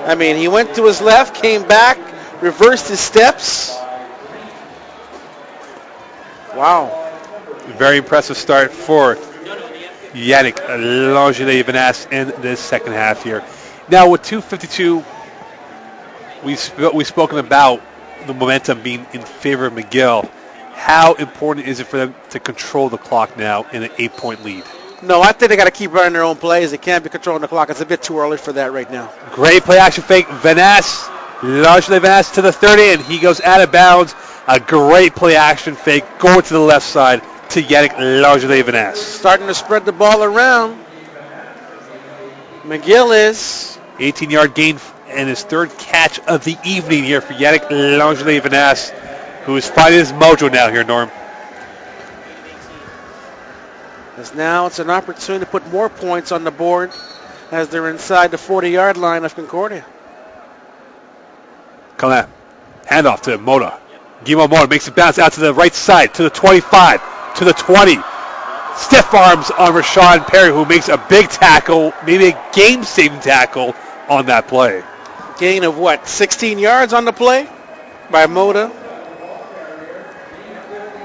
I mean, he went to his left, came back, reversed his steps. Wow. Very impressive start for Yannick Langelier-Vanass in this second half here. Now with 2:52, we've spoken about the momentum being in favor of McGill. How important is it for them to control the clock now in an 8-point lead? No, I think they got to keep running their own plays. They can't be controlling the clock. It's a bit too early for that right now. Great play action fake. Vanass, Langelier-Vanass to the 30, and he goes out of bounds. A great play action fake going to the left side to Yannick Langelier-Vanass. Starting to spread the ball around. McGill is 18-yard gain and his third catch of the evening here for Yannick Langelier-Vanass, who is finding his mojo now here, Norm. As now it's an opportunity to put more points on the board as they're inside the 40-yard line of Concordia. Colin, handoff to Mota. Guillermo Mota makes it bounce out to the right side, to the 25, to the 20. Stiff arms on Rashawn Perry, who makes a big tackle, maybe a game-saving tackle on that play. Gain of what, 16 yards on the play by Mota?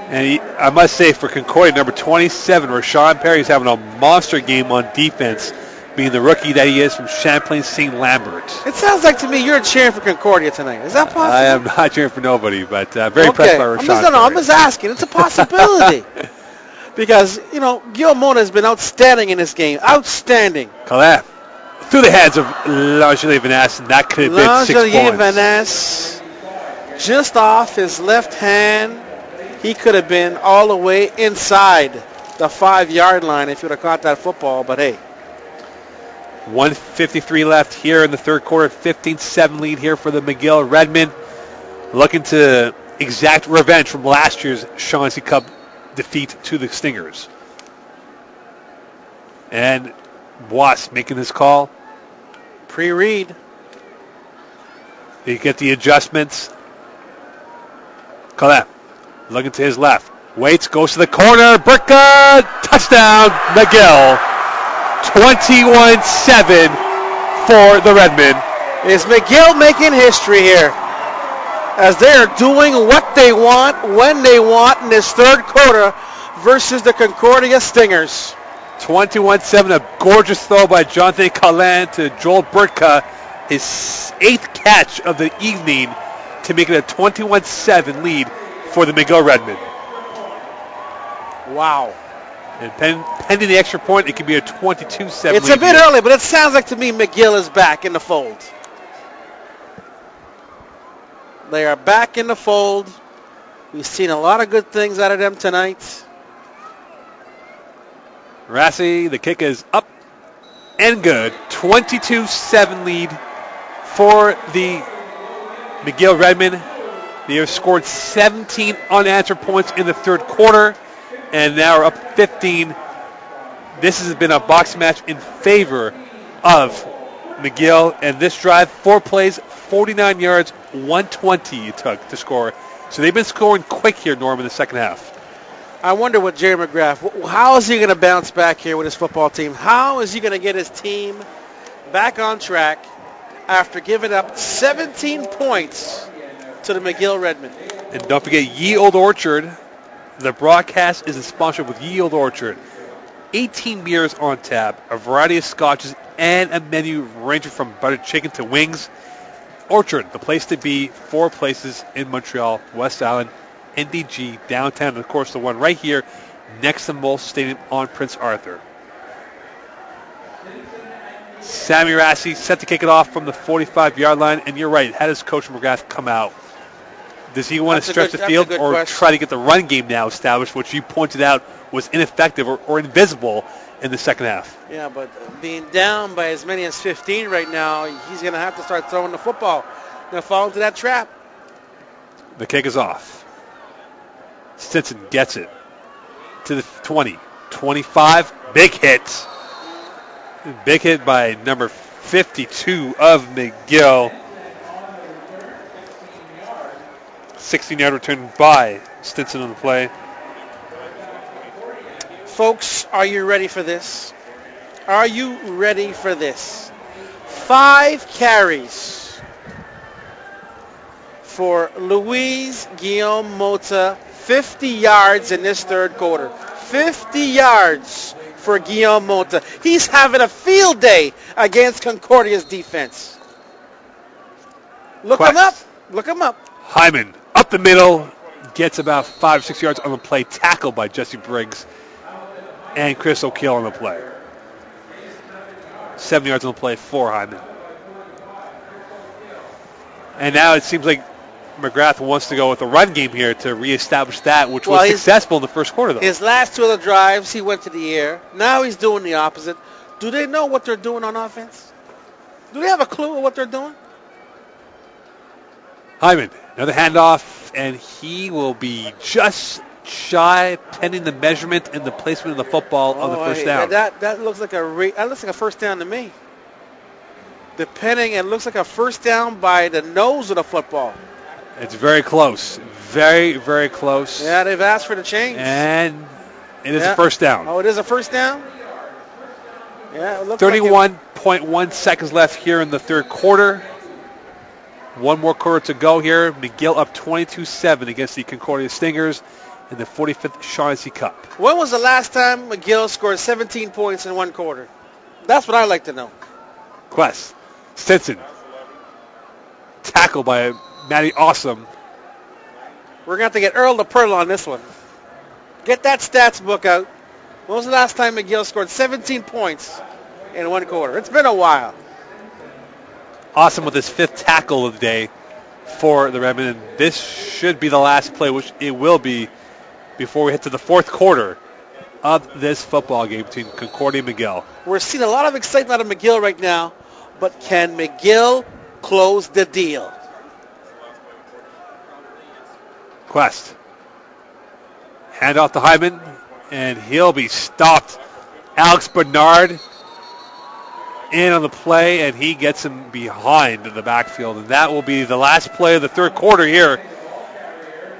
And I must say, for Concordia, number 27, Rashawn Perry is having a monster game on defense, being the rookie that he is from Champlain St. Lambert. It sounds like to me you're cheering for Concordia tonight. Is that possible? I am not cheering for nobody, but very impressed by Rashawn Perry. I'm just asking. It's a possibility. Because, Guillermo Mota has been outstanding in this game. Outstanding. Calais through the hands of Langelier-Vanass, and that could have been 6 points. Langelier-Vanass just off his left hand. He could have been all the way inside the 5-yard line if he would have caught that football, but hey. 1:53 left here in the third quarter. 15-7 lead here for the McGill Redmen. Looking to exact revenge from last year's Shaughnessy Cup defeat to the Stingers. And Bois making his call. Pre-read. They get the adjustments. Calais looking to his left. Waits, goes to the corner. Burka, touchdown, McGill. 21-7 for the Redmen. Is McGill making history here as they are doing what they want, when they want in this third quarter versus the Concordia Stingers. 21-7, a gorgeous throw by Jonathan Callan to Joel Burka, his 8th catch of the evening to make it a 21-7 lead for the McGill Redmen. Wow. And pending the extra point, it could be a 22-7 lead. It's a bit early, but it sounds like to me McGill is back in the fold. They are back in the fold. We've seen a lot of good things out of them tonight. Rassi, the kick is up and good. 22-7 lead for the McGill Redmen. They have scored 17 unanswered points in the third quarter, and now are up 15. This has been a boxing match in favor of McGill, and this drive, 4 plays, 49 yards, 120 it took to score. So they've been scoring quick here, Norm, in the second half. I wonder what Jerry McGrath, how is he going to bounce back here with his football team? How is he going to get his team back on track after giving up 17 points to the McGill Redmen? And don't forget Ye Old Orchard. The broadcast is in sponsorship with Ye Old Orchard. 18 beers on tap, a variety of scotches, and a menu ranging from buttered chicken to wings. Orchard, the place to be, 4 places in Montreal, West Island, NDG, downtown, and of course the one right here next to Molson Stadium on Prince Arthur. Sammy Rassi set to kick it off from the 45-yard line, and you're right, how does Coach McGrath come out? Does he want to stretch the field or try to get the run game now established, which you pointed out was ineffective or invisible in the second half? Yeah, but being down by as many as 15 right now, he's going to have to start throwing the football. Going to fall into that trap. The kick is off. Stinson gets it to the 20, 25, big hit. Big hit by number 52 of McGill. 16-yard return by Stinson on the play. Folks, are you ready for this? Are you ready for this? 5 carries for Luis Guillaume Mota, 50 yards in this third quarter. 50 yards for Guillaume Mota. He's having a field day against Concordia's defense. Look him up. Look him up. Hyman up the middle, gets about 5 or 6 yards on the play, tackled by Jesse Briggs and Chris O'Keel on the play. 7 yards on the play for Hyman. And now it seems like McGrath wants to go with the run game here to reestablish that, which was successful in the first quarter, though. His last 2 of the drives, he went to the air. Now he's doing the opposite. Do they know what they're doing on offense? Do they have a clue of what they're doing? Hyman, another handoff, and he will be just shy, pending the measurement and the placement of the football on the first down. That looks like a first down to me. Depending, it looks like a first down by the nose of the football. It's very close. Very, very close. Yeah, they've asked for the change. And it is a first down. Oh, it is a first down? Yeah, it looks 31.1 seconds left here in the third quarter. One more quarter to go here. McGill up 22-7 against the Concordia Stingers in the 45th Shaughnessy Cup. When was the last time McGill scored 17 points in one quarter? That's what I'd like to know. Quest. Stinson. Tackled by Matty Awesome. We're going to have to get Earl to Pearl on this one. Get that stats book out. When was the last time McGill scored 17 points in one quarter? It's been a while. Awesome with his 5th tackle of the day for the Redmen. And this should be the last play, which it will be before we hit to the fourth quarter of this football game between Concordia and McGill. We're seeing a lot of excitement out of McGill right now, but can McGill close the deal? Quest. Hand off to Hyman, and he'll be stopped. Alex Bernard in on the play, and he gets him behind in the backfield. And that will be the last play of the third quarter here.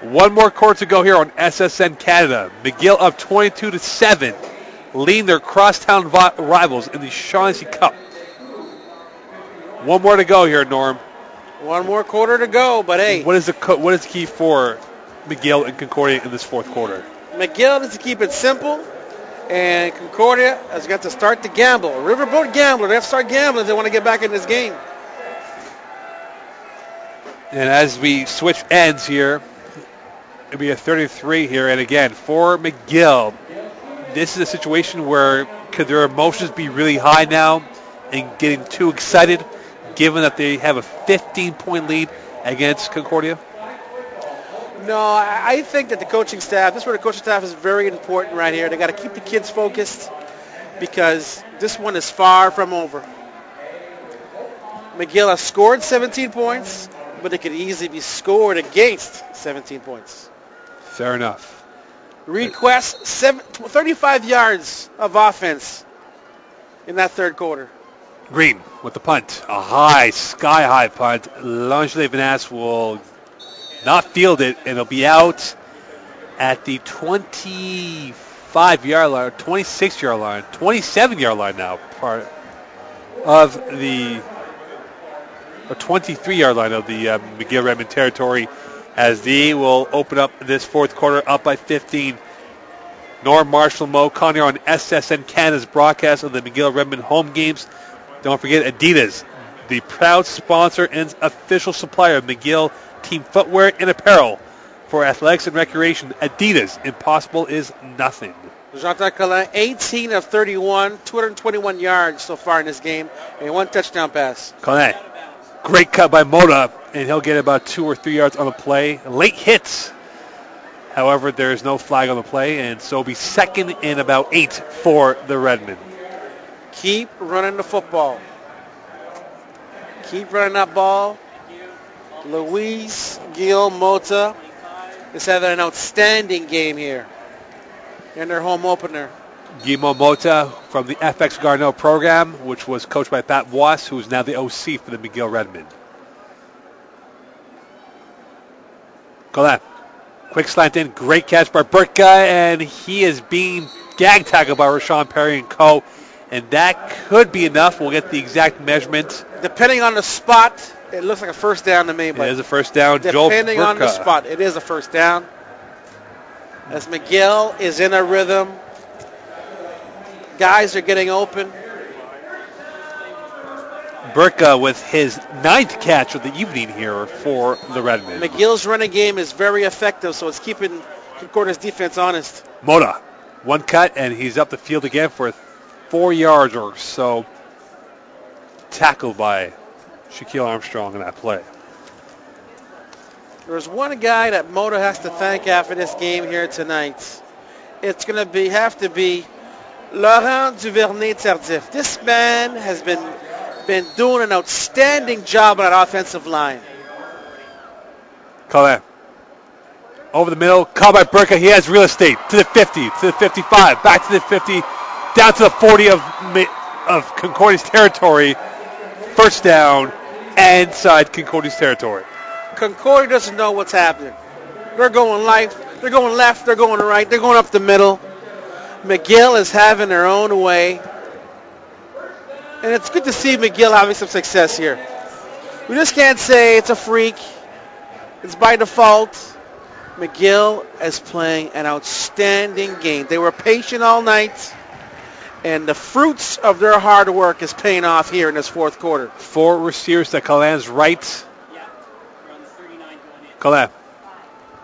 One more quarter to go here on SSN Canada. McGill up 22-7, leading their crosstown rivals in the Shaughnessy Cup. One more to go here, Norm. One more quarter to go, but hey. What is the key for McGill and Concordia in this fourth quarter? McGill needs to keep it simple, and Concordia has got to start to gamble. Riverboat gambler, they have to start gambling if they want to get back in this game. And as we switch ends here, it'll be a 33 here. And again, for McGill, this is a situation where could their emotions be really high now and getting too excited, given that they have a 15-point lead against Concordia? No, I think that the coaching staff, this is where the coaching staff is very important right here. They got to keep the kids focused because this one is far from over. McGill has scored 17 points, but it could easily be scored against 17 points. Fair enough. Request 35 yards of offense in that third quarter. Green with the punt. A high, sky-high punt. Langelier Vanasse will not field it, and it'll be out at the 25-yard line, 26-yard line, 27-yard line now, part of the 23-yard line of the McGill Redmen territory, as they will open up this fourth quarter up by 15. Norm Marshall, Mo Conner on SSN Canada's broadcast of the McGill Redmen home games. Don't forget Adidas, the proud sponsor and official supplier of McGill team footwear and apparel for athletics and recreation. Adidas, impossible is nothing. Jean-Pierre Collin, 18 of 31, 221 yards so far in this game, and 1 touchdown pass. Collin, great cut by Mota, and he'll get about 2 or 3 yards on the play. Late hits. However, there is no flag on the play, and so it'll be second and about 8 for the Redmen. Keep running the football. Keep running that ball. Luis Gil Mota is having an outstanding game here in their home opener. Guillermo Mota from the FX Garneau program, which was coached by Pat Wass, who is now the OC for the McGill Redmen. Collin. Quick slant in, great catch by Burtka, and he is being gag tackled by Rashawn Perry and co. And that could be enough. We'll get the exact measurement. Depending on the spot, it looks like a first down to me. But it is a first down. Depending on the spot, it is a first down. As McGill is in a rhythm. Guys are getting open. Burtka with his 9th catch of the evening here for the Redmen. McGill's running game is very effective, so it's keeping Concordia's defense honest. Mota, 1 cut, and he's up the field again for 4 yards or so. Tackled by Shaquille Armstrong in that play. There's one guy that Mota has to thank after this game here tonight. It's going to have to be Laurent Duvernay-Tardif. This man has been doing an outstanding job on that offensive line. Collin. Over the middle, caught by Burtka. He has real estate to the 50, to the 55, back to the 50, down to the 40 of Concordia's territory. First down, inside Concordia's territory. Concordia doesn't know what's happening. They're going left, they're going right, they're going up the middle. McGill is having their own way. And it's good to see McGill having some success here. We just can't say it's a freak. It's by default. McGill is playing an outstanding game. They were patient all night, and the fruits of their hard work is paying off here in this fourth quarter. 4 receivers to Collin's right. Collin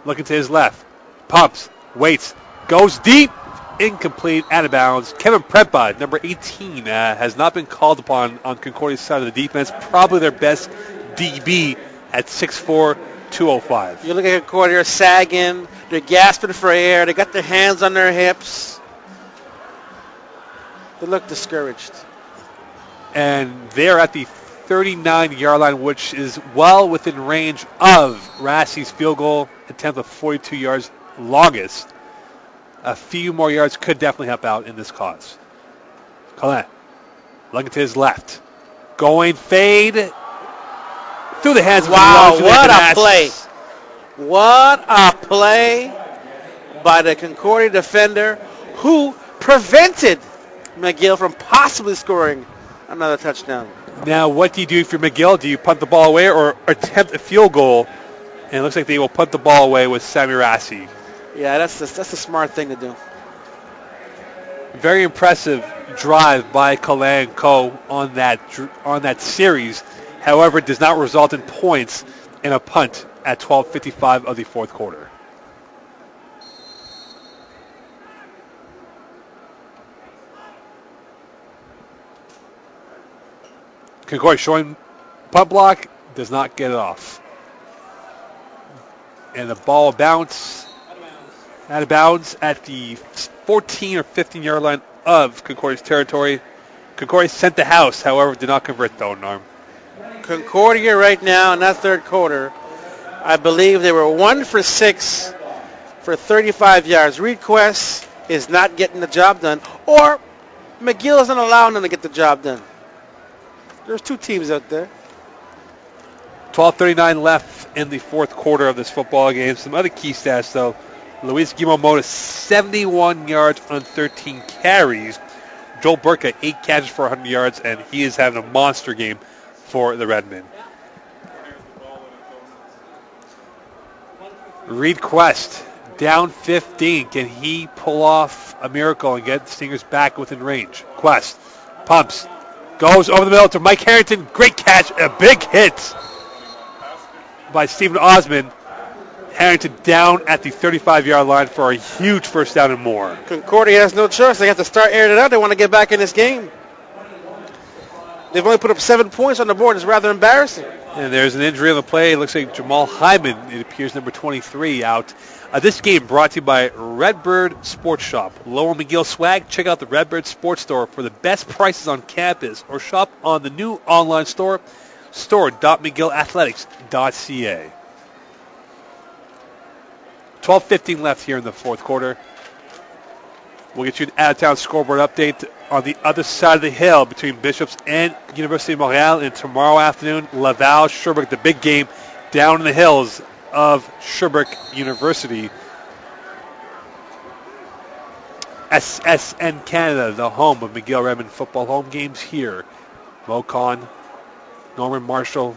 looking to his left. Pumps, waits, goes deep. Incomplete, out of bounds. Kevin Prepa, number 18, has not been called upon on Concordia's side of the defense. Probably their best DB at 6'4", 205. You look at Concordia sagging. They're gasping for air. They got their hands on their hips. They look discouraged. And they're at the 39-yard line, which is well within range of Rassie's field goal attempt of 42 yards longest. A few more yards could definitely help out in this cause. Collin looking to his left. Going fade through the hands of what a play. What a play by the Concordia defender who prevented McGill from possibly scoring another touchdown. Now, what do you do if you're McGill? Do you punt the ball away or attempt a field goal? And it looks like they will punt the ball away with Sammy Rassie. Yeah, that's a smart thing to do. Very impressive drive by Collin & Co. on that series. However, it does not result in points in a punt at 12:55 of the fourth quarter. Concordia showing punt block, does not get it off. And the ball bounce out of bounds at the 14 or 15-yard line of Concordia's territory. Concordia sent the house, however, did not convert though, Norm. Concordia right now in that third quarter, I believe they were 1 for 6 for 35 yards. Request is not getting the job done, or McGill isn't allowing them to get the job done. There's 2 teams out there. 12:39 left in the fourth quarter of this football game. Some other key stats, though. Luis Guimaraes, 71 yards on 13 carries. Joel Burka, 8 catches for 100 yards, and he is having a monster game for the Redmen. Reed Quest, down 15. Can he pull off a miracle and get the Stingers back within range? Quest pumps, goes over the middle to Mike Harrington. Great catch, a big hit by Stephen Osmond. Harrington down at the 35-yard line for a huge first down and more. Concordia has no choice. They have to start airing it out. They want to get back in this game. They've only put up 7 points on the board. It's rather embarrassing. And there's an injury on the play. It looks like Jamal Hyman, it appears, number 23, out. This game brought to you by Redbird Sports Shop. Lower McGill swag. Check out the Redbird Sports Store for the best prices on campus, or shop on the new online store, store.mcgillathletics.ca. 12:15 left here in the fourth quarter. We'll get you an out-of-town scoreboard update on the other side of the hill between Bishops and University of Montreal. And tomorrow afternoon, Laval, Sherbrooke, the big game down in the hills of Sherbrooke University. SSN Canada, the home of McGill Redmen football home games here. Mo Khan, Norman Marshall.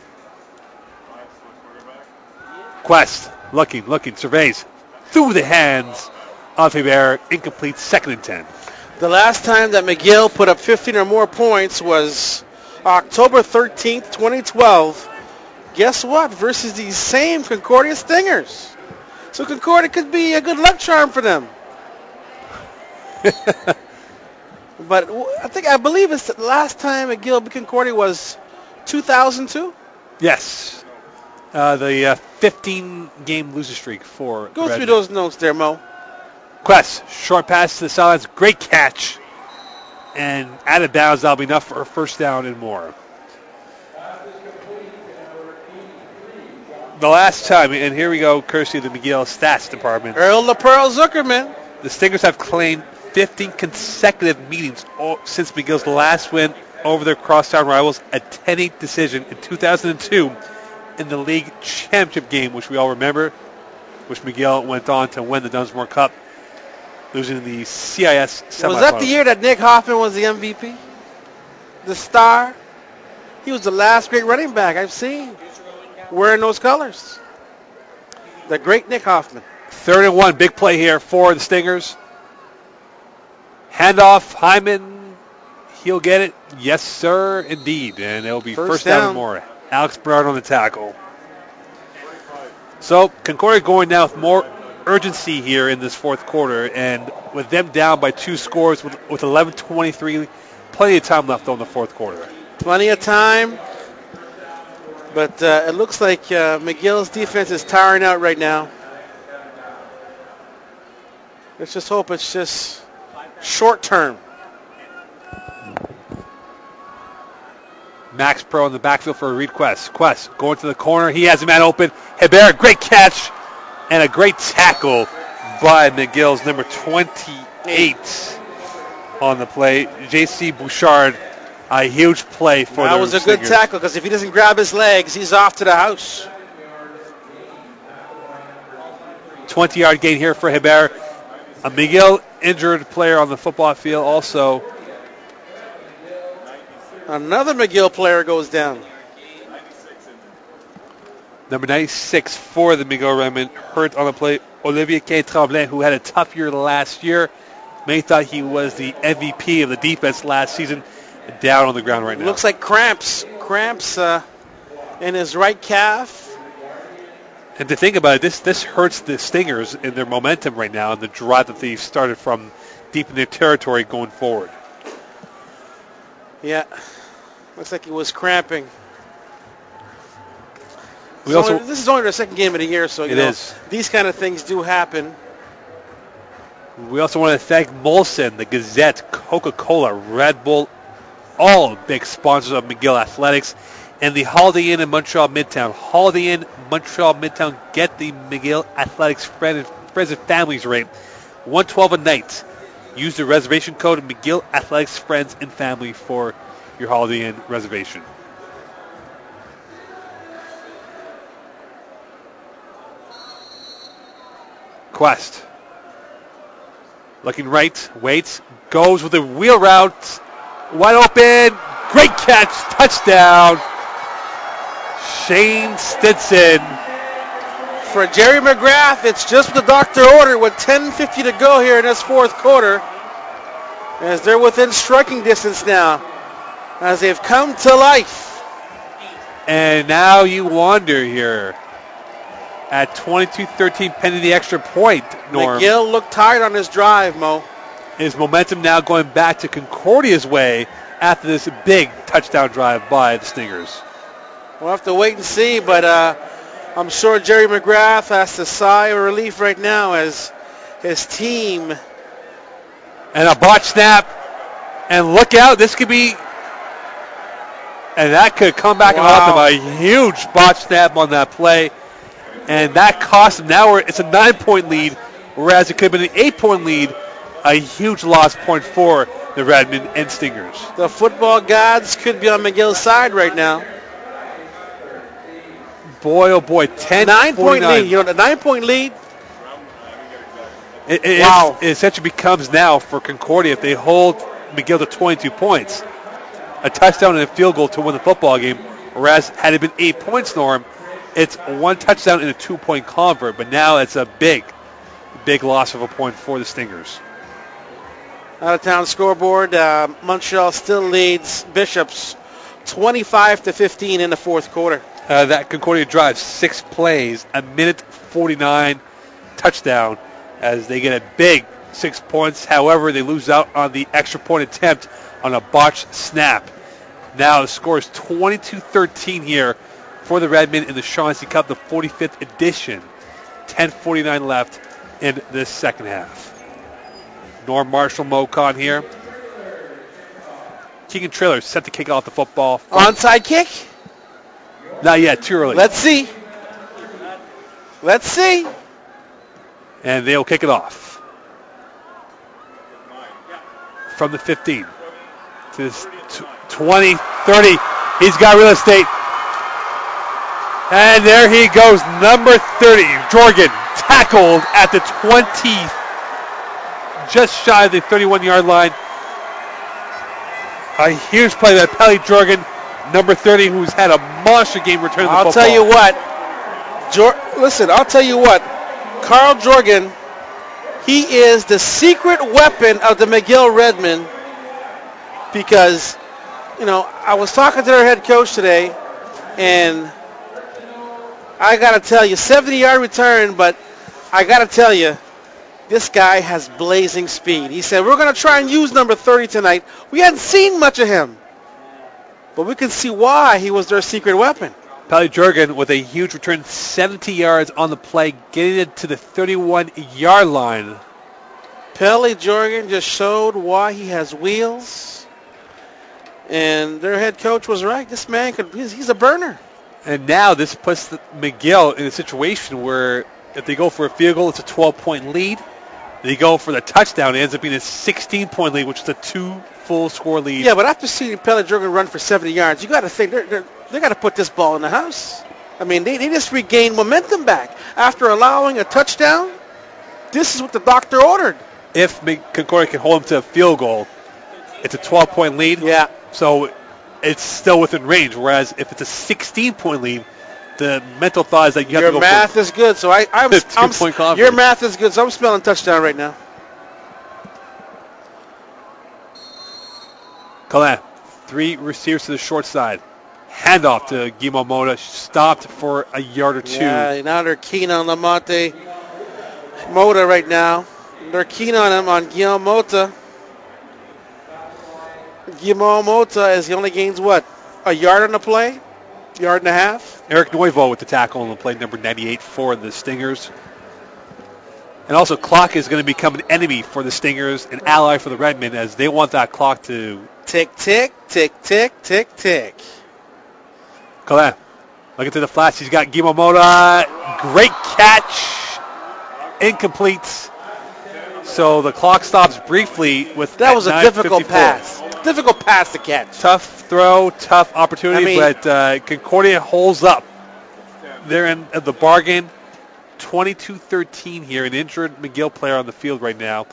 Quest, looking, surveys. Through the hands of Hebert, incomplete, 2nd and 10. The last time that McGill put up 15 or more points was October 13th, 2012. Guess what? Versus these same Concordia Stingers. So Concordia could be a good luck charm for them. But I believe it's the last time McGill beat Concordia was 2002. Yes. The 15-game loser streak for Go Redmen. through those notes there, Mo. Quest, short pass to the sidelines, great catch. And out of bounds, that'll be enough for a first down and more. The last time, and here we go, courtesy of the McGill Stats Department. Earl the Pearl Zuckerman. The Stingers have claimed 15 consecutive meetings since McGill's last win over their crosstown rivals, a 10-8 decision in 2002 in the league championship game, which we all remember, which McGill went on to win the Dunsmore Cup, losing the CIS semifinals. Was that the year that Nick Hoffman was the MVP? The star? He was the last great running back I've seen wearing those colors. The great Nick Hoffman. 3rd and 1, big play here for the Stingers. Handoff, Hyman, he'll get it. Yes, sir, indeed. And it'll be first down and more. Alex Bernard on the tackle. So Concordia going down with more urgency here in this fourth quarter, and with them down by 2 scores with 11:23, plenty of time left on the fourth quarter. Plenty of time, but it looks like McGill's defense is tiring out right now. Let's just hope it's just short term. Max Pro in the backfield for a Reed Quest. Quest going to the corner. He has a man open. Hebert, great catch and a great tackle by McGill's number 28 on the play. J.C. Bouchard, a huge play for that was a Stingers. good tackle, because if he doesn't grab his legs, he's off to the house. 20-yard gain here for Hebert. A McGill injured player on the football field also. Another McGill player goes down. Number 96 for the McGill Redmen, hurt on the play. Olivier Quay-Tremblay, who had a tough year last year. Many thought he was the MVP of the defense last season. Down on the ground right now. Looks like cramps in his right calf. And to think about it, this hurts the Stingers in their momentum right now and the drive that they've started from deep in their territory going forward. Yeah, looks like he was cramping. This is only their second game of the year, so these kind of things do happen. We also want to thank Molson, the Gazette, Coca-Cola, Red Bull, all big sponsors of McGill Athletics, and the Holiday Inn in Montreal Midtown. Holiday Inn Montreal Midtown. Get the McGill Athletics friends and families rate. $112 a night. Use the reservation code McGill Athletics Friends and Family for your Holiday Inn reservation. Quest Looking right, waits, goes with a wheel route. Wide open. Great catch. Touchdown. Shane Stinson. For Jerry McGrath, it's just what the doctor ordered with 10:50 to go here in this fourth quarter. As they're within striking distance now. As they've come to life. And now you wonder here. At 22-13 pending the extra point, Norm. McGill looked tired on his drive, Mo. Is momentum now going back to Concordia's way after this big touchdown drive by the Stingers? We'll have to wait and see, but I'm sure Jerry McGrath has to sigh of relief right now as his team. And a botch snap. And look out, this could be... And that could come back and haunt them. A huge botch snap on that play. And that cost them. Now it's a 9-point lead, whereas it could have been an 8-point lead. A huge loss point for the Redmen and Stingers. The football gods could be on McGill's side right now. Boy, oh boy, 9-point lead. You know, the 9-point lead. It essentially becomes now for Concordia, if they hold McGill to 22 points, a touchdown and a field goal to win the football game, whereas had it been 8 points, Norm, it's one touchdown and a 2-point convert, but now it's a big loss of a point for the Stingers. Out-of-town scoreboard, Montreal still leads Bishops 25-15 in the fourth quarter. That Concordia drive, 6 plays, a minute 49 touchdown as they get a big 6 points. However, they lose out on the extra point attempt on a botched snap. Now the score is 22-13 here for the Redmen in the Shaughnessy Cup, the 45th edition. 10:49 left in this second half. Norm Marshall, Mocon here. Keegan Trailer set to kick off the football. Onside kick? Not yet, too early. Let's see. And they'll kick it off. From the 15 to 20, 30. He's got real estate. And there he goes, number 30, Jorgen, tackled at the 20, just shy of the 31-yard line. A huge play by Pelly Jorgen, number 30, who's had a monster game returning the football. I'll tell you what, Carl Jorgen, he is the secret weapon of the McGill Redmen because, you know, I was talking to their head coach today, and I got to tell you, 70-yard return, but I got to tell you, this guy has blazing speed. He said, we're going to try and use number 30 tonight. We hadn't seen much of him, but we can see why he was their secret weapon. Pelly Jorgen with a huge return, 70 yards on the play, getting it to the 31-yard line. Pelly Jorgen just showed why he has wheels, and their head coach was right. This man, he's a burner. And now this puts McGill in a situation where if they go for a field goal, it's a 12-point lead. They go for the touchdown, it ends up being a 16-point lead, which is a 2 full score lead. Yeah, but after seeing Pelly Jorgen run for 70 yards, you got to think they got to put this ball in the house. I mean, they just regained momentum back after allowing a touchdown. This is what the doctor ordered. If Concordia can hold them to a field goal, it's a 12-point lead. Yeah. So it's still within range. Whereas if it's a 16-point lead, the mental thought is that you have to go for... Your math is good, so I'm 2-point conference. Your math is good, so I'm spelling touchdown right now. Colin, 3 receivers to the short side. Handoff to Guillermo Mota, stopped for a yard or 2. Yeah, now they're keen on Lamonte Mota right now. They're keen on him, on Guillermo Mota. Guillermo Mota is he only gains what? A yard on the play? Yard and a half? Eric Noivo with the tackle on the play, number 98 for the Stingers. And also, clock is going to become an enemy for the Stingers, an ally for the Redmen, as they want that clock to... Tick, tick, tick, tick, tick, tick. Colin, looking to the flats. He's got Guillermo Mota. Great catch. Incomplete. So the clock stops briefly with that was a difficult pass. Difficult pass to catch. Tough throw, tough opportunity, but Concordia holds up. They're in the bargain. 22-13 here. An injured McGill player on the field right now.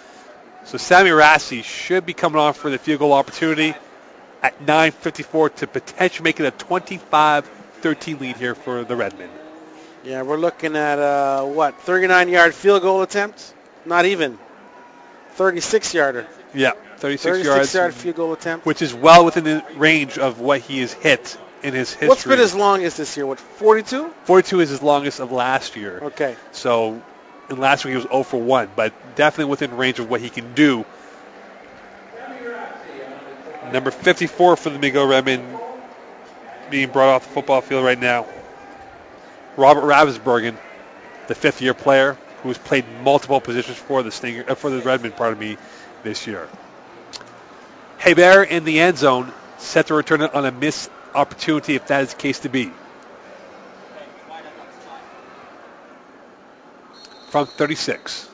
So Sammy Rassi should be coming on for the field goal opportunity at 9:54 to potentially make it a 25-13 lead here for the Redmen. Yeah, we're looking at, 39-yard field goal attempt? Not even. 36-yarder. Yeah, 36 yards. 36-yard field goal attempt. Which is well within the range of what he has hit in his history. What's been his longest this year? 42? 42 is his longest of last year. Okay. So, in last week he was 0 for 1, but definitely within range of what he can do. Number 54 for the McGill Redmen being brought off the football field right now. Robert Ravensbergen, the fifth-year player who has played multiple positions for the Redmen, this year. Hebert in the end zone, set to return it on a missed opportunity if that is the case to be. From 36.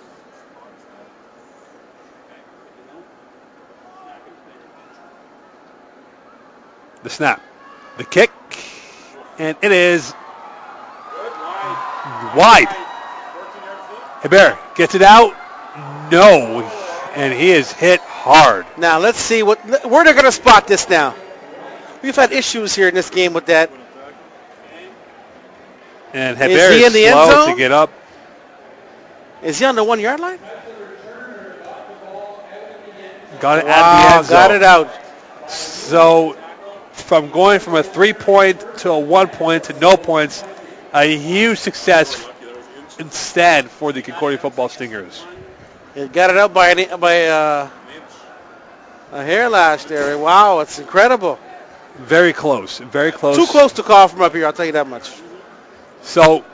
The snap. The kick. And it is wide. Hebert gets it out. No. And he is hit hard. Now, let's see where they're going to spot this now. We've had issues here in this game with that. And Hebert is slow to get up. Is he on the 1 yard line? Got it at the end zone. Got it out. So from going from a 3-point to a 1-point to no points, a huge success instead for the Concordia football Stingers. It got it up by a hair lash there. Wow, it's incredible. Very close. Very close. Too close to call from up here, I'll tell you that much. So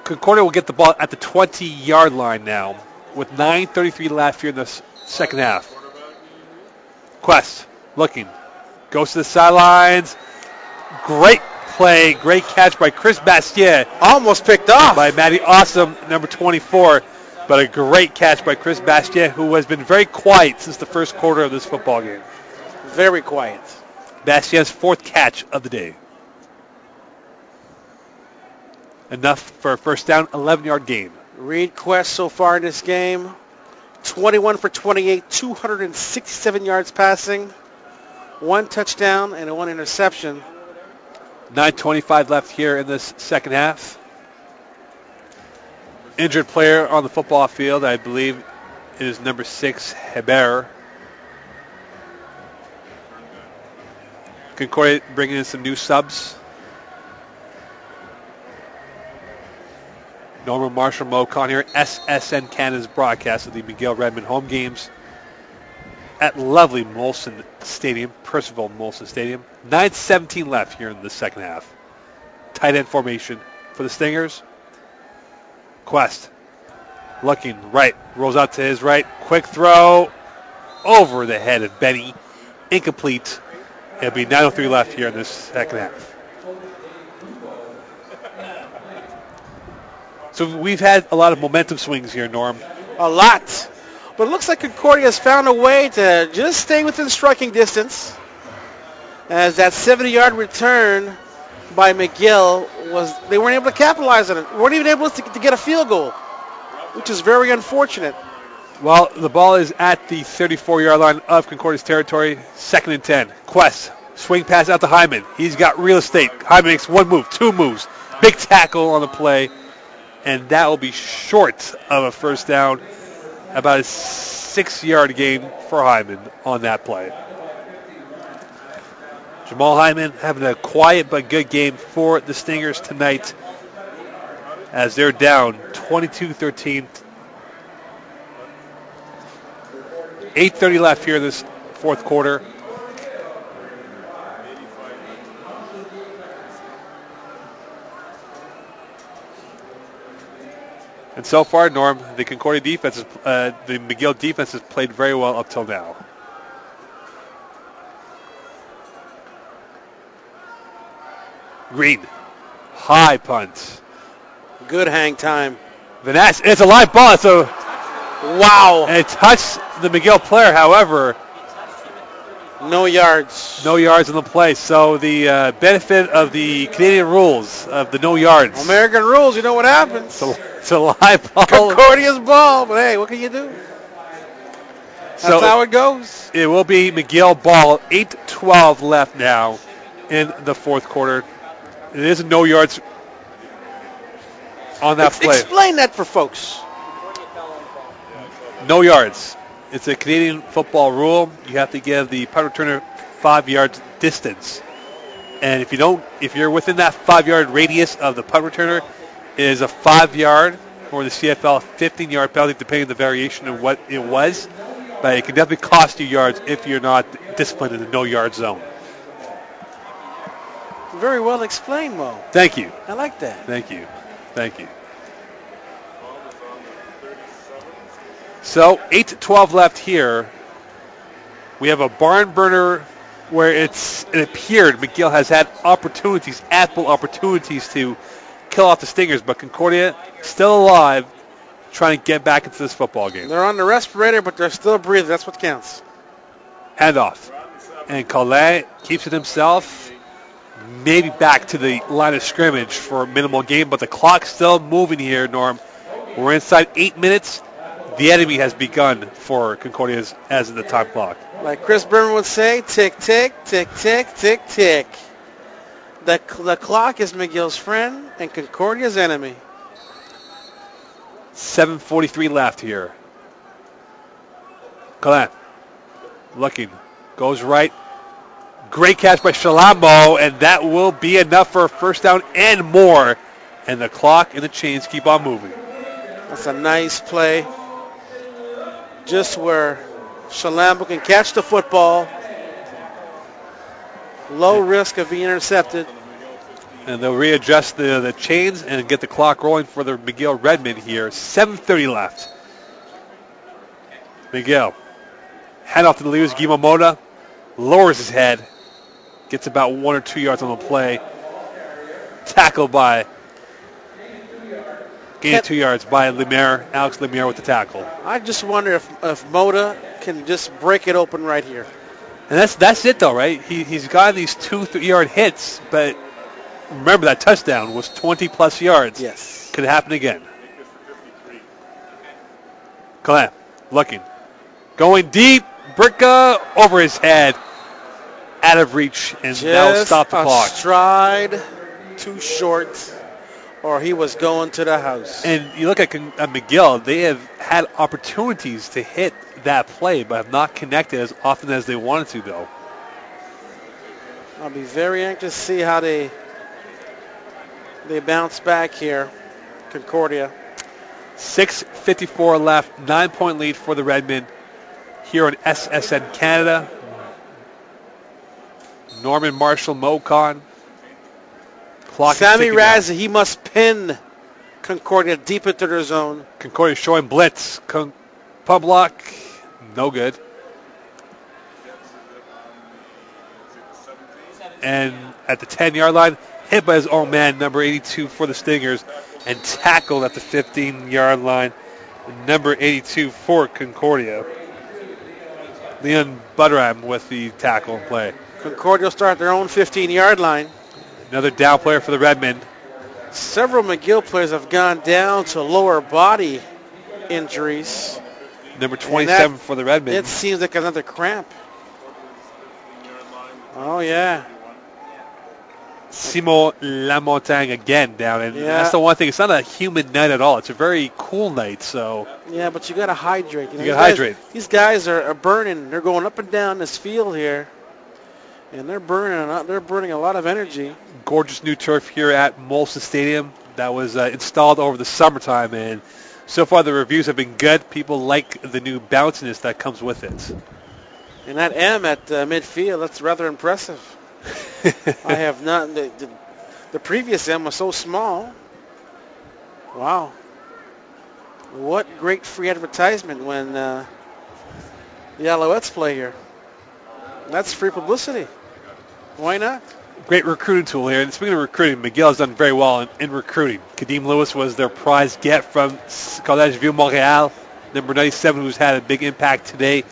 Concordia will get the ball at the 20-yard line now with 9:33 left here in the second half. Quest looking. Goes to the sidelines. Great play. Great catch by Chris Bastien. Almost picked off. By Matty Awesome, number 24. But a great catch by Chris Bastien, who has been very quiet since the first quarter of this football game. Very quiet. Bastien's fourth catch of the day. Enough for a first down, 11-yard gain. Reed Quest so far in this game, 21 for 28, 267 yards passing, 1 touchdown and 1 interception. 9:25 left here in this second half. Injured player on the football field, I believe it is number 6, Hebert. Concordia bringing in some new subs. Norman Marshall, Mo Con here, SSN Canada's broadcast of the McGill Redmen home games at lovely Molson Stadium, Percival Molson Stadium. 9:17 left here in the second half. Tight end formation for the Stingers. Quest looking right, rolls out to his right, quick throw over the head of Benny, incomplete. It'll be 9:03 left here in this second half. So we've had a lot of momentum swings here, Norm. A lot. But it looks like Concordia has found a way to just stay within striking distance. As that 70-yard return by McGill they weren't able to capitalize on it. Weren't even able to get a field goal, which is very unfortunate. Well, the ball is at the 34-yard line of Concordia's territory. 2nd and 10. Quest, swing pass out to Hyman. He's got real estate. Hyman makes 1 move, 2 moves. Big tackle on the play. And that will be short of a first down. About a 6-yard gain for Hyman on that play. Jamal Hyman having a quiet but good game for the Stingers tonight as they're down 22-13. 8:30 left here in this fourth quarter. And so far, Norm, the Concordia defense, the McGill defense has played very well up till now. Green, high punt. Good hang time. Vanash, it's a live ball. So, wow. And it touched the McGill player, however. No yards. No yards on the play. So the benefit of the Canadian rules of the no yards. American rules, you know what happens. It's a live ball. Concordia's ball, but hey, what can you do? That's how it goes. It will be McGill ball. 8:12 left now in the fourth quarter. It is no yards on that play. Explain that for folks. No yards. It's a Canadian football rule. You have to give the punt returner 5 yards distance. And if you're within that 5 yard radius of the punt returner, it is a 5 yard or the CFL 15-yard penalty, depending on the variation of what it was. But it can definitely cost you yards if you're not disciplined in the no-yard zone. Very well explained, Mo. Thank you. I like that. Thank you. So 8:12 left here. We have a barn burner where it appeared McGill has had ample opportunities to kill off the Stingers, but Concordia still alive, trying to get back into this football game. They're on the respirator, but they're still breathing. That's what counts. Handoff. And Collet keeps it himself. Maybe back to the line of scrimmage for a minimal game, but the clock's still moving here, Norm. We're inside 8 minutes. The enemy has begun for Concordia as in the time clock. Like Chris Berman would say, tick, tick, tick, tick, tick, tick. The clock is McGill's friend and Concordia's enemy. 7:43 left here. Collet looking. Goes right. Great catch by Shalambo, and that will be enough for a first down and more. And the clock and the chains keep on moving. That's a nice play. Just where Shalambo can catch the football. Low risk of being intercepted. And they'll readjust the chains and get the clock rolling for the McGill Redmen here. 7:30 left. McGill. Hand off to the leaders. Gimamoda lowers his head. Gets about 1 or 2 yards on the play. Tackled by, gained 2 yards by Lemaire. Alex Lemaire with the tackle. I just wonder if Moda can just break it open right here. And that's it though, right? He's gotten these 2-3 yard hits, but remember that touchdown was 20 plus yards. Yes. Could happen again. Collet looking. Going deep. Bricka over his head. Out of reach, and just now stop the clock. Stride too short, or he was going to the house. And you look at McGill, they have had opportunities to hit that play, but have not connected as often as they wanted to, though. I'll be very anxious to see how they bounce back here, Concordia. 6:54 left, 9-point lead for the Redmen here on SSN Canada. Norman Marshall, Mocon. Sammy Razzie, he must pin Concordia deep into their zone. Concordia showing blitz. Public, no good. And at the 10-yard line, hit by his own man, number 82 for the Stingers, and tackled at the 15-yard line, number 82 for Concordia. Leon Budram with the tackle and play. Concordia will start their own 15-yard line. Another down player for the Redmen. Several McGill players have gone down to lower body injuries. Number 27 for the Redmen. It seems like another cramp. Oh, yeah. Simon Lamontagne again down. And that's the one thing. It's not a humid night at all. It's a very cool night. So yeah, but you got to hydrate. You got to hydrate. These guys are burning. They're going up and down this field here. And they're burning a lot of energy. Gorgeous new turf here at Molson Stadium that was installed over the summertime, and so far the reviews have been good. People like the new bounciness that comes with it. And that M at midfield, that's rather impressive. I have not. The previous M was so small. Wow. What great free advertisement when the Alouettes play here. That's free publicity. Why not? Great recruiting tool here. And speaking of recruiting, McGill has done very well in recruiting. Kadeem Lewis was their prize get from Collège Vieux-Montréal, number 97, who's had a big impact today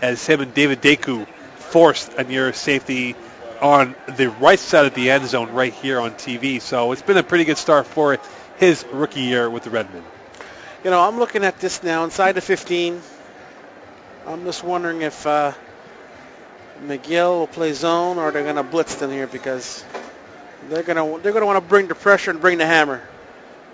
as him and David Deku forced a near safety on the right side of the end zone right here on TV. So it's been a pretty good start for his rookie year with the Redmen. You know, I'm looking at this now inside the 15. I'm just wondering if McGill will play zone or they're going to blitz them here because they're going to want to bring the pressure and bring the hammer.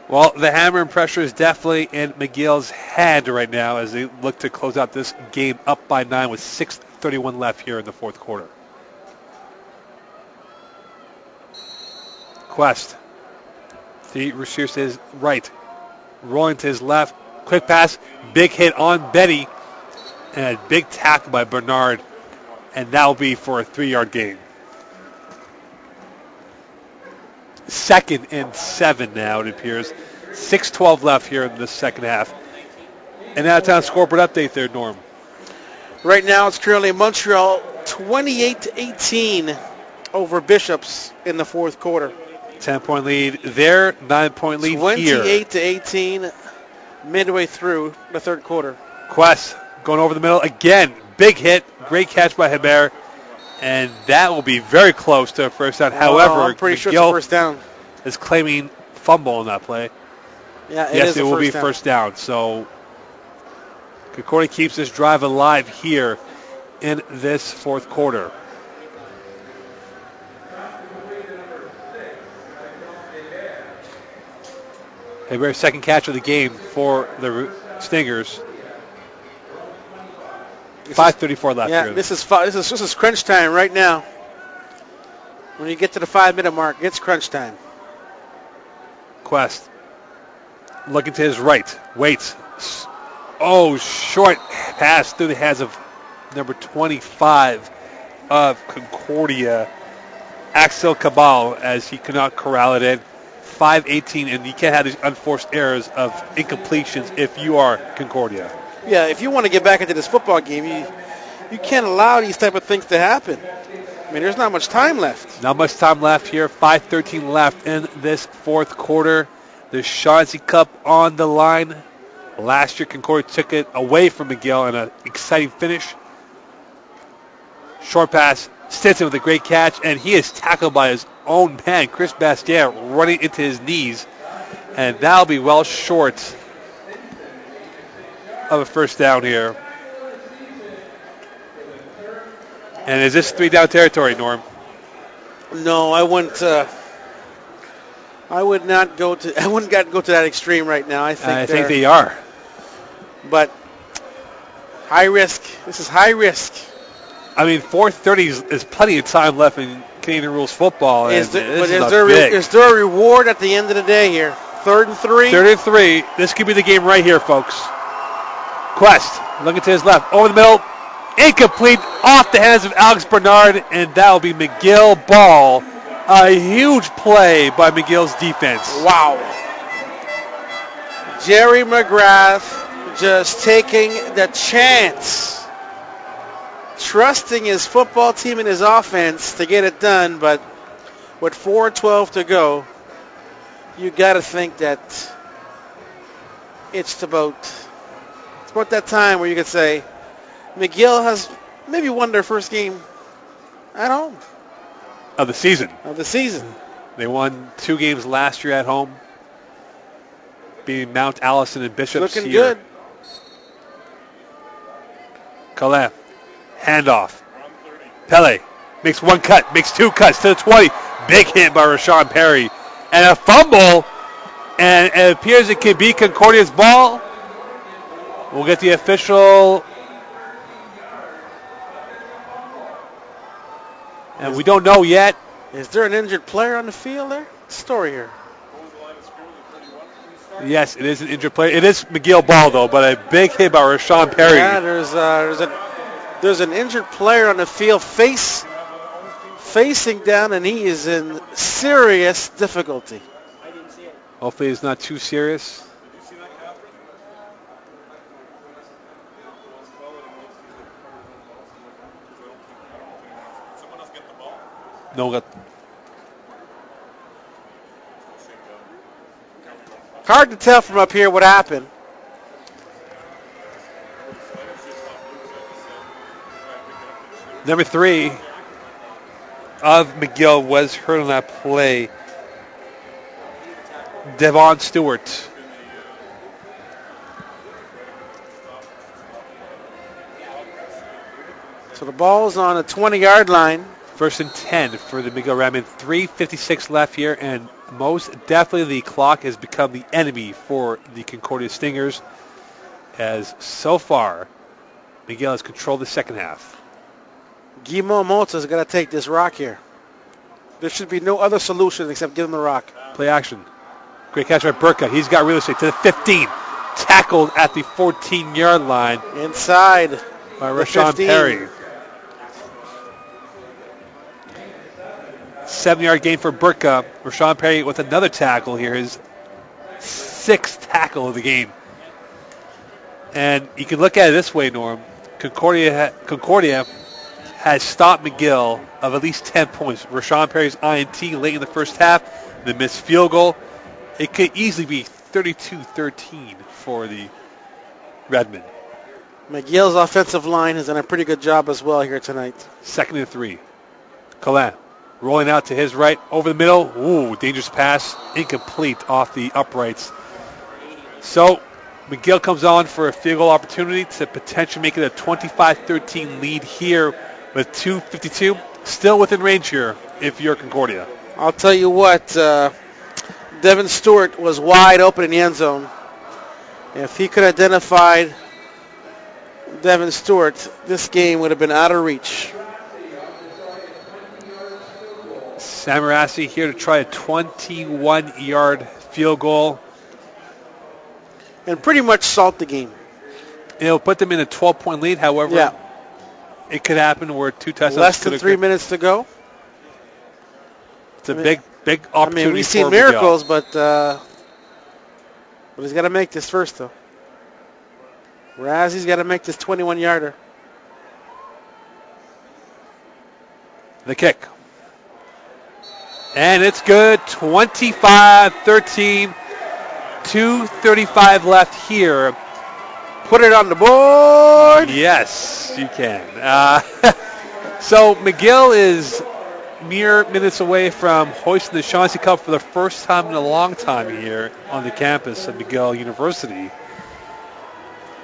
Well, the hammer and pressure is definitely in McGill's hand right now as they look to close out this game up by 9 with 6:31 left here in the fourth quarter. Quest. The receiver to his right. Rolling to his left. Quick pass. Big hit on Betty. And a big tackle by Bernard. And that'll be for a 3-yard gain. 2nd and 7 now, it appears. 6:12 left here in the second half. And out-of-town scoreboard update there, Norm. Right now it's currently Montreal 28-18 over Bishops in the fourth quarter. 10-point lead there, 9-point lead here. 28-18 midway through the third quarter. Quest going over the middle again. Big hit. Great catch by Hebert. And that will be very close to a first down. However, I'm pretty sure it's a first down. Is claiming fumble on that play. Yeah, yes, it will be first down. So Concordia keeps this drive alive here in this fourth quarter. Hebert's second catch of the game for the Stingers. 5:34 left. Yeah, here. This is crunch time right now. When you get to the 5-minute mark, it's crunch time. Quest looking to his right. Waits. Oh, short pass through the hands of number 25 of Concordia, Axel Cabal, as he cannot corral it in. 5:18, and you can't have these unforced errors of incompletions if you are Concordia. Yeah, if you want to get back into this football game, you can't allow these type of things to happen. I mean, there's not much time left. Not much time left here. 5:13 left in this fourth quarter. The Shaughnessy Cup on the line. Last year, Concordia took it away from McGill in an exciting finish. Short pass. Stinson with a great catch, and he is tackled by his own man, Chris Bastien, running into his knees. And that'll be well short of a first down here. And is this 3-down territory, Norm? No, I wouldn't. I would not go to. I wouldn't go to that extreme right now. I think they are. But high risk. This is high risk. I mean, 4:30 is plenty of time left in Canadian rules football. Is there a reward at the end of the day here? 3rd and 3. 3rd and 3. This could be the game right here, folks. Quest looking to his left, over the middle, incomplete, off the hands of Alex Bernard, and that will be McGill ball. A huge play by McGill's defense. Wow. Jerry McGrath just taking the chance, trusting his football team and his offense to get it done, but with 4:12 to go, you got to think that it's about that time where you could say McGill has maybe won their first game at home. Of the season. They won 2 games last year at home, beating Mount Allison and Bishops. Looking good. Colin, handoff. Pele makes 1 cut, makes 2 cuts to the 20. Big hit by Rashawn Perry. And a fumble, and it appears it could be Concordia's ball. We'll get the official. And we don't know yet. Is there an injured player on the field there? Story here. Yes, it is an injured player. It is McGill ball, though, but a big hit by Rashawn Perry. Yeah, there's an injured player on the field facing down, and he is in serious difficulty. Hopefully it's not too serious. No. Hard to tell from up here what happened. Number 3 of McGill was hurt on that play. Devon Stewart. So the ball's on the 20-yard line. 1st and 10 for the McGill Redmen. 3:56 left here, and most definitely the clock has become the enemy for the Concordia Stingers, as so far McGill has controlled the second half. Guillermo Mota's got to take this rock here. There should be no other solution except give him the rock. Play action. Great catch by Burka. He's got real estate to the 15. Tackled at the 14-yard line. Inside by Rashawn Perry. 7-yard gain for Burka. Rashawn Perry with another tackle here. His 6th tackle of the game. And you can look at it this way, Norm. Concordia has stopped McGill of at least 10 points. Rashawn Perry's INT late in the first half, the missed field goal. It could easily be 32-13 for the Redmen. McGill's offensive line has done a pretty good job as well here tonight. 2nd and 3. Collin rolling out to his right, over the middle. Ooh, dangerous pass. Incomplete off the uprights. So McGill comes on for a field goal opportunity to potentially make it a 25-13 lead here with 2:52. Still within range here if you're Concordia. I'll tell you what, Devin Stewart was wide open in the end zone. If he could identify Devin Stewart, this game would have been out of reach. Samarassi here to try a 21-yard field goal. And pretty much salt the game. It'll put them in a 12-point lead. However, it could happen where 2 touchdowns. Less than 3 minutes to go. It's a big opportunity. I mean, we've seen miracles, but he's got to make this first, though. Razzi's got to make this 21-yarder. The kick. And it's good. 25-13. 2:35 left here. Put it on the board. Yes, you can. So McGill is mere minutes away from hoisting the Chauncey Cup for the first time in a long time here on the campus of McGill University.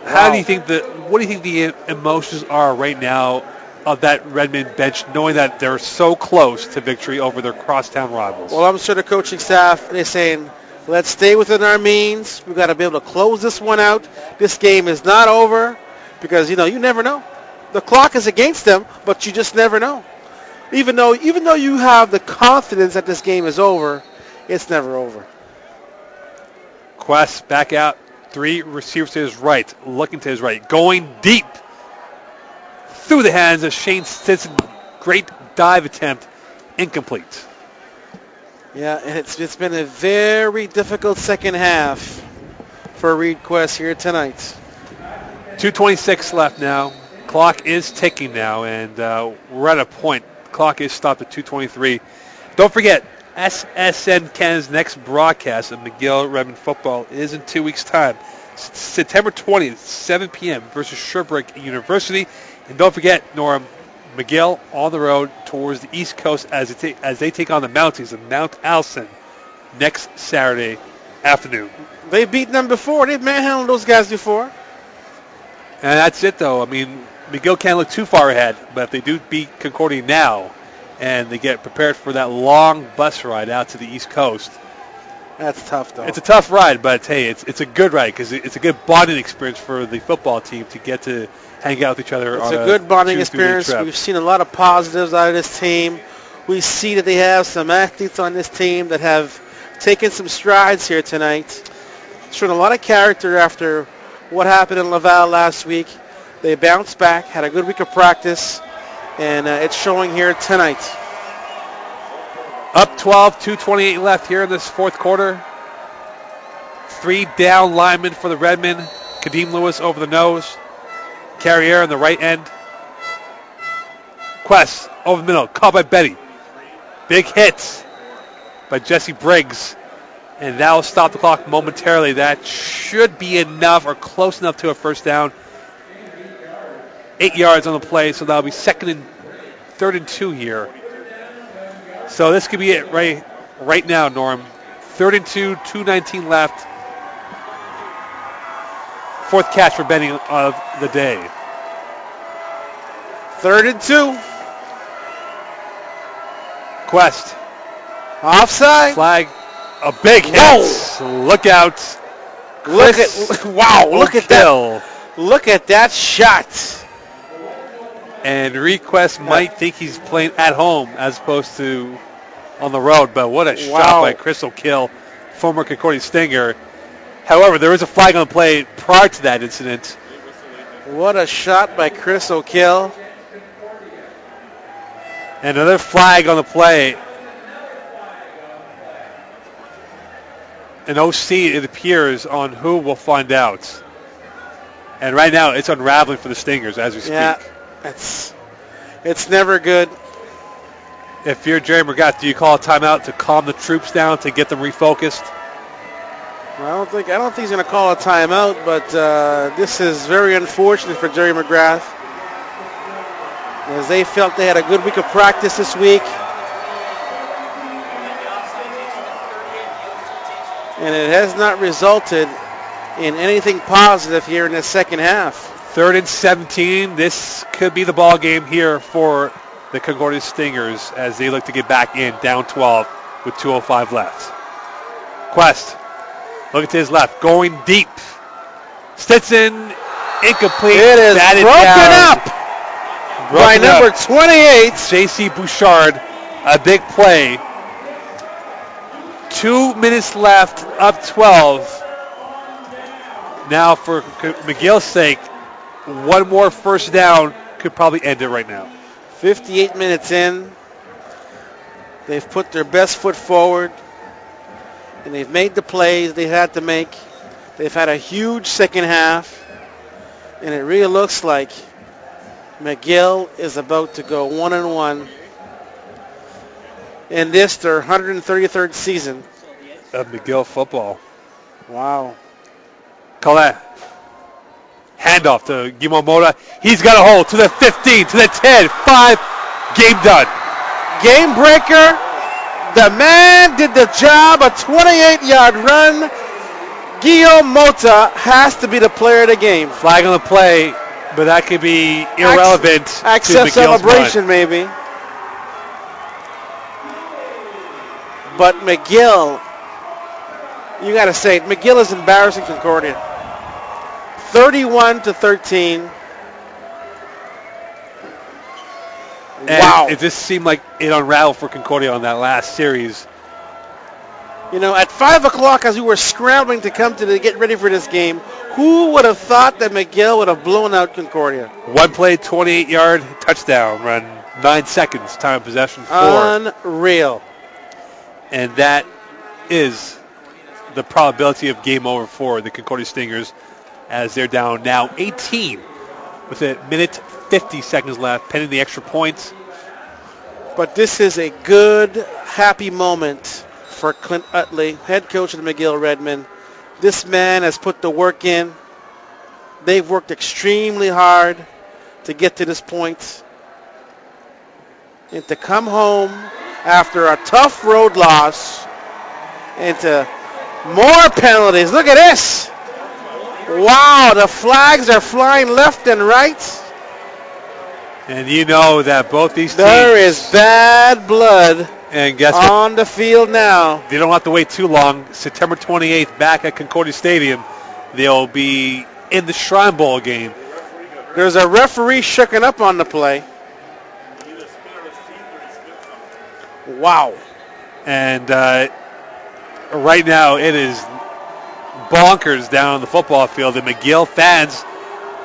What do you think the emotions are right now of that Redmen bench, knowing that they're so close to victory over their crosstown rivals? Well, I'm sure the coaching staff, they're saying, let's stay within our means. We've got to be able to close this one out. This game is not over because, you never know. The clock is against them, but you just never know. Even though you have the confidence that this game is over, it's never over. Quest back out. 3 receivers to his right, looking to his right, going deep through the hands of Shane Stinson. Great dive attempt, incomplete. Yeah, and it's been a very difficult second half for Reed Quest here tonight. 2:26 left now. Clock is ticking now, and we're at a point. Clock is stopped at 2:23. Don't forget, SSN Canada's next broadcast of McGill Redmen football is in 2 weeks' time. September 20th, 7 p.m. versus Sherbrooke University. And don't forget, Norm, McGill on the road towards the East Coast as they take on the Mounties of Mount Allison next Saturday afternoon. They've beaten them before. They've manhandled those guys before. And that's it, though. I mean, McGill can't look too far ahead, but if they do beat Concordia now and they get prepared for that long bus ride out to the East Coast. That's tough, though. It's a tough ride, but, hey, it's a good ride because it's a good bonding experience for the football team to get to hang out with each other. It's a good bonding experience. We've seen a lot of positives out of this team. We see that they have some athletes on this team that have taken some strides here tonight. Showing a lot of character after what happened in Laval last week. They bounced back, had a good week of practice, and it's showing here tonight. Up 12, 2:28 left here in this fourth quarter. 3 down linemen for the Redmen. Kadeem Lewis over the nose. Carrier on the right end. Quest over the middle. Caught by Betty. Big hits by Jesse Briggs. And that will stop the clock momentarily. That should be enough or close enough to a first down. 8 yards on the play, so that'll be 3rd and 2 here. So this could be it right now, Norm. 3rd and 2, 2:19 left. 4th catch for Benny of the day. 3rd and 2. Quest. Offside. Flag. A big hit. Whoa. Look out. Look at that. Look at that shot. And Request might think he's playing at home as opposed to on the road, but what a shot by Chris O'Kill, former Concordia Stinger. However, there was a flag on the play prior to that incident. What a shot by Chris O'Kill. And another flag on the play. An OC, it appears, on who we'll find out. And right now, it's unraveling for the Stingers as we speak. Yeah, it's never good. If you're Jerry McGrath, do you call a timeout to calm the troops down, to get them refocused? I don't think he's going to call a timeout, but this is very unfortunate for Jerry McGrath, as they felt they had a good week of practice this week. And it has not resulted in anything positive here in the second half. 3rd and 17. This could be the ball game here for the Concordia Stingers as they look to get back in, down 12 with 2:05 left. Quest, looking to his left, going deep. Stetson, incomplete. It is broken up by number 28. J.C. Bouchard, a big play. 2 minutes left, up 12. Now, for McGill's sake, one more first down could probably end it right now. 58 minutes in. They've put their best foot forward, and they've made the plays they had to make. They've had a huge second half, and it really looks like McGill is about to go 1-1 in this, their 133rd season of McGill football. Wow. Call that. Handoff to Gimomota. He's got a hold to the 15, to the 10, 5. Game done. Game breaker. The man did the job. A 28-yard run. Guillaume Mota has to be the player of the game. Flag on the play, but that could be irrelevant to Access McGill's celebration, mind. maybe. But McGill, you got to say it, McGill is embarrassing Concordia. 31-13. And wow. it just seemed like it unraveled for Concordia on that last series. You know, at 5 o'clock as we were scrambling to come to get ready for this game, who would have thought that McGill would have blown out Concordia? One play, 28-yard touchdown run, 9 seconds, time of possession, 4. Unreal. And that is the probability of game over for the Concordia Stingers as they're down now 18 with a minute 50 seconds left, pending the extra points. But this is a good, happy moment for Clint Utley, head coach of the McGill Redmen. This man has put the work in. They've worked extremely hard to get to this point. And to come home after a tough road loss into more penalties. Look at this. Wow, the flags are flying left and right. And you know that both these teams... There is bad blood and guess on the field now. They don't have to wait too long. September 28th, back at Concordia Stadium, they'll be in the Shrine Bowl game. There's a referee shooken up on the play. Wow. And right now it is bonkers down on the football field. The McGill fans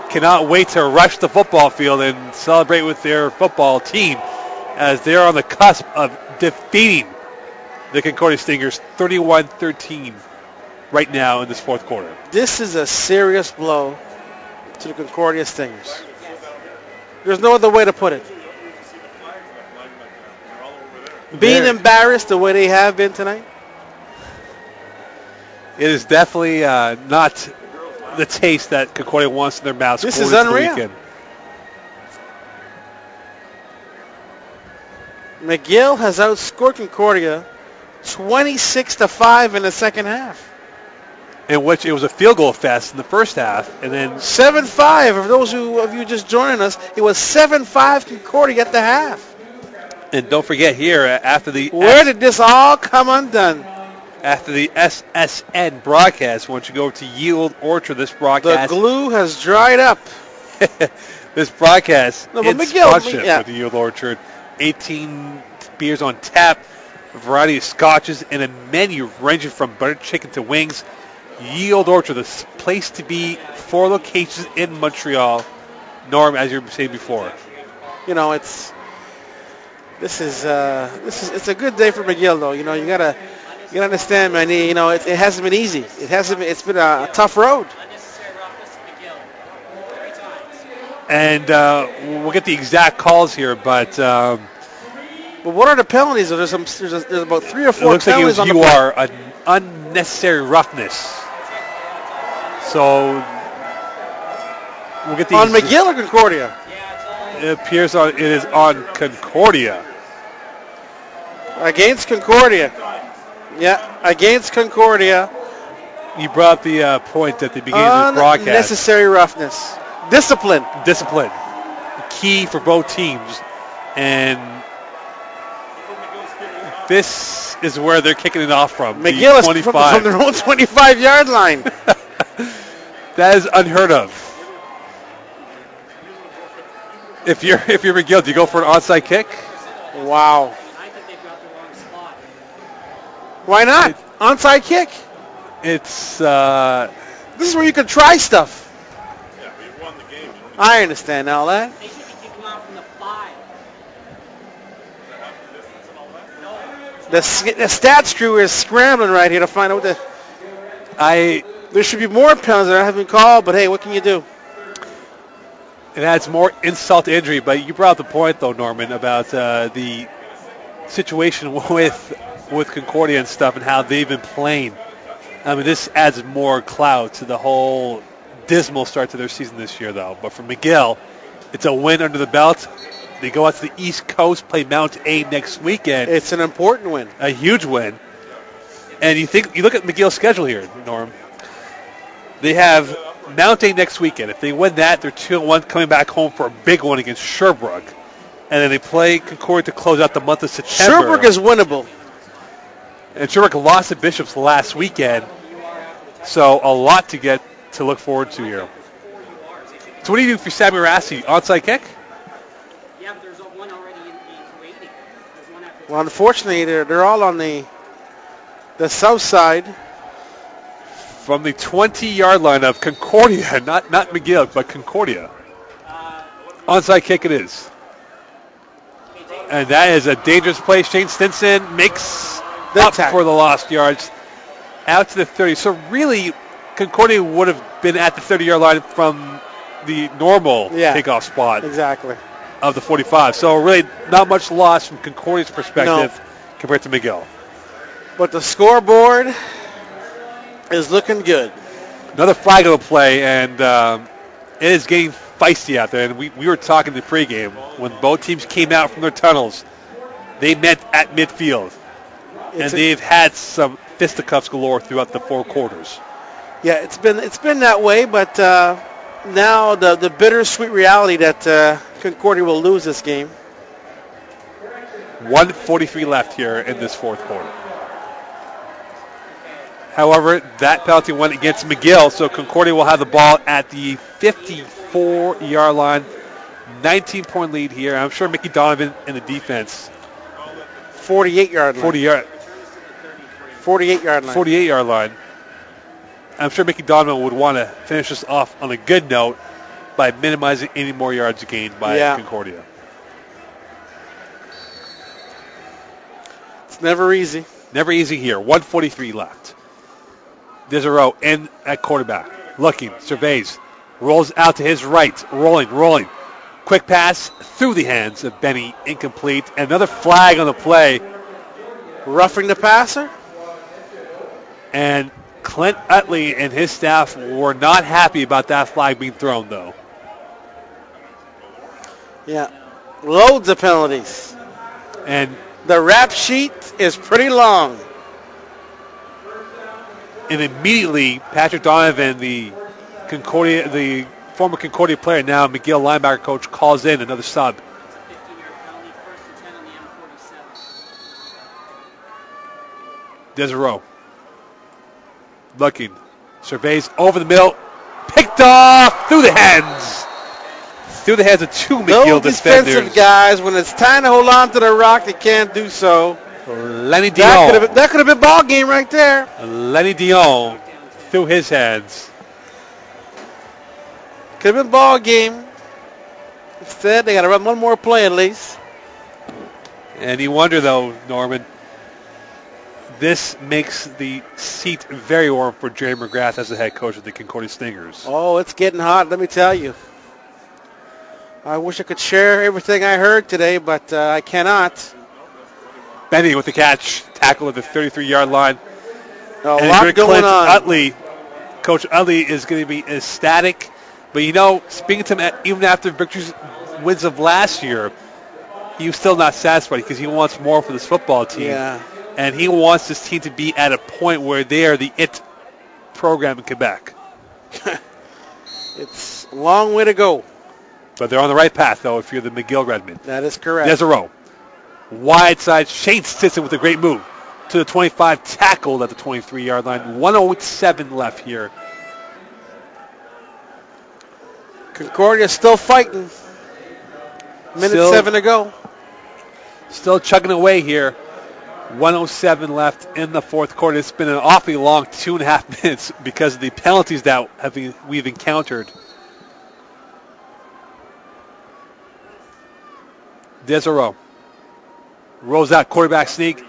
cannot wait to rush the football field and celebrate with their football team as they're on the cusp of defeating the Concordia Stingers 31-13 right now in this fourth quarter. This is a serious blow to the Concordia Stingers. There's no other way to put it. Being embarrassed the way they have been tonight? It is definitely not the taste that Concordia wants in their mouths. This is unreal. Weekend. McGill has outscored Concordia 26-5 in the second half. in which it was a field goal fest in the first half, and then 7-5. For those of you just joining us, it was 7-5 Concordia at the half. And don't forget here, after the where did this all come undone? After the SSN broadcast, once you go to Yield Orchard, this broadcast, the glue has dried up. This broadcast no, in McGill, sponsorship with the Yield Orchard, 18 beers on tap, a variety of scotches, and a menu ranging from buttered chicken to wings. Yield Orchard, the place to be. 4 locations in Montreal. Norm, as you were saying before, you know it's a good day for McGill, though. You know, you gotta understand, man. You know, it hasn't been easy. It's been a tough road. And we'll get the exact calls here, but what are the penalties? There's about 3 or 4 it looks penalties like on you the are an unnecessary roughness. So we'll get the on McGill or Concordia. It appears it is on Concordia. Against Concordia. Yeah, against Concordia. You brought up the point at the beginning of the broadcast. Unnecessary roughness. Discipline. Key for both teams. And this is where they're kicking it off from. McGill is from their own 25-yard line. That is unheard of. If you're McGill, do you go for an onside kick? Wow. Why not? Onside kick? It's this is where you can try stuff. Yeah, but you won the game. I understand all that. They should be kicking off from the 5. The stats crew is scrambling right here to find out there should be more penalties that haven't been called, but hey, what can you do? It adds more insult to injury, but you brought up the point, though, Norman, about the situation with Concordia and stuff and how they've been playing. I mean, this adds more clout to the whole dismal start to their season this year, though. But for McGill, it's a win under the belt. They go out to the East Coast, play Mount A next weekend. It's an important win. A huge win. And you look at McGill's schedule here, Norm. They have Mount A next weekend. If they win that, they're 2-1, coming back home for a big one against Sherbrooke. And then they play Concordia to close out the month of September. Sherbrooke is winnable. And Sherbrooke lost to Bishops last weekend. So a lot to look forward to here. So what do you do for Sammy Rassi? Onside kick? Yeah, but there's one already waiting. Well, unfortunately, they're all on the south side. From the 20-yard line of Concordia, not McGill, but Concordia. Onside kick it is. And that is a dangerous play. Shane Stinson makes up for the lost yards out to the 30. So really, Concordia would have been at the 30-yard line from the normal kickoff spot. Exactly. Of the 45. So really not much loss from Concordia's perspective compared to McGill. But the scoreboard is looking good. Another flag on the play, and it is getting feisty out there. And we were talking in the pregame when both teams came out from their tunnels. They met at midfield, and they've had some fisticuffs galore throughout the 4 quarters. Yeah, it's been that way, but now the bittersweet reality that Concordia will lose this game. 1:43 left here in this 4th quarter. However, that penalty went against McGill, so Concordia will have the ball at the 54-yard line. 19-point lead here. I'm sure Mickey Donovan in the defense. 48-yard line. 48-yard line. 48-yard line. I'm sure Mickey Donovan would want to finish this off on a good note by minimizing any more yards gained by Concordia. It's never easy. Never easy here. 1:43 left. Desiro in at quarterback. Looking, surveys, rolls out to his right. Rolling. Quick pass through the hands of Benny. Incomplete. Another flag on the play. Roughing the passer. And Clint Utley and his staff were not happy about that flag being thrown, though. Yeah. Loads of penalties. And the rap sheet is pretty long. And immediately, Patrick Donovan, the former Concordia player, now McGill linebacker coach, calls in another sub. 15-yard penalty, 1st and 10 on the M47. Desiro. Looking. Surveys over the middle. Picked off through the hands. Through the hands of two McGill Those defenders. defensive guys, when it's time to hold on to the rock, they can't do so. Lenny Dion. That could have been ball game right there. Lenny Dion through his hands. Could have been ball game. Instead, they got to run one more play at least. And you wonder, though, Norman, this makes the seat very warm for Jerry McGrath as the head coach of the Concordia Stingers. Oh, it's getting hot, let me tell you. I wish I could share everything I heard today, but I cannot. Benny with the catch, tackle at the 33-yard line. A lot going on. Coach Utley is going to be ecstatic. But, you know, speaking to him even after wins of last year, he was still not satisfied because he wants more for this football team. Yeah. And he wants this team to be at a point where they are the it program in Quebec. It's a long way to go. But they're on the right path, though, if you're the McGill Redmen. That is correct. Desiro. Wide side. Shane Stinson with a great move to the 25, tackled at the 23-yard line. 1:07 left here. Concordia still fighting. Minute 7 to go. Still chugging away here. 1:07 left in the fourth quarter. It's been an awfully long 2.5 minutes because of the penalties that we've encountered. Desiro rolls out, quarterback sneak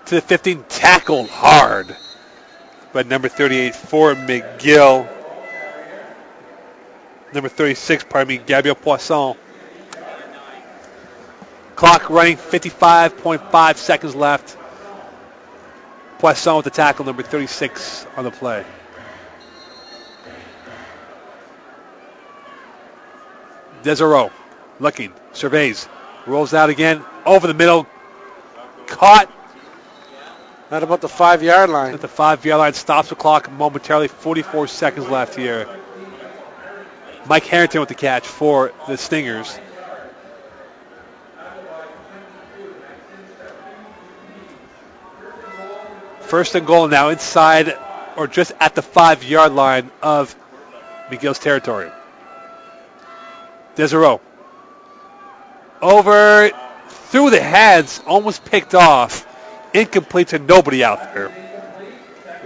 to the 15, tackled hard by number 38 for McGill. Number 36, Gabriel Poisson. Clock running, 55.5 seconds left. Poisson with the tackle, number 36 on the play. Desiro looking, surveys, rolls out again, over the middle, caught. Not about the 5-yard line. At the 5-yard line, stops the clock momentarily, 44 seconds left here. Mike Harrington with the catch for the Stingers. First and goal now inside or just at the 5-yard line of McGill's territory. Desiro. Over through the hands, almost picked off. Incomplete to nobody out there.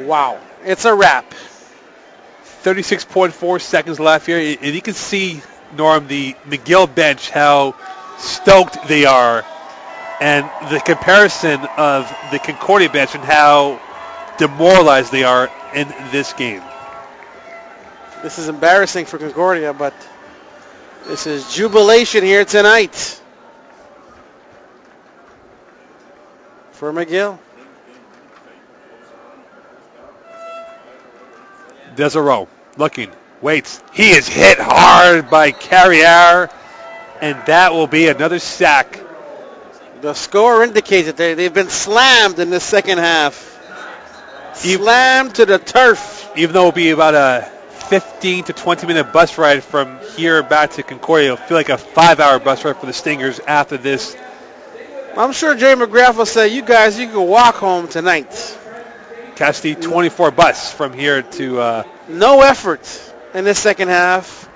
Wow. It's a wrap. 36.4 seconds left here. And you can see, Norm, the McGill bench, how stoked they are. And the comparison of the Concordia bench and how demoralized they are in this game. This is embarrassing for Concordia, but this is jubilation here tonight for McGill. Desiro looking, waits. He is hit hard by Carriere, and that will be another sack. The score indicates that they've been slammed in the second half. Slammed to the turf. Even though it'll be about a 15 to 20 minute bus ride from here back to Concordia, it'll feel like a 5-hour bus ride for the Stingers after this. I'm sure Jay McGrath will say, you guys, you can walk home tonight. Catch the 24 bus from here to... No effort in the second half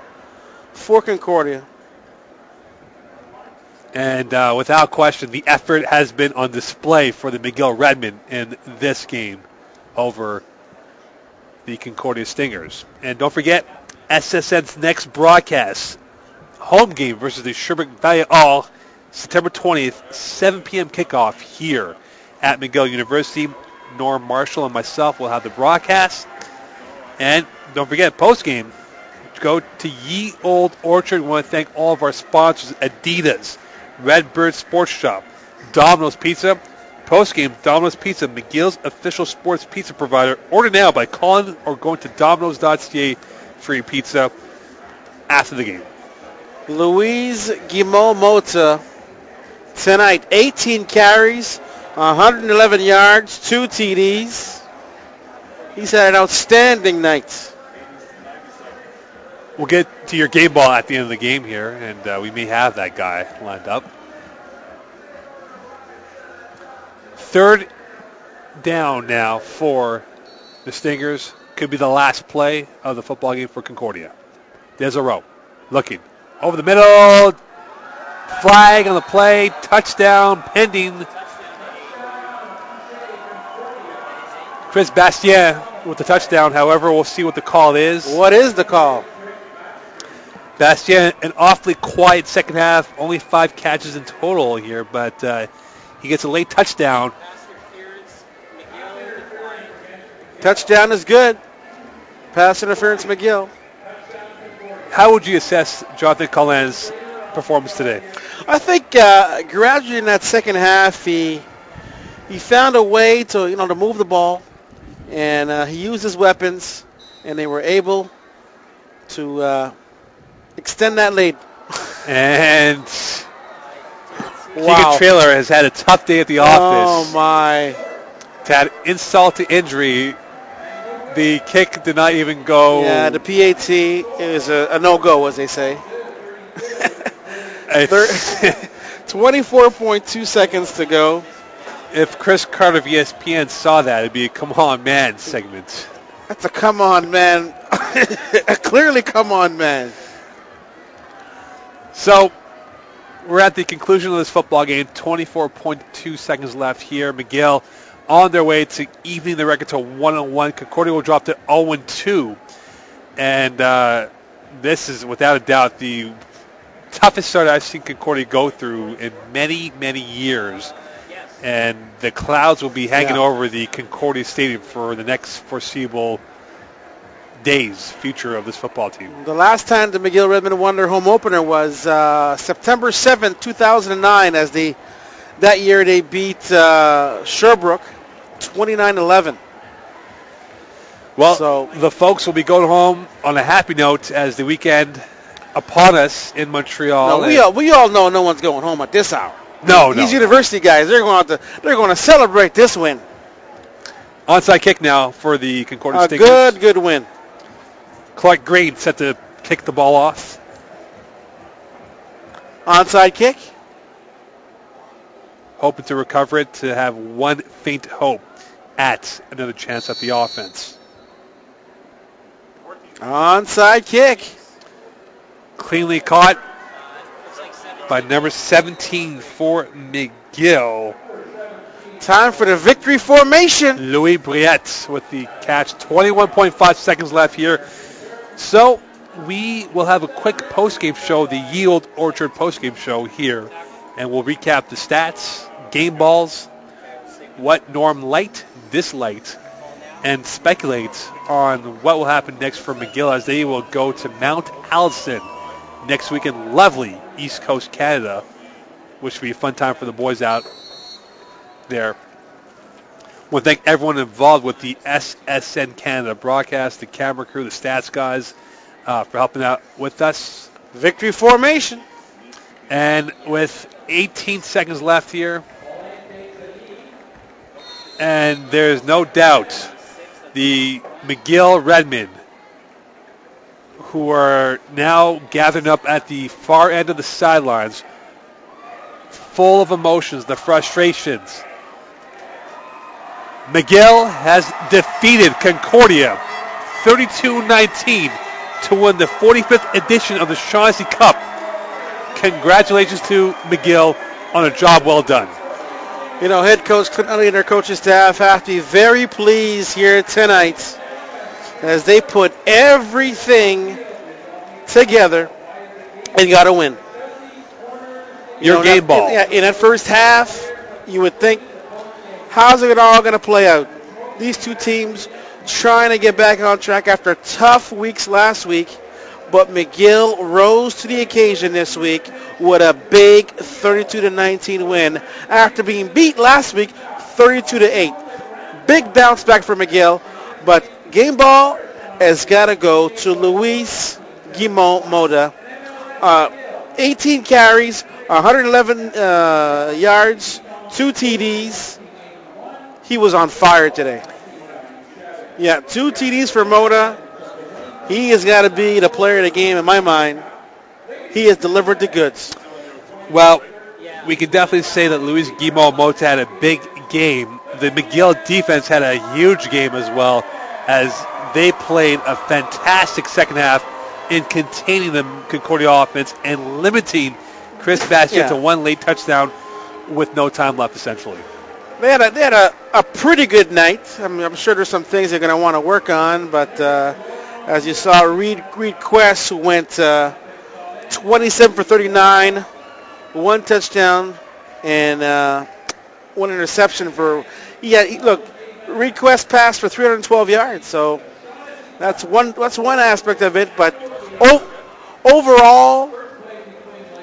for Concordia. And without question, the effort has been on display for the McGill Redmen in this game over the Concordia Stingers. And don't forget, SSN's next broadcast, home game versus the Sherbrooke Valley All, September 20th, 7 p.m. kickoff here at McGill University. Norm Marshall and myself will have the broadcast. And don't forget, post-game, go to Ye Old Orchard. We want to thank all of our sponsors, Adidas, Redbird Sports Shop, Domino's Pizza. Post-game, Domino's Pizza, McGill's official sports pizza provider. Order now by calling or going to domino's.ca for your pizza after the game. Luis Guimau-Mota tonight, 18 carries, 111 yards, 2 TDs. He's had an outstanding night. We'll get to your game ball at the end of the game here, and we may have that guy lined up. Third down now for the Stingers. Could be the last play of the football game for Concordia. There's a row. Looking. Over the middle. Flag on the play. Touchdown pending. Chris Bastien with the touchdown. However, we'll see what the call is. What is the call? Bastien, an awfully quiet second half. Only 5 catches in total here, but he gets a late touchdown. Touchdown is good. Pass interference, McGill. How would you assess Jonathan Cullen's performance today? I think gradually in that second half, he found a way to move the ball, and he used his weapons, and they were able to extend that lead. And wow. Keegan Trailer has had a tough day at the office. Oh my! To add insult to injury, the kick did not even go. Yeah, the PAT is a no-go, as they say. 24.2 seconds to go. If Chris Carter of ESPN saw that, it'd be a come on man segment. That's a come on man. Clearly come on man. So we're at the conclusion of this football game. 24.2 seconds left here. McGill on their way to evening the record to 1-1. Concordia will drop to 0-2. And this is without a doubt the toughest start I've seen Concordia go through in many, many years. And the clouds will be hanging over the Concordia Stadium for the next foreseeable days, future of this football team. The last time the McGill Redmen won their home opener was September 7th, 2009, as that year they beat Sherbrooke 29-11. Well, the folks will be going home on a happy note as the weekend upon us in Montreal. No, we all know no one's going home at this hour. No. These university guys, they're going to celebrate this win. Onside kick now for the Concordia Stingers. A good win. Clark Green set to kick the ball off. Onside kick. Hoping to recover it to have one faint hope at another chance at the offense. Onside kick. Cleanly caught by number 17 for McGill. Time for the victory formation. Louis Briette with the catch. 21.5 seconds left here. So we will have a quick postgame show, the Yield Orchard postgame show here, and we'll recap the stats, game balls, what Norm liked, disliked, and speculate on what will happen next for McGill as they will go to Mount Allison next week in lovely East Coast Canada, which will be a fun time for the boys out there. I want to thank everyone involved with the SSN Canada broadcast, the camera crew, the stats guys, for helping out with us. Victory formation. And with 18 seconds left here, and there's no doubt the McGill Redmen, who are now gathered up at the far end of the sidelines, full of emotions, the frustrations. McGill has defeated Concordia 32-19 to win the 45th edition of the Shaughnessy Cup. Congratulations to McGill on a job well done. You know, head coach Clint Utley and their coaching staff have to be very pleased here tonight as they put everything together and got a win. Your game ball. In that first half, you would think, how's it all going to play out? These two teams trying to get back on track after tough weeks last week, but McGill rose to the occasion this week with a big 32-19 win after being beat last week 32-8. Big bounce back for McGill, but game ball has got to go to Luis Guimont Moda. 18 carries, 111 yards, 2 TDs. He was on fire today. Yeah, 2 TDs for Mota. He has got to be the player of the game in my mind. He has delivered the goods. Well, we can definitely say that Luis Guimont Mota had a big game. The McGill defense had a huge game as well, as they played a fantastic second half in containing the Concordia offense and limiting Chris Bastian to one late touchdown with no time left, essentially. They had a pretty good night. I mean, I'm sure there's some things they're going to want to work on, but as you saw, Reed Quest went 27 for 39, 1 touchdown, and 1 interception for. Look, Reed Quest passed for 312 yards, so that's one aspect of it. But overall,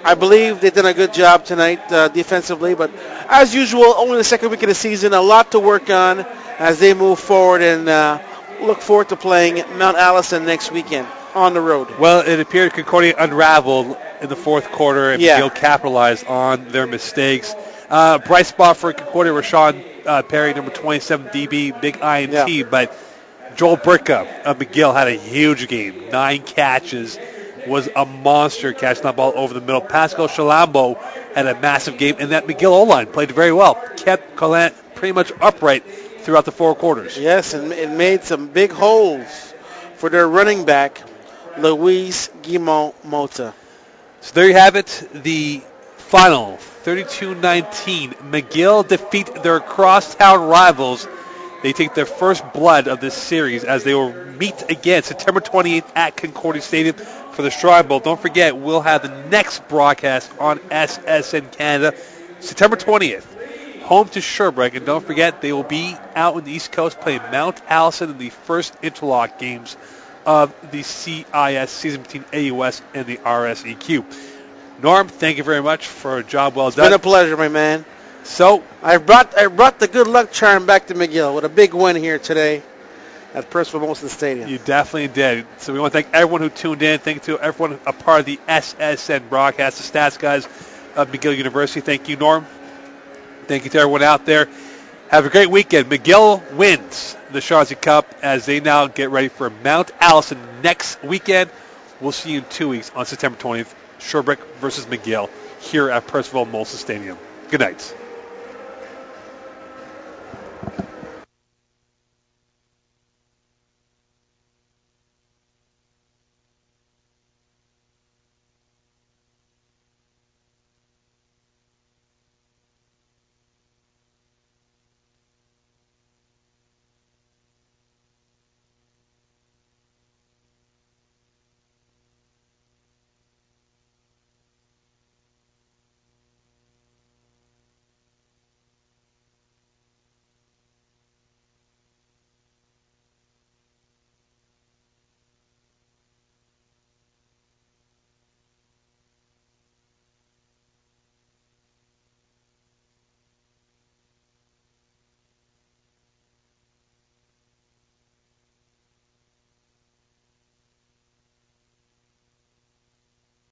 I believe they've done a good job tonight defensively. But as usual, only the second week of the season, a lot to work on as they move forward, and look forward to playing Mount Allison next weekend on the road. Well, it appeared Concordia unraveled in the fourth quarter, and McGill capitalized on their mistakes. Bright spot for Concordia, Rashawn Perry, number 27 DB, big INT, but Joel Burka of McGill had a huge game. 9 catches, was a monster catching that ball over the middle. Pascal Shalambo had a massive game, and that McGill O-line played very well. Kept Collant pretty much upright throughout the 4 quarters. Yes, and it made some big holes for their running back, Luis Guimont Mota. So there you have it, the final 32-19. McGill defeat their crosstown rivals. They take their first blood of this series as they will meet again September 28th at Concordia Stadium for the Shrine Bowl. Don't forget, we'll have the next broadcast on SSN Canada, September 20th. Home to Sherbrooke, and don't forget, they will be out on the East Coast playing Mount Allison in the first interlock games of the CIS season between AUS and the RSEQ. Norm, thank you very much for a job well done. It's been a pleasure, my man. So I brought the good luck charm back to McGill with a big win here today at Percival Molson Stadium. You definitely did. So we want to thank everyone who tuned in. Thank you to everyone a part of the SSN broadcast, the stats guys of McGill University. Thank you, Norm. Thank you to everyone out there. Have a great weekend. McGill wins the Chauncey Cup as they now get ready for Mount Allison next weekend. We'll see you in 2 weeks on September 20th. Sherbrooke versus McGill here at Percival Molson Stadium. Good night.